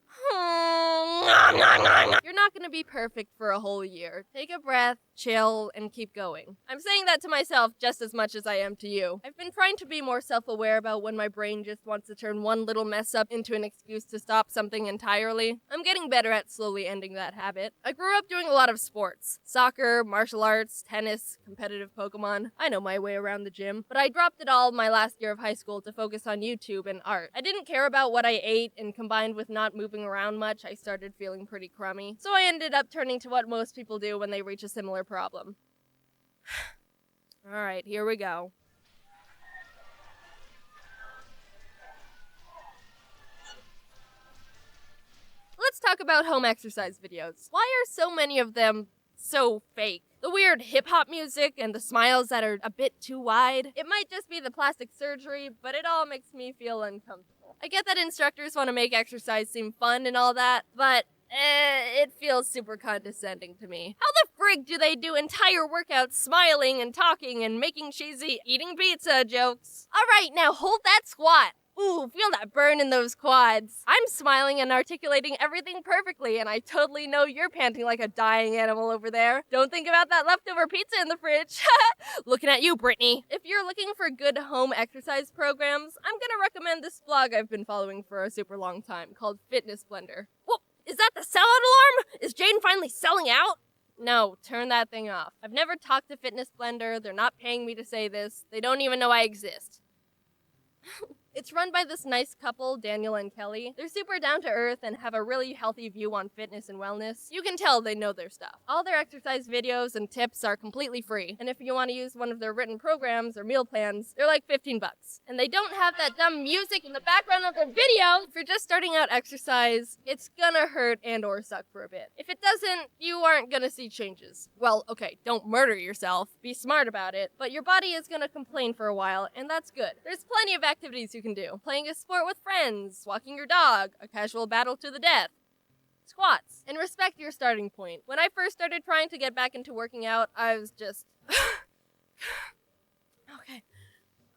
You're not gonna be perfect for a whole year. Take a breath, chill, and keep going. I'm saying that to myself just as much as I am to you. I've been trying to be more self-aware about when my brain just wants to turn one little mess up into an excuse to stop something entirely. I'm getting better at slowly ending that habit. I grew up doing a lot of sports. Soccer, martial arts, tennis, competitive Pokemon. I know my way around the gym. But I dropped it all my last year of high school to focus on YouTube and art. I didn't care about what I ate, and combined with not moving around much, I started feeling pretty crummy. So I ended up turning to what most people do when they reach a similar problem. Alright, here we go. Let's talk about home exercise videos. Why are so many of them so fake? The weird hip-hop music and the smiles that are a bit too wide. It might just be the plastic surgery, but it all makes me feel uncomfortable. I get that instructors want to make exercise seem fun and all that, but it feels super condescending to me. How the frig do they do entire workouts smiling and talking and making cheesy eating pizza jokes? Alright, now hold that squat. Ooh, feel that burn in those quads. I'm smiling and articulating everything perfectly, and I totally know you're panting like a dying animal over there. Don't think about that leftover pizza in the fridge. Looking at you, Brittany. If you're looking for good home exercise programs, I'm gonna recommend this blog I've been following for a super long time called Fitness Blender. Whoa, is that the sellout alarm? Is Jaiden finally selling out? No, turn that thing off. I've never talked to Fitness Blender. They're not paying me to say this. They don't even know I exist. It's run by this nice couple, Daniel and Kelly. They're super down to earth and have a really healthy view on fitness and wellness. You can tell they know their stuff. All their exercise videos and tips are completely free. And if you want to use one of their written programs or meal plans, they're like $15. And they don't have that dumb music in the background of their video. If you're just starting out exercise, it's gonna hurt and or suck for a bit. If it doesn't, you aren't gonna see changes. Well, okay, don't murder yourself. Be smart about it. But your body is gonna complain for a while, and that's good. There's plenty of activities you can do. Playing a sport with friends, walking your dog, a casual battle to the death, squats, and respect your starting point. When I first started trying to get back into working out, I was just... Okay.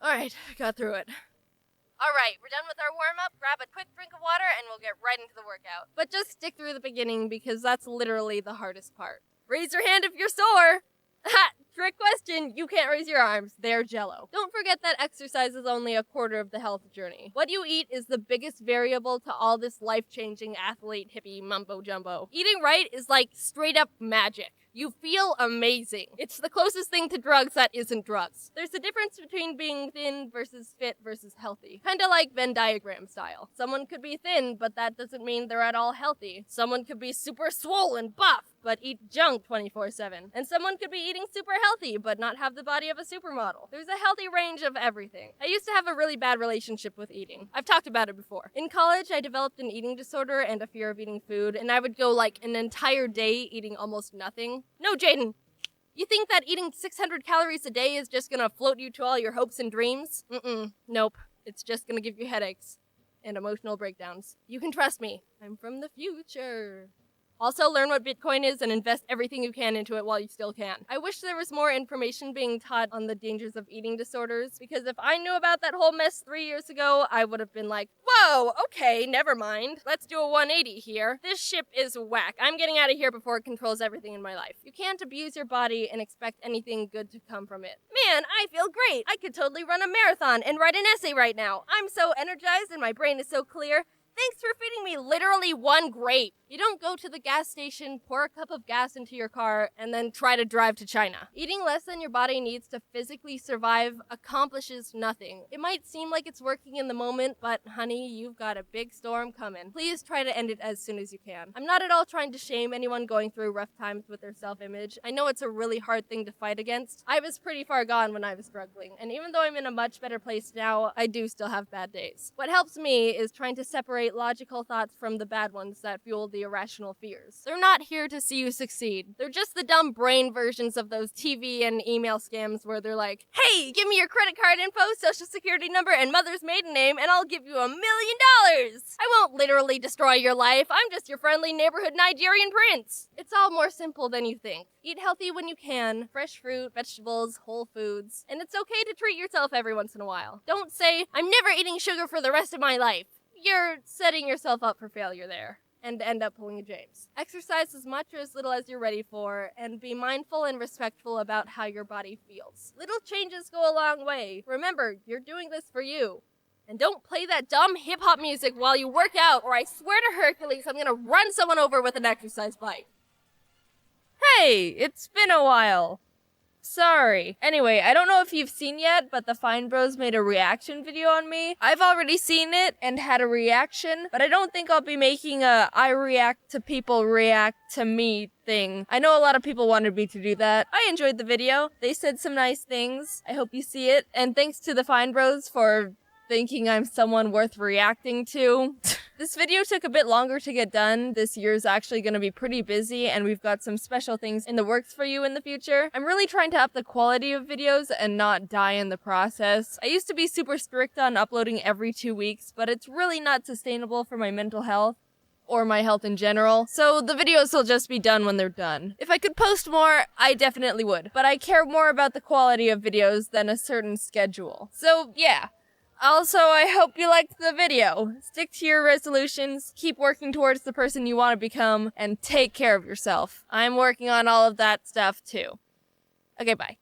Alright, got through it. Alright, we're done with our warm-up, grab a quick drink of water, and we'll get right into the workout. But just stick through the beginning, because that's literally the hardest part. Raise your hand if you're sore! Ha! Trick question, you can't raise your arms. They're jello. Don't forget that exercise is only a quarter of the health journey. What you eat is the biggest variable to all this life-changing athlete hippie mumbo-jumbo. Eating right is like straight-up magic. You feel amazing. It's the closest thing to drugs that isn't drugs. There's a difference between being thin versus fit versus healthy. Kinda like Venn diagram style. Someone could be thin, but that doesn't mean they're at all healthy. Someone could be super swole and buff, but eat junk 24/7. And someone could be eating super healthy, but not have the body of a supermodel. There's a healthy range of everything. I used to have a really bad relationship with eating. I've talked about it before. In college, I developed an eating disorder and a fear of eating food, and I would go like an entire day eating almost nothing. No, Jaiden! You think that eating 600 calories a day is just gonna float you to all your hopes and dreams? Nope. It's just gonna give you headaches and emotional breakdowns. You can trust me. I'm from the future. Also, learn what Bitcoin is and invest everything you can into it while you still can. I wish there was more information being taught on the dangers of eating disorders, because if I knew about that whole mess 3 years ago, I would have been like, whoa, okay, never mind. Let's do a 180 here. This ship is whack. I'm getting out of here before it controls everything in my life. You can't abuse your body and expect anything good to come from it. Man, I feel great. I could totally run a marathon and write an essay right now. I'm so energized and my brain is so clear. Thanks for feeding me literally one grape. You don't go to the gas station, pour a cup of gas into your car, and then try to drive to China. Eating less than your body needs to physically survive accomplishes nothing. It might seem like it's working in the moment, but honey, you've got a big storm coming. Please try to end it as soon as you can. I'm not at all trying to shame anyone going through rough times with their self-image. I know it's a really hard thing to fight against. I was pretty far gone when I was struggling, and even though I'm in a much better place now, I do still have bad days. What helps me is trying to separate logical thoughts from the bad ones that fuel the irrational fears. They're not here to see you succeed. They're just the dumb brain versions of those TV and email scams where they're like, hey, give me your credit card info, social security number, and mother's maiden name, and I'll give you $1 million. I won't literally destroy your life. I'm just your friendly neighborhood Nigerian prince. It's all more simple than you think. Eat healthy when you can. Fresh fruit, vegetables, whole foods. And it's okay to treat yourself every once in a while. Don't say, I'm never eating sugar for the rest of my life. You're setting yourself up for failure there. and end up pulling a James. Exercise as much or as little as you're ready for, and be mindful and respectful about how your body feels. Little changes go a long way. Remember, you're doing this for you. And don't play that dumb hip-hop music while you work out, or I swear to Hercules I'm gonna run someone over with an exercise bike. Hey, it's been a while. Sorry. Anyway, I don't know if you've seen yet, but the Fine Bros made a reaction video on me. I've already seen it and had a reaction, but I don't think I'll be making a I react to people react to me thing. I know a lot of people wanted me to do that. I enjoyed the video. They said some nice things. I hope you see it. And thanks to the Fine Bros for thinking I'm someone worth reacting to. This video took a bit longer to get done. This year's actually going to be pretty busy, and we've got some special things in the works for you in the future. I'm really trying to up the quality of videos and not die in the process. I used to be super strict on uploading every 2 weeks, but it's really not sustainable for my mental health or my health in general, so the videos will just be done when they're done. If I could post more, I definitely would, but I care more about the quality of videos than a certain schedule. So yeah. Also, I hope you liked the video. Stick to your resolutions, keep working towards the person you want to become, and take care of yourself. I'm working on all of that stuff too. Okay, bye.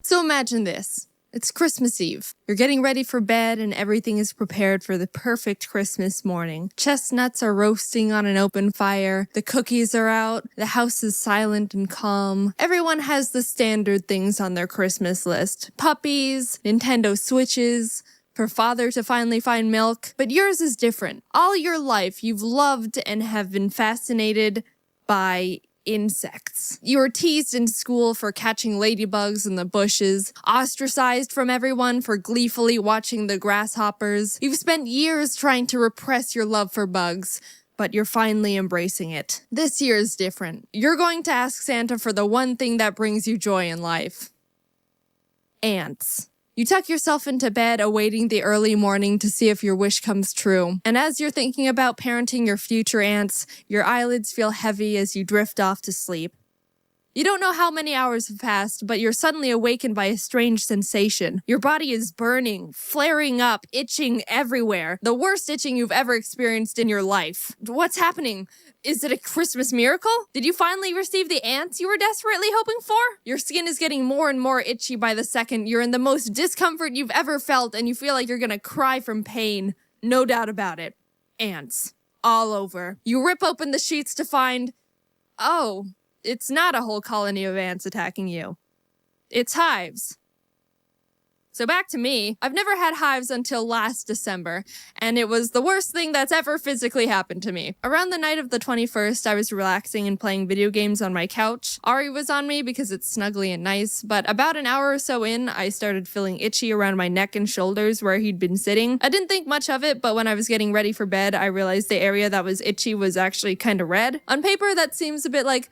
So imagine this. It's Christmas Eve. You're getting ready for bed and everything is prepared for the perfect Christmas morning. Chestnuts are roasting on an open fire. The cookies are out. The house is silent and calm. Everyone has the standard things on their Christmas list. Puppies, Nintendo Switches, for father to finally find milk. But yours is different. All your life, you've loved and have been fascinated by insects. You were teased in school for catching ladybugs in the bushes, ostracized from everyone for gleefully watching the grasshoppers. You've spent years trying to repress your love for bugs, but you're finally embracing it. This year is different. You're going to ask Santa for the one thing that brings you joy in life. Ants. You tuck yourself into bed, awaiting the early morning to see if your wish comes true. And as you're thinking about parenting your future ants, your eyelids feel heavy as you drift off to sleep. You don't know how many hours have passed, but you're suddenly awakened by a strange sensation. Your body is burning, flaring up, itching everywhere. The worst itching you've ever experienced in your life. What's happening? Is it a Christmas miracle? Did you finally receive the ants you were desperately hoping for? Your skin is getting more and more itchy by the second. You're in the most discomfort you've ever felt, and you feel like you're gonna cry from pain. No doubt about it. Ants. All over. You rip open the sheets to find... oh, it's not a whole colony of ants attacking you. It's hives. So back to me. I've never had hives until last December, and it was the worst thing that's ever physically happened to me. Around the night of the 21st, I was relaxing and playing video games on my couch. Ari was on me because it's snuggly and nice, but about an hour or so in, I started feeling itchy around my neck and shoulders where he'd been sitting. I didn't think much of it, but when I was getting ready for bed, I realized the area that was itchy was actually kind of red. On paper, that seems a bit like,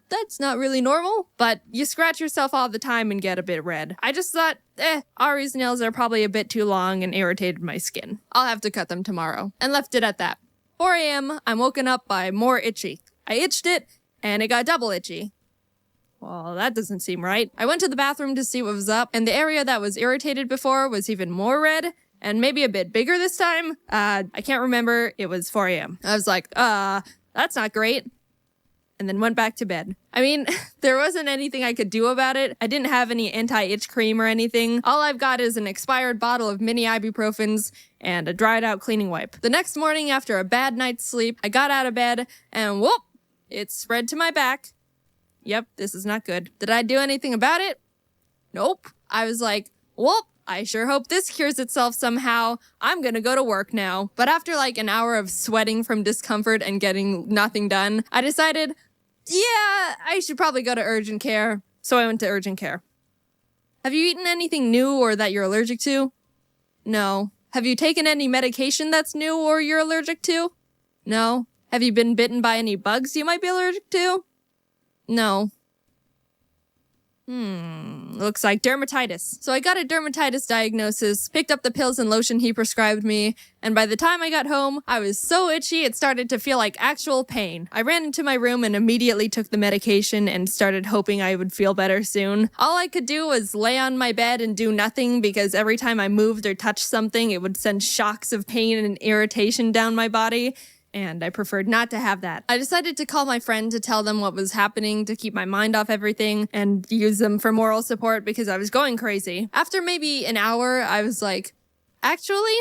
that's not really normal, but you scratch yourself all the time and get a bit red. I just thought, Ari's nails are probably a bit too long and irritated my skin. I'll have to cut them tomorrow. And left it at that. 4 a.m., I'm woken up by more itchy. I itched it, and it got double itchy. Well, that doesn't seem right. I went to the bathroom to see what was up, and the area that was irritated before was even more red, and maybe a bit bigger this time. I can't remember. It was 4 a.m. I was like, that's not great. And then went back to bed. I mean, there wasn't anything I could do about it. I didn't have any anti-itch cream or anything. All I've got is an expired bottle of mini ibuprofens and a dried out cleaning wipe. The next morning, after a bad night's sleep, I got out of bed and whoop, it spread to my back. Yep, this is not good. Did I do anything about it? Nope. I was like, whoop, I sure hope this cures itself somehow. I'm gonna go to work now. But after like an hour of sweating from discomfort and getting nothing done, I decided, yeah, I should probably go to urgent care. So I went to urgent care. Have you eaten anything new or that you're allergic to? No. Have you taken any medication that's new or you're allergic to? No. Have you been bitten by any bugs you might be allergic to? No. Looks like dermatitis. So I got a dermatitis diagnosis, picked up the pills and lotion he prescribed me, and by the time I got home, I was so itchy it started to feel like actual pain. I ran into my room and immediately took the medication and started hoping I would feel better soon. All I could do was lay on my bed and do nothing because every time I moved or touched something, it would send shocks of pain and irritation down my body. And I preferred not to have that. I decided to call my friend to tell them what was happening to keep my mind off everything and use them for moral support because I was going crazy. After maybe an hour, I was like, actually,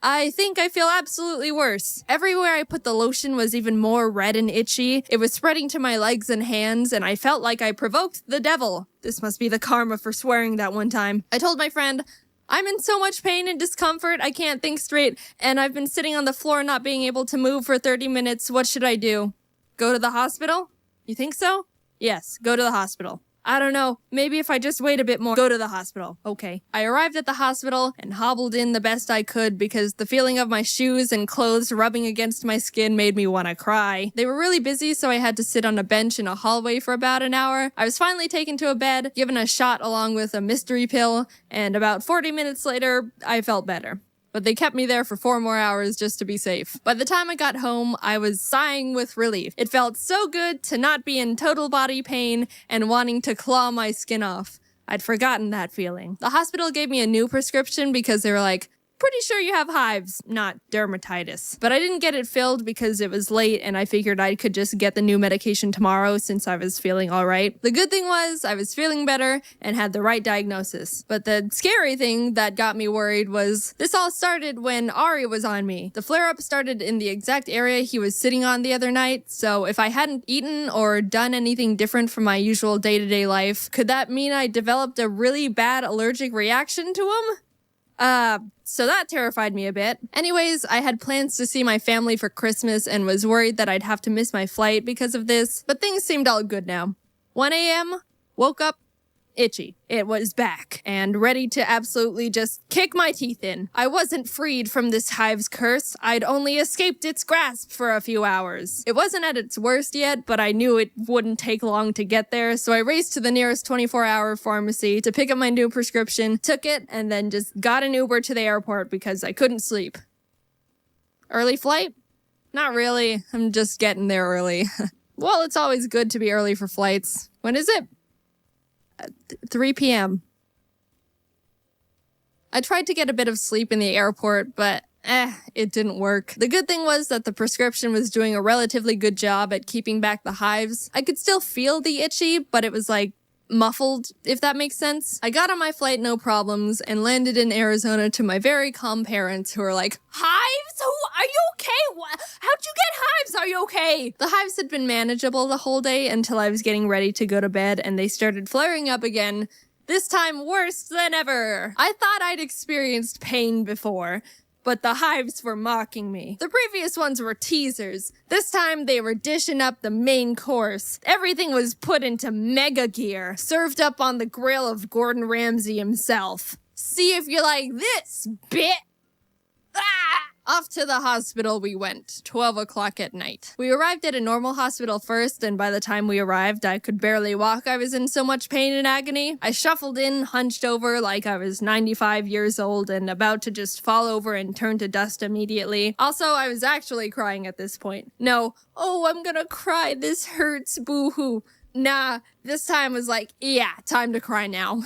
I think I feel absolutely worse. Everywhere I put the lotion was even more red and itchy. It was spreading to my legs and hands, and I felt like I provoked the devil. This must be the karma for swearing that one time. I told my friend, I'm in so much pain and discomfort, I can't think straight, and I've been sitting on the floor not being able to move for 30 minutes. What should I do? Go to the hospital? You think so? Yes, go to the hospital. I don't know, maybe if I just wait a bit more, go to the hospital. Okay. I arrived at the hospital and hobbled in the best I could because the feeling of my shoes and clothes rubbing against my skin made me want to cry. They were really busy, so I had to sit on a bench in a hallway for about an hour. I was finally taken to a bed, given a shot along with a mystery pill, and about 40 minutes later, I felt better. But they kept me there for 4 more hours just to be safe. By the time I got home, I was sighing with relief. It felt so good to not be in total body pain and wanting to claw my skin off. I'd forgotten that feeling. The hospital gave me a new prescription because they were like, pretty sure you have hives, not dermatitis. But I didn't get it filled because it was late and I figured I could just get the new medication tomorrow since I was feeling all right. The good thing was I was feeling better and had the right diagnosis. But the scary thing that got me worried was this all started when Ari was on me. The flare-up started in the exact area he was sitting on the other night, so if I hadn't eaten or done anything different from my usual day-to-day life, could that mean I developed a really bad allergic reaction to him? So that terrified me a bit. Anyways, I had plans to see my family for Christmas and was worried that I'd have to miss my flight because of this, but things seemed all good now. 1 a.m., woke up, itchy. It was back and ready to absolutely just kick my teeth in. I wasn't freed from this hive's curse. I'd only escaped its grasp for a few hours. It wasn't at its worst yet, but I knew it wouldn't take long to get there, so I raced to the nearest 24-hour pharmacy to pick up my new prescription, took it, and then just got an Uber to the airport because I couldn't sleep. Early flight? Not really. I'm just getting there early. Well, it's always good to be early for flights. When is it? 3 p.m. I tried to get a bit of sleep in the airport, but it didn't work. The good thing was that the prescription was doing a relatively good job at keeping back the hives. I could still feel the itchy, but it was like muffled, if that makes sense. I got on my flight no problems and landed in Arizona to my very calm parents who were like, hives? Are you okay? How'd you get hives? Are you okay? The hives had been manageable the whole day until I was getting ready to go to bed and they started flaring up again. This time worse than ever. I thought I'd experienced pain before, but the hives were mocking me. The previous ones were teasers. This time they were dishing up the main course. Everything was put into mega gear, served up on the grill of Gordon Ramsay himself. See if you like this, bit. Off to the hospital we went, 12 o'clock at night. We arrived at a normal hospital first, and by the time we arrived, I could barely walk. I was in so much pain and agony. I shuffled in, hunched over like I was 95 years old and about to just fall over and turn to dust immediately. Also, I was actually crying at this point. No, oh, I'm gonna cry, this hurts, boo-hoo. Nah, this time was like, yeah, time to cry now.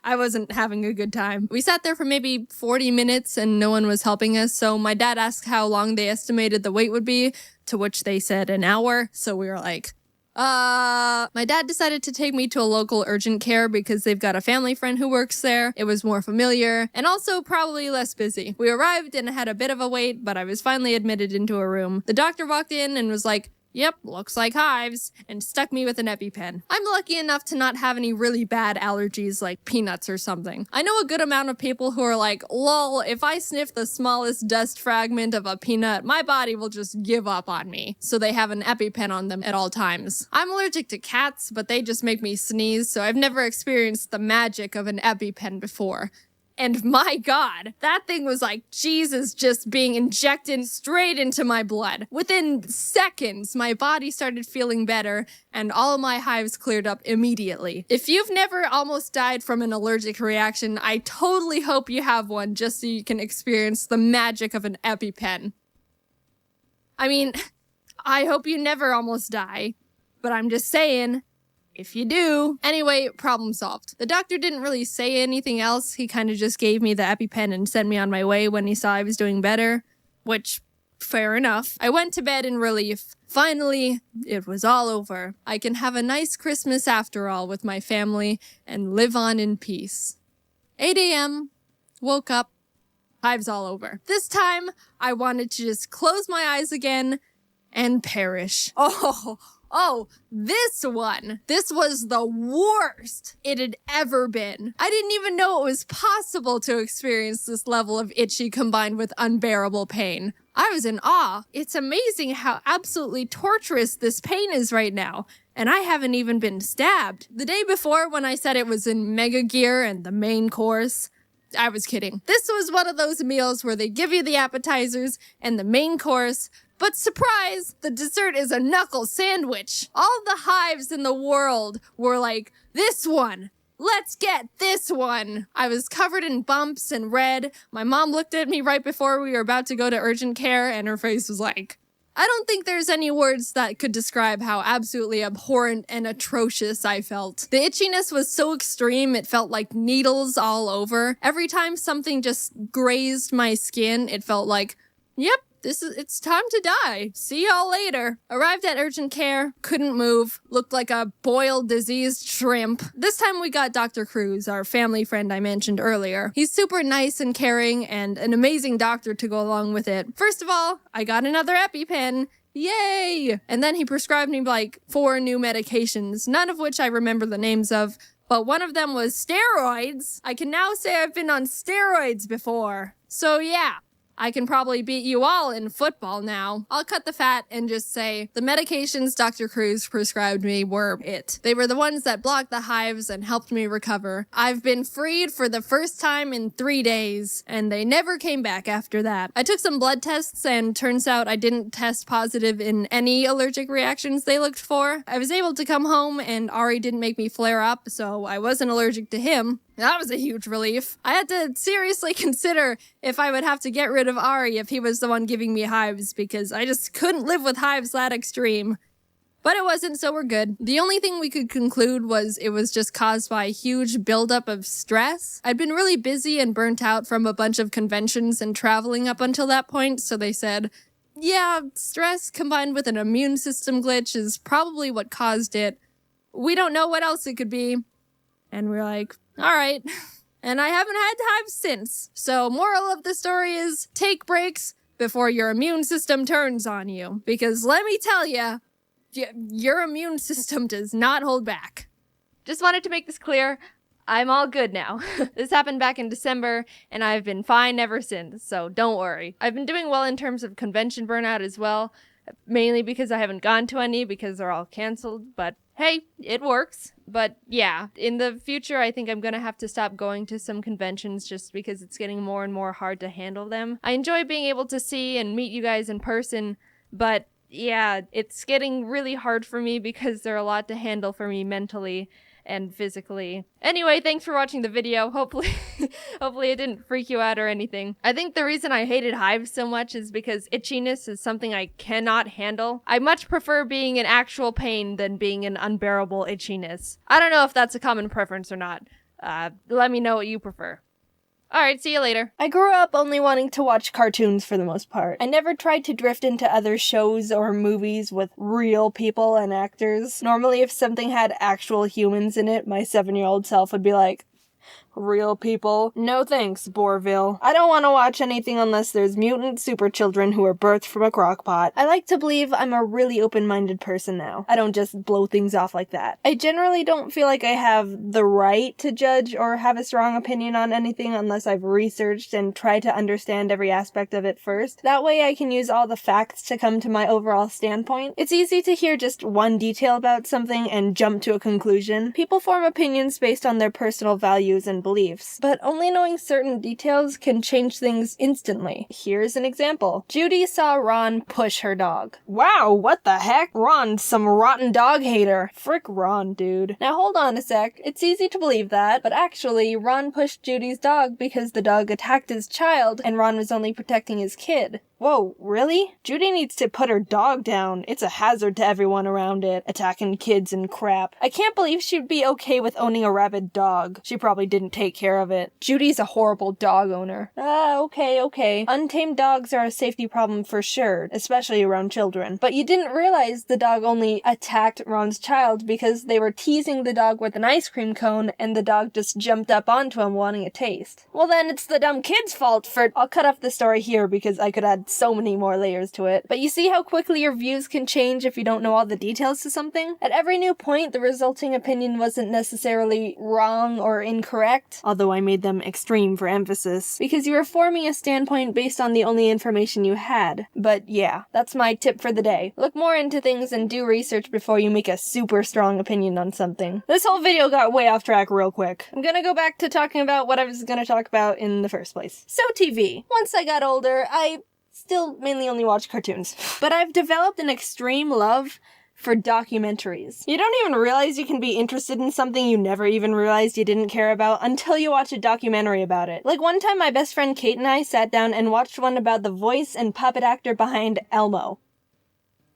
I wasn't having a good time. We sat there for maybe 40 minutes and no one was helping us, so my dad asked how long they estimated the wait would be, to which they said an hour, so we were like, My dad decided to take me to a local urgent care because they've got a family friend who works there. It was more familiar, and also probably less busy. We arrived and had a bit of a wait, but I was finally admitted into a room. The doctor walked in and was like, "Yep, looks like hives," and stuck me with an EpiPen. I'm lucky enough to not have any really bad allergies like peanuts or something. I know a good amount of people who are like, lol, if I sniff the smallest dust fragment of a peanut, my body will just give up on me. So they have an EpiPen on them at all times. I'm allergic to cats, but they just make me sneeze, so I've never experienced the magic of an EpiPen before. And my God, that thing was like Jesus just being injected straight into my blood. Within seconds, my body started feeling better and all of my hives cleared up immediately. If you've never almost died from an allergic reaction, I totally hope you have one just so you can experience the magic of an EpiPen. I mean, I hope you never almost die, but I'm just saying, if you do. Anyway, problem solved. The doctor didn't really say anything else. He kind of just gave me the EpiPen and sent me on my way when he saw I was doing better, which, fair enough. I went to bed in relief. Finally, it was all over. I can have a nice Christmas after all with my family and live on in peace. 8 a.m., woke up, hives all over. This time, I wanted to just close my eyes again and perish. Oh, this one. This was the worst it had ever been. I didn't even know it was possible to experience this level of itchy combined with unbearable pain. I was in awe. It's amazing how absolutely torturous this pain is right now. And I haven't even been stabbed. The day before, when I said it was in Mega Gear and the main course, I was kidding. This was one of those meals where they give you the appetizers and the main course, but surprise, the dessert is a knuckle sandwich. All the hives in the world were like, this one. Let's get this one. I was covered in bumps and red. My mom looked at me right before we were about to go to urgent care, and her face was like, I don't think there's any words that could describe how absolutely abhorrent and atrocious I felt. The itchiness was so extreme, it felt like needles all over. Every time something just grazed my skin, it felt like, yep, it's time to die. See y'all later. Arrived at urgent care, couldn't move, looked like a boiled diseased shrimp. This time we got Dr. Cruz, our family friend I mentioned earlier. He's super nice and caring and an amazing doctor to go along with it. First of all, I got another EpiPen. Yay! And then he prescribed me like 4 new medications, none of which I remember the names of, but one of them was steroids. I can now say I've been on steroids before. So yeah. I can probably beat you all in football now. I'll cut the fat and just say the medications Dr. Cruz prescribed me were it. They were the ones that blocked the hives and helped me recover. I've been freed for the first time in 3 days, and they never came back after that. I took some blood tests, and turns out I didn't test positive in any allergic reactions they looked for. I was able to come home, and Ari didn't make me flare up, so I wasn't allergic to him. That was a huge relief. I had to seriously consider if I would have to get rid of Ari if he was the one giving me hives, because I just couldn't live with hives that extreme. But it wasn't, so we're good. The only thing we could conclude was it was just caused by a huge buildup of stress. I'd been really busy and burnt out from a bunch of conventions and traveling up until that point, so they said, yeah, stress combined with an immune system glitch is probably what caused it. We don't know what else it could be. And we're like, all right. And I haven't had hives since. So moral of the story is take breaks before your immune system turns on you. Because let me tell you, your immune system does not hold back. Just wanted to make this clear. I'm all good now. This happened back in December, and I've been fine ever since, so don't worry. I've been doing well in terms of convention burnout as well, mainly because I haven't gone to any because they're all canceled, but hey, it works. But yeah, in the future, I think I'm gonna have to stop going to some conventions just because it's getting more and more hard to handle them. I enjoy being able to see and meet you guys in person, but yeah, it's getting really hard for me because there are a lot to handle for me mentally and physically. Anyway, thanks for watching the video. Hopefully it didn't freak you out or anything. I think the reason I hated hives so much is because itchiness is something I cannot handle. I much prefer being in actual pain than being in unbearable itchiness. I don't know if that's a common preference or not. Let me know what you prefer. Alright, see you later. I grew up only wanting to watch cartoons for the most part. I never tried to drift into other shows or movies with real people and actors. Normally, if something had actual humans in it, my 7-year-old self would be like, real people? No thanks, Bourville. I don't want to watch anything unless there's mutant super children who are birthed from a crock pot. I like to believe I'm a really open-minded person now. I don't just blow things off like that. I generally don't feel like I have the right to judge or have a strong opinion on anything unless I've researched and tried to understand every aspect of it first. That way I can use all the facts to come to my overall standpoint. It's easy to hear just one detail about something and jump to a conclusion. People form opinions based on their personal values and certain beliefs, but only knowing certain details can change things instantly. Here's an example. Judy saw Ron push her dog. Wow, what the heck? Ron's some rotten dog hater. Frick Ron, dude. Now hold on a sec. It's easy to believe that, but actually, Ron pushed Judy's dog because the dog attacked his child and Ron was only protecting his kid. Whoa, really? Judy needs to put her dog down. It's a hazard to everyone around it, attacking kids and crap. I can't believe she'd be okay with owning a rabid dog. She probably didn't take care of it. Judy's a horrible dog owner. Okay. Untamed dogs are a safety problem for sure, especially around children. But you didn't realize the dog only attacked Ron's child because they were teasing the dog with an ice cream cone and the dog just jumped up onto him wanting a taste. Well then, it's the dumb kid's fault for— I'll cut off the story here because I could add so many more layers to it. But you see how quickly your views can change if you don't know all the details to something? At every new point, the resulting opinion wasn't necessarily wrong or incorrect, although I made them extreme for emphasis, because you were forming a standpoint based on the only information you had. But yeah, that's my tip for the day. Look more into things and do research before you make a super strong opinion on something. This whole video got way off track real quick. I'm gonna go back to talking about what I was gonna talk about in the first place. So TV. Once I got older, I still mainly only watch cartoons. But I've developed an extreme love for documentaries. You don't even realize you can be interested in something you never even realized you didn't care about until you watch a documentary about it. Like one time my best friend Kate and I sat down and watched one about the voice and puppet actor behind Elmo.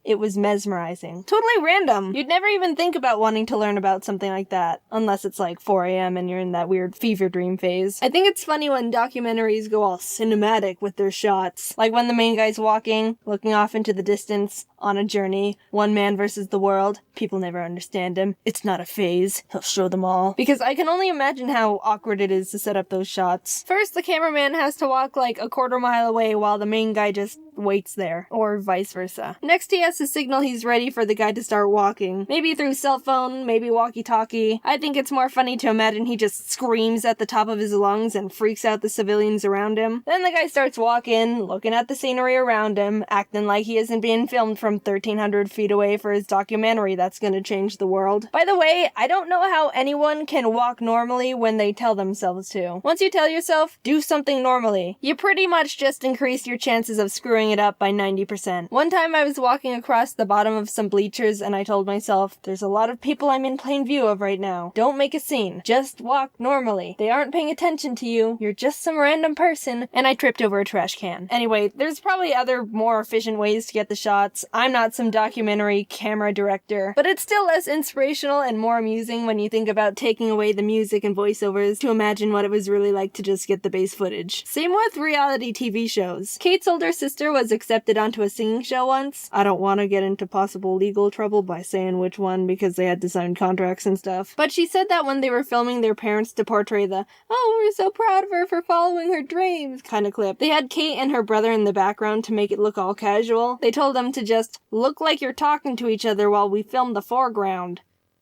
It was mesmerizing. Totally random. You'd never even think about wanting to learn about something like that, unless it's like 4 a.m. and you're in that weird fever dream phase. I think it's funny when documentaries go all cinematic with their shots. Like when the main guy's walking, looking off into the distance, on a journey, one man versus the world. People never understand him. It's not a phase. He'll show them all. Because I can only imagine how awkward it is to set up those shots. First, the cameraman has to walk like a quarter mile away while the main guy just waits there, or vice versa. Next, he has to signal he's ready for the guy to start walking. Maybe through cell phone, maybe walkie-talkie. I think it's more funny to imagine he just screams at the top of his lungs and freaks out the civilians around him. Then the guy starts walking, looking at the scenery around him, acting like he isn't being filmed from 1,300 feet away for his documentary that's gonna change the world. By the way, I don't know how anyone can walk normally when they tell themselves to. Once you tell yourself, do something normally, you pretty much just increase your chances of screwing it up by 90%. One time I was walking across the bottom of some bleachers and I told myself, there's a lot of people I'm in plain view of right now. Don't make a scene. Just walk normally. They aren't paying attention to you. You're just some random person. And I tripped over a trash can. Anyway, there's probably other more efficient ways to get the shots. I'm not some documentary camera director, but it's still less inspirational and more amusing when you think about taking away the music and voiceovers to imagine what it was really like to just get the base footage. Same with reality TV shows. Kate's older sister was accepted onto a singing show once. I don't want to get into possible legal trouble by saying which one because they had to sign contracts and stuff. But she said that when they were filming their parents to portray the, oh, we're so proud of her for following her dreams kind of clip, they had Kate and her brother in the background to make it look all casual. They told them to just look like you're talking to each other while we film the foreground.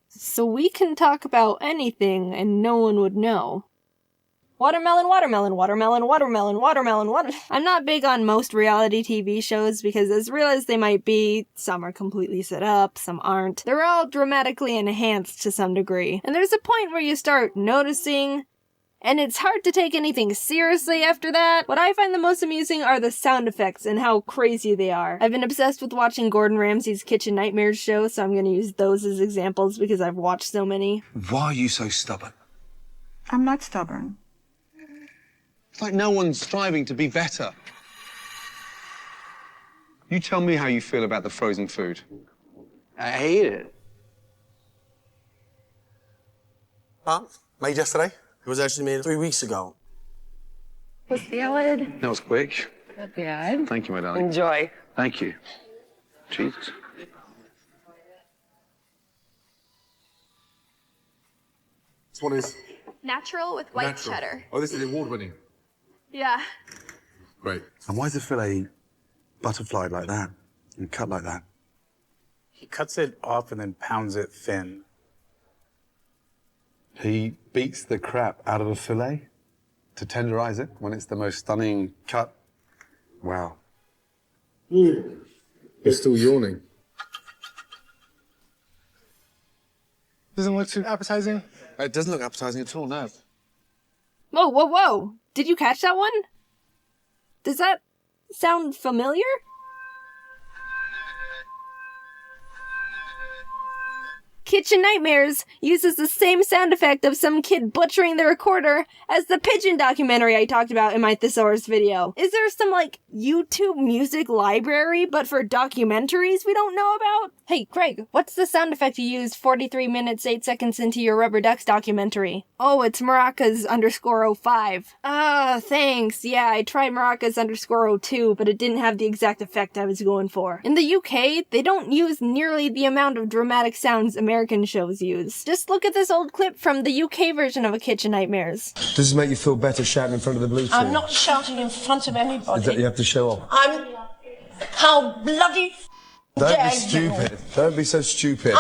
So we can talk about anything and no one would know. Watermelon, watermelon, watermelon, watermelon, watermelon, water. I'm not big on most reality TV shows because as real as they might be, some are completely set up, some aren't. They're all dramatically enhanced to some degree. And there's a point where you start noticing, and it's hard to take anything seriously after that. What I find the most amusing are the sound effects and how crazy they are. I've been obsessed with watching Gordon Ramsay's Kitchen Nightmares show, so I'm going to use those as examples because I've watched so many. Why are you so stubborn? I'm not stubborn. It's like no one's striving to be better. You tell me how you feel about the frozen food. I hate it. Huh? Made yesterday? It was actually made 3 weeks ago. Was salad? That was quick. Not bad. Thank you, my darling. Enjoy. Thank you. Jesus. This one is natural with white natural. cheddar. Oh, this is award-winning. Yeah. Great. And why is the fillet butterflied like that and cut like that? He cuts it off and then pounds it thin. He beats the crap out of a fillet to tenderize it when it's the most stunning cut. Wow. You're still yawning. Doesn't look too appetizing. It doesn't look appetizing at all, no. Whoa, whoa, whoa! Did you catch that one? Does that sound familiar? Kitchen Nightmares uses the same sound effect of some kid butchering the recorder as the pigeon documentary I talked about in my thesaurus video. Is there some, like, YouTube music library, but for documentaries we don't know about? Hey, Craig, what's the sound effect you used 43 minutes 8 seconds into your Rubber Ducks documentary? Oh, it's maracas _ 05. Ah, thanks. Yeah, I tried maracas _ 02, but it didn't have the exact effect I was going for. In the UK, they don't use nearly the amount of dramatic sounds American shows use. Just look at this old clip from the UK version of A Kitchen Nightmares. Does it make you feel better shouting in front of the blue team? I'm not shouting in front of anybody. Is that you have to show off? I'm... How bloody Don't dare be stupid. you? Don't be so stupid.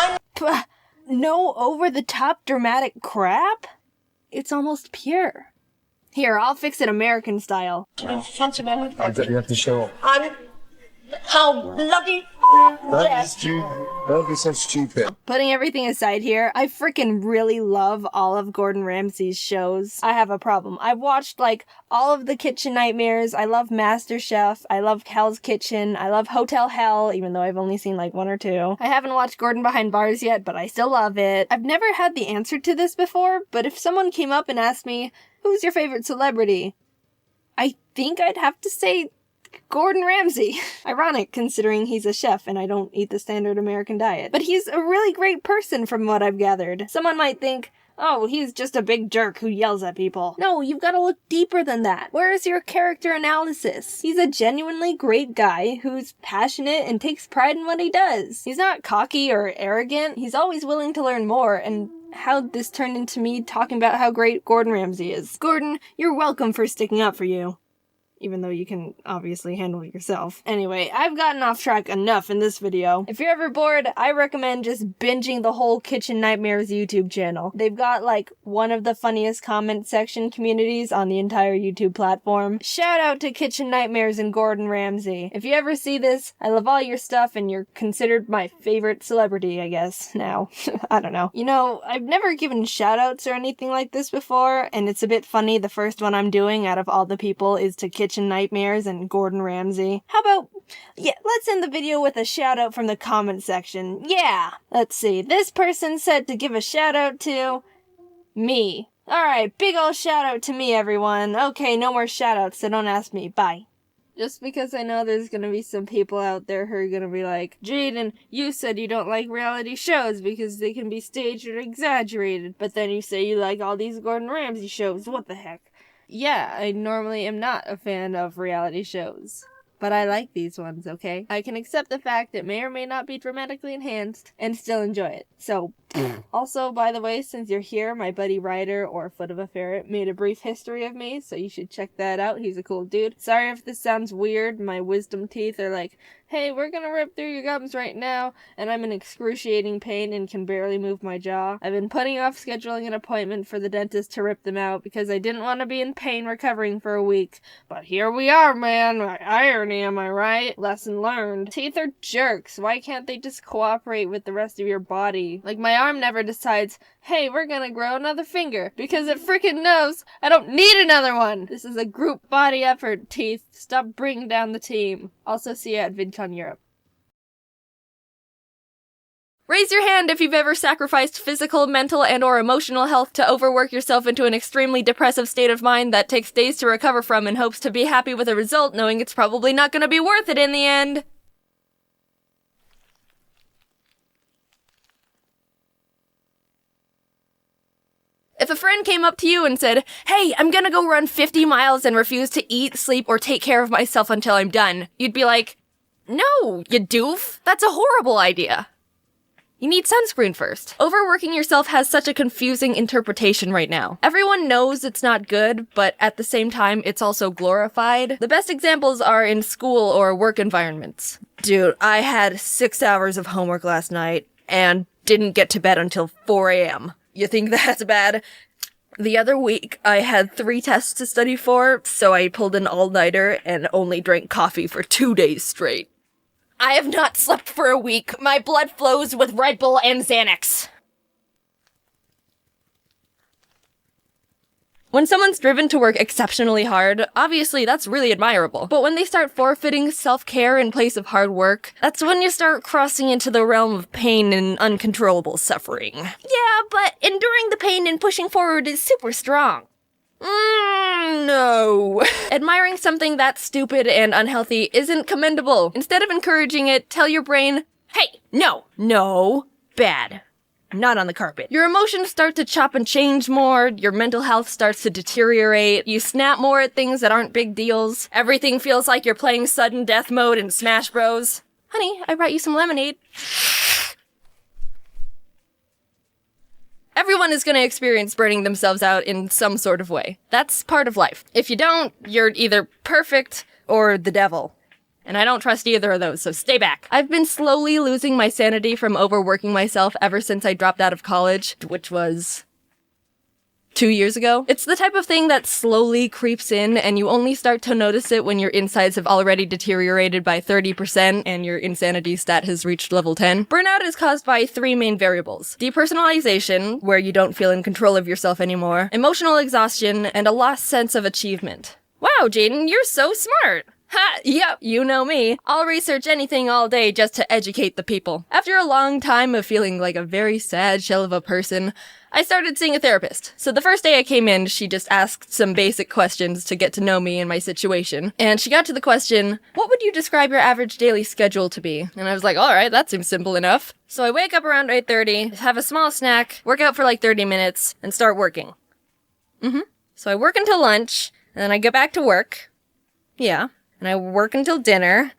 No over-the-top dramatic crap? It's almost pure. Here, I'll fix it American style. In front of anybody. Is that you have to show off? I'm... How bloody dare you? Don't be so stupid. Putting everything aside here, I freaking really love all of Gordon Ramsay's shows. I have a problem. I've watched, like, all of the Kitchen Nightmares. I love MasterChef. I love Hell's Kitchen. I love Hotel Hell, even though I've only seen, like, 1 or 2. I haven't watched Gordon Behind Bars yet, but I still love it. I've never had the answer to this before, but if someone came up and asked me, who's your favorite celebrity? I think I'd have to say Gordon Ramsay. Ironic, considering he's a chef and I don't eat the standard American diet. But he's a really great person from what I've gathered. Someone might think, oh, he's just a big jerk who yells at people. No, you've got to look deeper than that. Where is your character analysis? He's a genuinely great guy who's passionate and takes pride in what he does. He's not cocky or arrogant. He's always willing to learn more, and how this turned into me talking about how great Gordon Ramsay is. Gordon, you're welcome for sticking up for you. Even though you can obviously handle it yourself. Anyway, I've gotten off track enough in this video. If you're ever bored, I recommend just binging the whole Kitchen Nightmares YouTube channel. They've got, like, one of the funniest comment section communities on the entire YouTube platform. Shout out to Kitchen Nightmares and Gordon Ramsay. If you ever see this, I love all your stuff and you're considered my favorite celebrity, I guess, now. I don't know. You know, I've never given shout outs or anything like this before, and it's a bit funny the first one I'm doing out of all the people is to Kitchen Nightmares and Gordon Ramsay. How about, let's end the video with a shout out from the comment section. Yeah! Let's see, this person said to give a shout out to me. Alright, big ol' shout out to me, everyone. Okay, no more shout outs, so don't ask me. Bye. Just because I know there's gonna be some people out there who are gonna be like, Jaiden, you said you don't like reality shows because they can be staged or exaggerated, but then you say you like all these Gordon Ramsay shows. What the heck? Yeah, I normally am not a fan of reality shows, but I like these ones, okay? I can accept the fact it may or may not be dramatically enhanced and still enjoy it. So, also, by the way, since you're here, my buddy Ryder, or Foot of a Ferret, made a brief history of me, so you should check that out. He's a cool dude. Sorry if this sounds weird. My wisdom teeth are like, hey, we're gonna rip through your gums right now, and I'm in excruciating pain and can barely move my jaw. I've been putting off scheduling an appointment for the dentist to rip them out because I didn't want to be in pain recovering for a week. But here we are, man. Irony, am I right? Lesson learned. Teeth are jerks. Why can't they just cooperate with the rest of your body? Like, my arm never decides, hey, we're gonna grow another finger, because it freaking knows I don't need another one. This is a group body effort, teeth. Stop bringing down the team. Also, see you at VidCon Europe. Raise your hand if you've ever sacrificed physical, mental, and or emotional health to overwork yourself into an extremely depressive state of mind that takes days to recover from in hopes to be happy with a result, knowing it's probably not gonna be worth it in the end. If a friend came up to you and said, hey, I'm gonna go run 50 miles and refuse to eat, sleep, or take care of myself until I'm done, you'd be like, no, you doof. That's a horrible idea. You need sunscreen first. Overworking yourself has such a confusing interpretation right now. Everyone knows it's not good, but at the same time, it's also glorified. The best examples are in school or work environments. Dude, I had 6 hours of homework last night and didn't get to bed until 4 a.m. You think that's bad? The other week, I had 3 tests to study for, so I pulled an all-nighter and only drank coffee for 2 days straight. I have not slept for a week. My blood flows with Red Bull and Xanax. When someone's driven to work exceptionally hard, obviously that's really admirable. But when they start forfeiting self-care in place of hard work, that's when you start crossing into the realm of pain and uncontrollable suffering. Yeah, but enduring the pain and pushing forward is super strong. No. Admiring something that's stupid and unhealthy isn't commendable. Instead of encouraging it, tell your brain, hey, no, bad. Not on the carpet. Your emotions start to chop and change more, your mental health starts to deteriorate, you snap more at things that aren't big deals, everything feels like you're playing sudden death mode in Smash Bros. Honey, I brought you some lemonade. Everyone is going to experience burning themselves out in some sort of way. That's part of life. If you don't, you're either perfect or the devil. And I don't trust either of those, so stay back. I've been slowly losing my sanity from overworking myself ever since I dropped out of college, which was 2 years ago. It's the type of thing that slowly creeps in, and you only start to notice it when your insides have already deteriorated by 30% and your insanity stat has reached level 10. Burnout is caused by 3 main variables: depersonalization, where you don't feel in control of yourself anymore, emotional exhaustion, and a lost sense of achievement. Wow, Jaiden, you're so smart! Ha! Yep, you know me. I'll research anything all day just to educate the people. After a long time of feeling like a very sad shell of a person, I started seeing a therapist. So the first day I came in, she just asked some basic questions to get to know me and my situation. And she got to the question, what would you describe your average daily schedule to be? And I was like, alright, that seems simple enough. So I wake up around 8:30, have a small snack, work out for like 30 minutes, and start working. So I work until lunch, and then I get back to work. Yeah. And I work until dinner,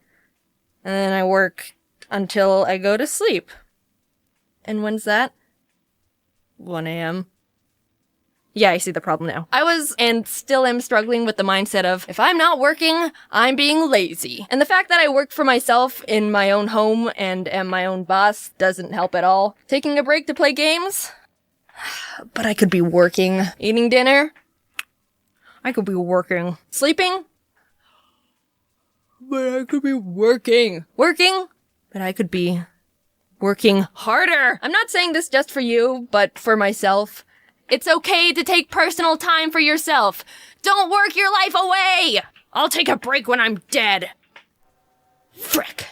and then I work until I go to sleep. And when's that? 1 a.m. Yeah, I see the problem now. I was, and still am, struggling with the mindset of, if I'm not working, I'm being lazy. And the fact that I work for myself in my own home and am my own boss doesn't help at all. Taking a break to play games? But I could be working. Eating dinner? I could be working. Sleeping? But I could be working. Working? But I could be working harder. I'm not saying this just for you, but for myself. It's okay to take personal time for yourself. Don't work your life away. I'll take a break when I'm dead. Frick.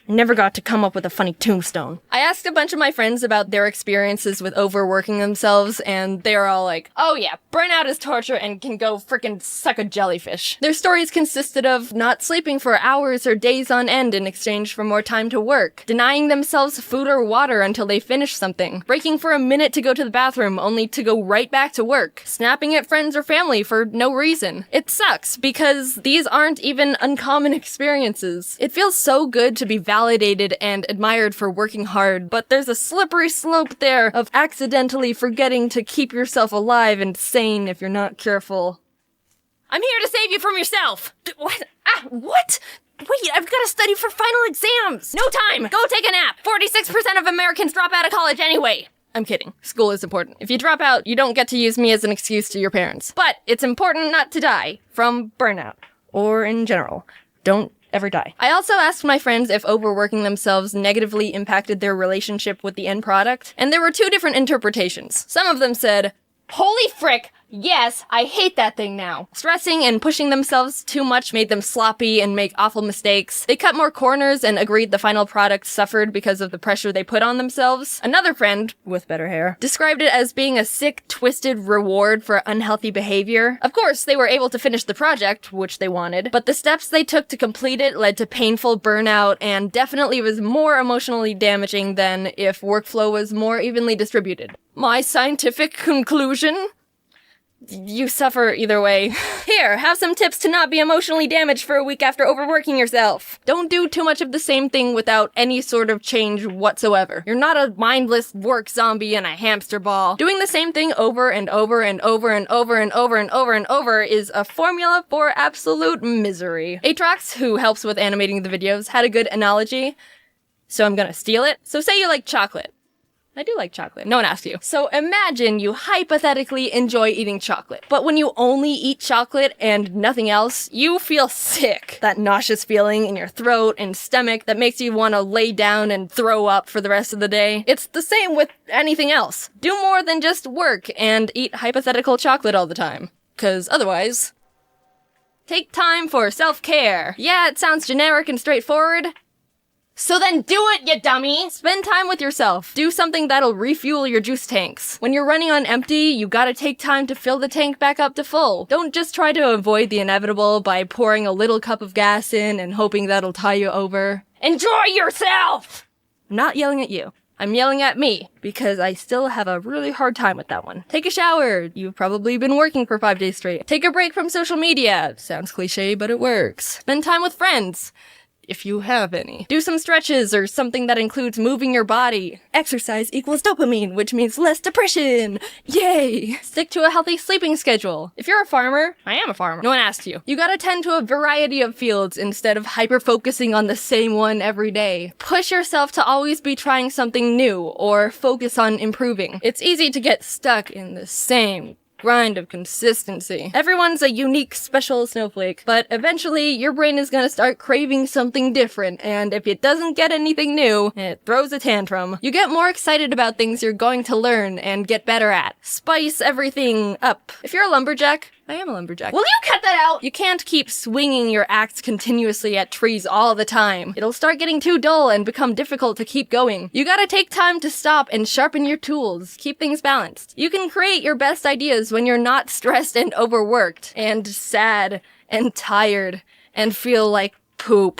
I never got to come up with a funny tombstone. I asked a bunch of my friends about their experiences with overworking themselves, and they were all like, oh yeah, burnout is torture and can go frickin' suck a jellyfish. Their stories consisted of not sleeping for hours or days on end in exchange for more time to work, denying themselves food or water until they finish something, breaking for a minute to go to the bathroom only to go right back to work, snapping at friends or family for no reason. It sucks, because these aren't even uncommon experiences. It feels so good to be validated and admired for working hard, but there's a slippery slope there of accidentally forgetting to keep yourself alive and sane if you're not careful. I'm here to save you from yourself! What? What? Wait, I've got to study for final exams! No time! Go take a nap! 46% of Americans drop out of college anyway! I'm kidding. School is important. If you drop out, you don't get to use me as an excuse to your parents. But it's important not to die from burnout. Or in general. Don't ever die. I also asked my friends if overworking themselves negatively impacted their relationship with the end product, and there were 2 different interpretations. Some of them said, holy frick, yes, I hate that thing now. Stressing and pushing themselves too much made them sloppy and make awful mistakes. They cut more corners and agreed the final product suffered because of the pressure they put on themselves. Another friend, with better hair, described it as being a sick, twisted reward for unhealthy behavior. Of course, they were able to finish the project, which they wanted, but the steps they took to complete it led to painful burnout and definitely was more emotionally damaging than if workflow was more evenly distributed. My scientific conclusion? You suffer either way. Here, have some tips to not be emotionally damaged for a week after overworking yourself. Don't do too much of the same thing without any sort of change whatsoever. You're not a mindless work zombie in a hamster ball. Doing the same thing over and over and over and over and over and over and over is a formula for absolute misery. Atrox, who helps with animating the videos, had a good analogy, so I'm gonna steal it. So say you like chocolate. I do like chocolate. No one asked you. So imagine you hypothetically enjoy eating chocolate, but when you only eat chocolate and nothing else, you feel sick. That nauseous feeling in your throat and stomach that makes you want to lay down and throw up for the rest of the day. It's the same with anything else. Do more than just work and eat hypothetical chocolate all the time. 'Cause otherwise... Take time for self-care. Yeah, it sounds generic and straightforward. So then do it, you dummy! Spend time with yourself. Do something that'll refuel your juice tanks. When you're running on empty, you gotta take time to fill the tank back up to full. Don't just try to avoid the inevitable by pouring a little cup of gas in and hoping that'll tie you over. Enjoy yourself! I'm not yelling at you. I'm yelling at me, because I still have a really hard time with that one. Take a shower. You've probably been working for 5 days straight. Take a break from social media. Sounds cliche, but it works. Spend time with friends. If you have any. Do some stretches or something that includes moving your body. Exercise equals dopamine, which means less depression. Yay! Stick to a healthy sleeping schedule. If you're a farmer, I am a farmer. No one asked you. You gotta tend to a variety of fields instead of hyper-focusing on the same one every day. Push yourself to always be trying something new or focus on improving. It's easy to get stuck in the same grind of consistency. Everyone's a unique, special snowflake, but eventually your brain is gonna start craving something different, and if it doesn't get anything new, it throws a tantrum. You get more excited about things you're going to learn and get better at. Spice everything up. If you're a lumberjack, I am a lumberjack. Will you cut that out? You can't keep swinging your axe continuously at trees all the time. It'll start getting too dull and become difficult to keep going. You gotta take time to stop and sharpen your tools. Keep things balanced. You can create your best ideas when you're not stressed and overworked, and sad, and tired, and feel like poop.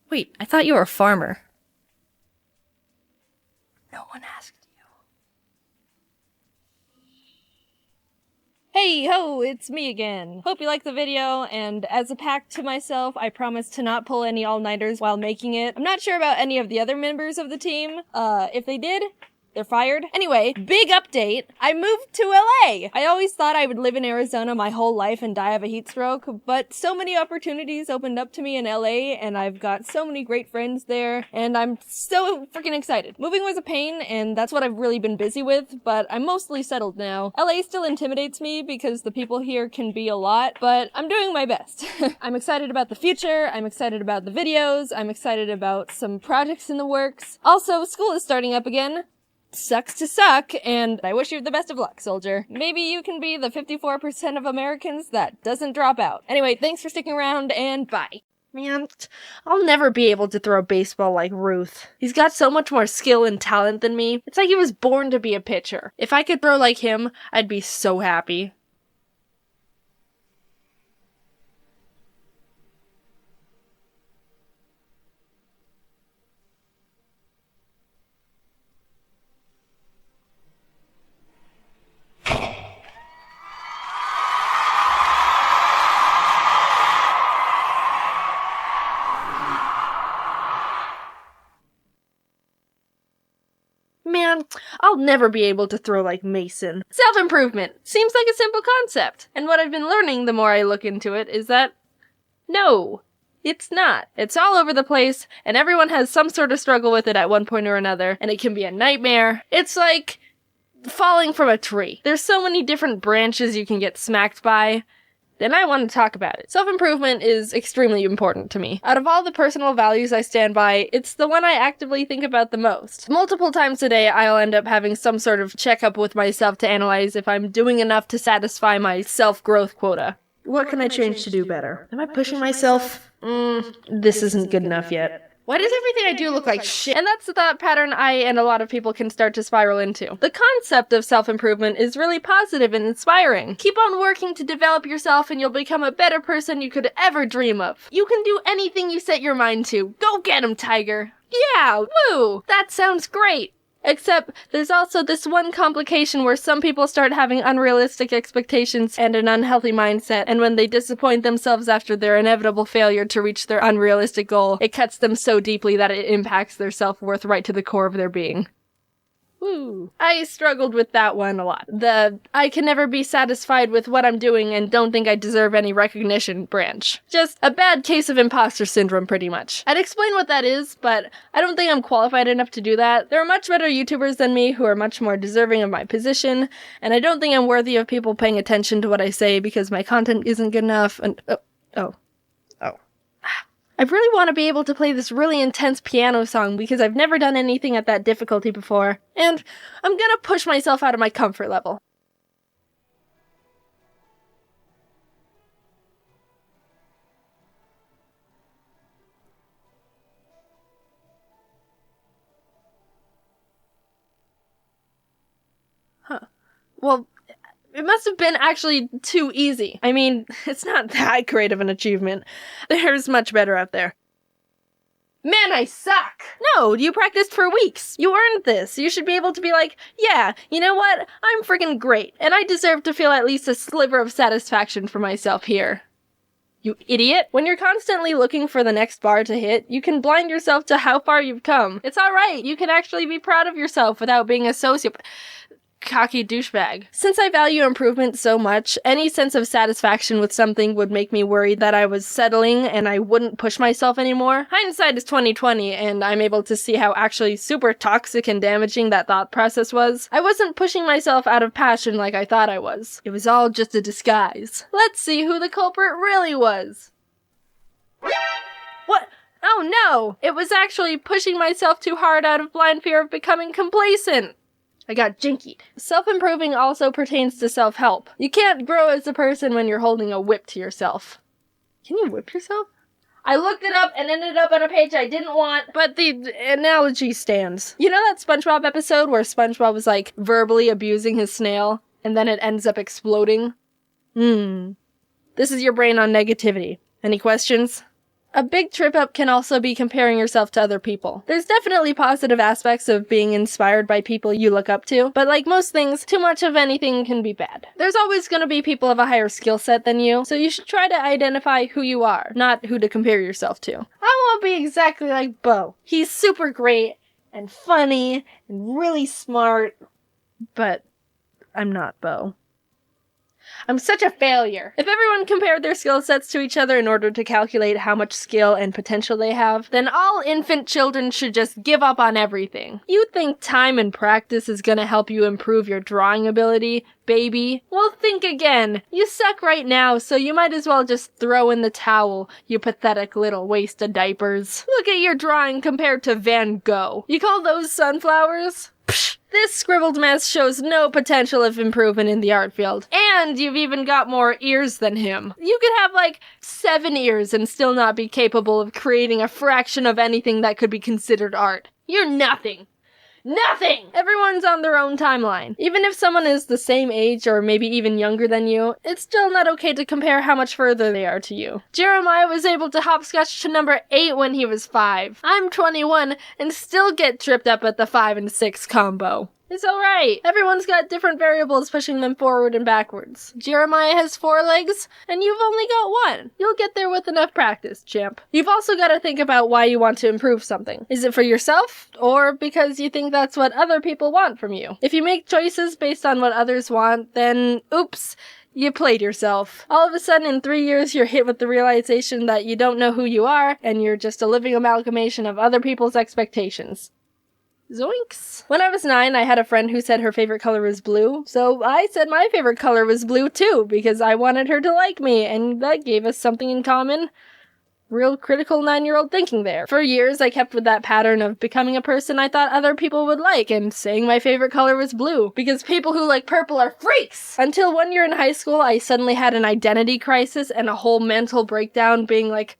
Wait, I thought you were a farmer. No one asked. Hey ho, it's me again. Hope you liked the video, and as a pact to myself, I promise to not pull any all-nighters while making it. I'm not sure about any of the other members of the team. If they did, they're fired. Anyway, big update. I moved to LA. I always thought I would live in Arizona my whole life and die of a heat stroke, but so many opportunities opened up to me in LA, and I've got so many great friends there, and I'm so freaking excited. Moving was a pain, and that's what I've really been busy with, but I'm mostly settled now. LA still intimidates me because the people here can be a lot, but I'm doing my best. I'm excited about the future, I'm excited about the videos, I'm excited about some projects in the works. Also, school is starting up again. Sucks to suck, and I wish you the best of luck, soldier. Maybe you can be the 54% of Americans that doesn't drop out. Anyway, thanks for sticking around, and bye. Man, I'll never be able to throw a baseball like Ruth. He's got so much more skill and talent than me. It's like he was born to be a pitcher. If I could throw like him, I'd be so happy. Man, I'll never be able to throw like Mason. Self-improvement seems like a simple concept, and what I've been learning the more I look into it is that no, it's not. It's all over the place, and everyone has some sort of struggle with it at one point or another, and it can be a nightmare. It's like falling from a tree. There's so many different branches you can get smacked by. Then I want to talk about it. Self-improvement is extremely important to me. Out of all the personal values I stand by, it's the one I actively think about the most. Multiple times a day, I'll end up having some sort of checkup with myself to analyze if I'm doing enough to satisfy my self-growth quota. What can I change to do better? Am I pushing myself? This isn't good enough yet. Why does everything I do look like shit? And that's the thought pattern I and a lot of people can start to spiral into. The concept of self-improvement is really positive and inspiring. Keep on working to develop yourself and you'll become a better person you could ever dream of. You can do anything you set your mind to. Go get 'em, Tiger! Yeah, woo! That sounds great! Except, there's also this one complication where some people start having unrealistic expectations and an unhealthy mindset, and when they disappoint themselves after their inevitable failure to reach their unrealistic goal, it cuts them so deeply that it impacts their self-worth right to the core of their being. Woo. I struggled with that one a lot. The I can never be satisfied with what I'm doing and don't think I deserve any recognition branch. Just a bad case of imposter syndrome, pretty much. I'd explain what that is, but I don't think I'm qualified enough to do that. There are much better YouTubers than me who are much more deserving of my position, and I don't think I'm worthy of people paying attention to what I say because my content isn't good enough, and I really want to be able to play this really intense piano song because I've never done anything at that difficulty before, and I'm gonna push myself out of my comfort level. Well, it must have been actually too easy. I mean, it's not that great of an achievement. There's much better out there. Man, I suck! No, you practiced for weeks. You earned this. You should be able to be like, yeah, you know what? I'm freaking great, and I deserve to feel at least a sliver of satisfaction for myself here. You idiot! When you're constantly looking for the next bar to hit, you can blind yourself to how far you've come. It's alright, you can actually be proud of yourself without being a cocky douchebag. Since I value improvement so much, any sense of satisfaction with something would make me worried that I was settling and I wouldn't push myself anymore. Hindsight is 20/20, and I'm able to see how actually super toxic and damaging that thought process was. I wasn't pushing myself out of passion like I thought I was. It was all just a disguise. Let's see who the culprit really was. What? Oh no! It was actually pushing myself too hard out of blind fear of becoming complacent. I got jinkied. Self-improving also pertains to self-help. You can't grow as a person when you're holding a whip to yourself. Can you whip yourself? I looked it up and ended up on a page I didn't want, but the analogy stands. You know that SpongeBob episode where SpongeBob was like verbally abusing his snail and then it ends up exploding? This is your brain on negativity. Any questions? A big trip up can also be comparing yourself to other people. There's definitely positive aspects of being inspired by people you look up to, but like most things, too much of anything can be bad. There's always going to be people of a higher skill set than you, so you should try to identify who you are, not who to compare yourself to. I won't be exactly like Bo. He's super great, and funny, and really smart, but I'm not Bo. I'm such a failure. If everyone compared their skill sets to each other in order to calculate how much skill and potential they have, then all infant children should just give up on everything. You think time and practice is gonna help you improve your drawing ability, baby? Well, think again. You suck right now, so you might as well just throw in the towel, you pathetic little waste of diapers. Look at your drawing compared to Van Gogh. You call those sunflowers? Psh! This scribbled mess shows no potential of improvement in the art field. And you've even got more ears than him. You could have like 7 ears and still not be capable of creating a fraction of anything that could be considered art. You're nothing. Nothing! Everyone's on their own timeline. Even if someone is the same age or maybe even younger than you, it's still not okay to compare how much further they are to you. Jeremiah was able to hopscotch to number 8 when he was 5. I'm 21 and still get tripped up at the 5 and 6 combo. It's alright. Everyone's got different variables pushing them forward and backwards. Jeremiah has 4 legs, and you've only got 1. You'll get there with enough practice, champ. You've also got to think about why you want to improve something. Is it for yourself, or because you think that's what other people want from you? If you make choices based on what others want, then oops, you played yourself. All of a sudden, in 3 years, you're hit with the realization that you don't know who you are, and you're just a living amalgamation of other people's expectations. Zoinks. When I was 9, I had a friend who said her favorite color was blue, so I said my favorite color was blue too, because I wanted her to like me, and that gave us something in common. Real critical 9-year-old thinking there. For years, I kept with that pattern of becoming a person I thought other people would like, and saying my favorite color was blue, because people who like purple are freaks! Until one year in high school, I suddenly had an identity crisis and a whole mental breakdown being like,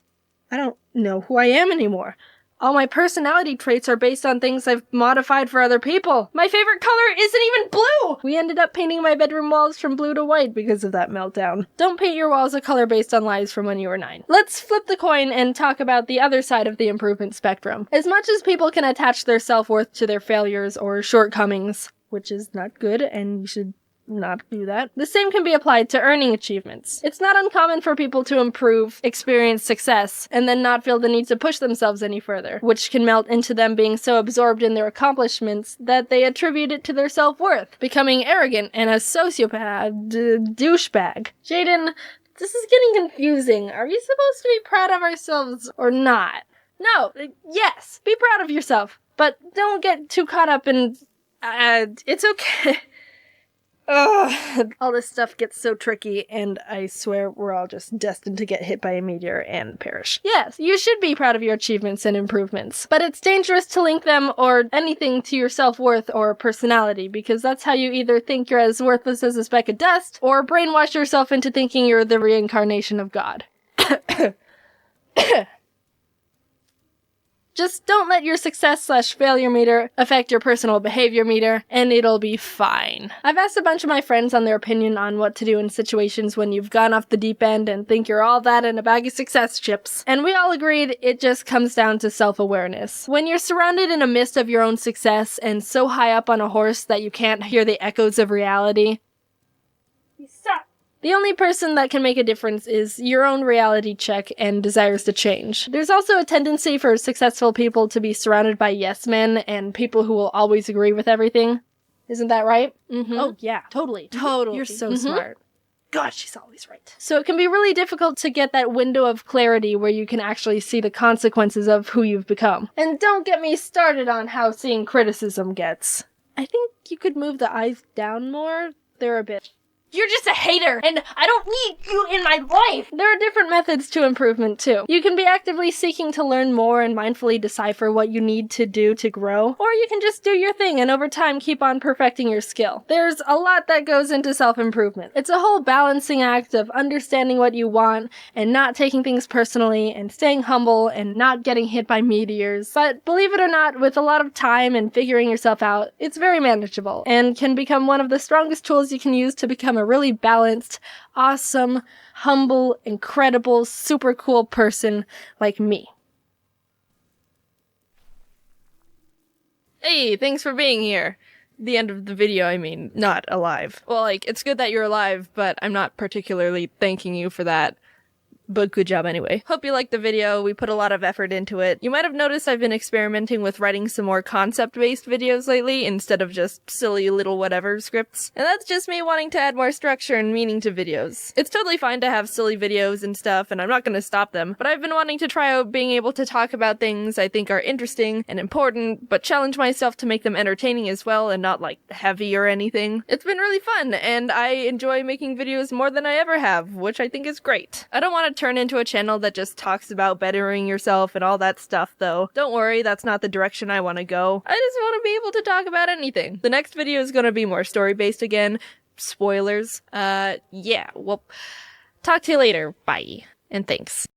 I don't know who I am anymore. All my personality traits are based on things I've modified for other people. My favorite color isn't even blue! We ended up painting my bedroom walls from blue to white because of that meltdown. Don't paint your walls a color based on lies from when you were 9. Let's flip the coin and talk about the other side of the improvement spectrum. As much as people can attach their self-worth to their failures or shortcomings, which is not good and you should not do that. The same can be applied to earning achievements. It's not uncommon for people to improve, experience success, and then not feel the need to push themselves any further, which can melt into them being so absorbed in their accomplishments that they attribute it to their self-worth, becoming arrogant and a sociopath, douchebag. Jaiden, this is getting confusing. Are we supposed to be proud of ourselves or not? No, yes, be proud of yourself, but don't get too caught up in, it's okay. Ugh, all this stuff gets so tricky, and I swear we're all just destined to get hit by a meteor and perish. Yes, you should be proud of your achievements and improvements, but it's dangerous to link them or anything to your self-worth or personality, because that's how you either think you're as worthless as a speck of dust, or brainwash yourself into thinking you're the reincarnation of God. Just don't let your success/failure meter affect your personal behavior meter, and it'll be fine. I've asked a bunch of my friends on their opinion on what to do in situations when you've gone off the deep end and think you're all that in a bag of success chips, and we all agreed it just comes down to self-awareness. When you're surrounded in a mist of your own success and so high up on a horse that you can't hear the echoes of reality, stop. The only person that can make a difference is your own reality check and desires to change. There's also a tendency for successful people to be surrounded by yes men and people who will always agree with everything. Isn't that right? Mm-hmm. Oh, yeah. Totally. You're so smart. God, she's always right. So it can be really difficult to get that window of clarity where you can actually see the consequences of who you've become. And don't get me started on how seeing criticism gets. I think you could move the eyes down more. They're a bit... You're just a hater, and I don't need you in my life! There are different methods to improvement, too. You can be actively seeking to learn more and mindfully decipher what you need to do to grow, or you can just do your thing and over time keep on perfecting your skill. There's a lot that goes into self-improvement. It's a whole balancing act of understanding what you want and not taking things personally and staying humble and not getting hit by meteors. But believe it or not, with a lot of time and figuring yourself out, it's very manageable and can become one of the strongest tools you can use to become a really balanced, awesome, humble, incredible, super cool person like me. Hey, thanks for being here. The end of the video, I mean, not alive. Well, like, it's good that you're alive, but I'm not particularly thanking you for that. But good job anyway. Hope you liked the video. We put a lot of effort into it. You might have noticed I've been experimenting with writing some more concept-based videos lately instead of just silly little whatever scripts. And that's just me wanting to add more structure and meaning to videos. It's totally fine to have silly videos and stuff, and I'm not gonna stop them, but I've been wanting to try out being able to talk about things I think are interesting and important, but challenge myself to make them entertaining as well and not like heavy or anything. It's been really fun, and I enjoy making videos more than I ever have, which I think is great. I don't want to turn into a channel that just talks about bettering yourself and all that stuff, though. Don't worry, that's not the direction I want to go. I just want to be able to talk about anything. The next video is going to be more story-based again. Spoilers. Yeah, well, talk to you later. Bye. And thanks.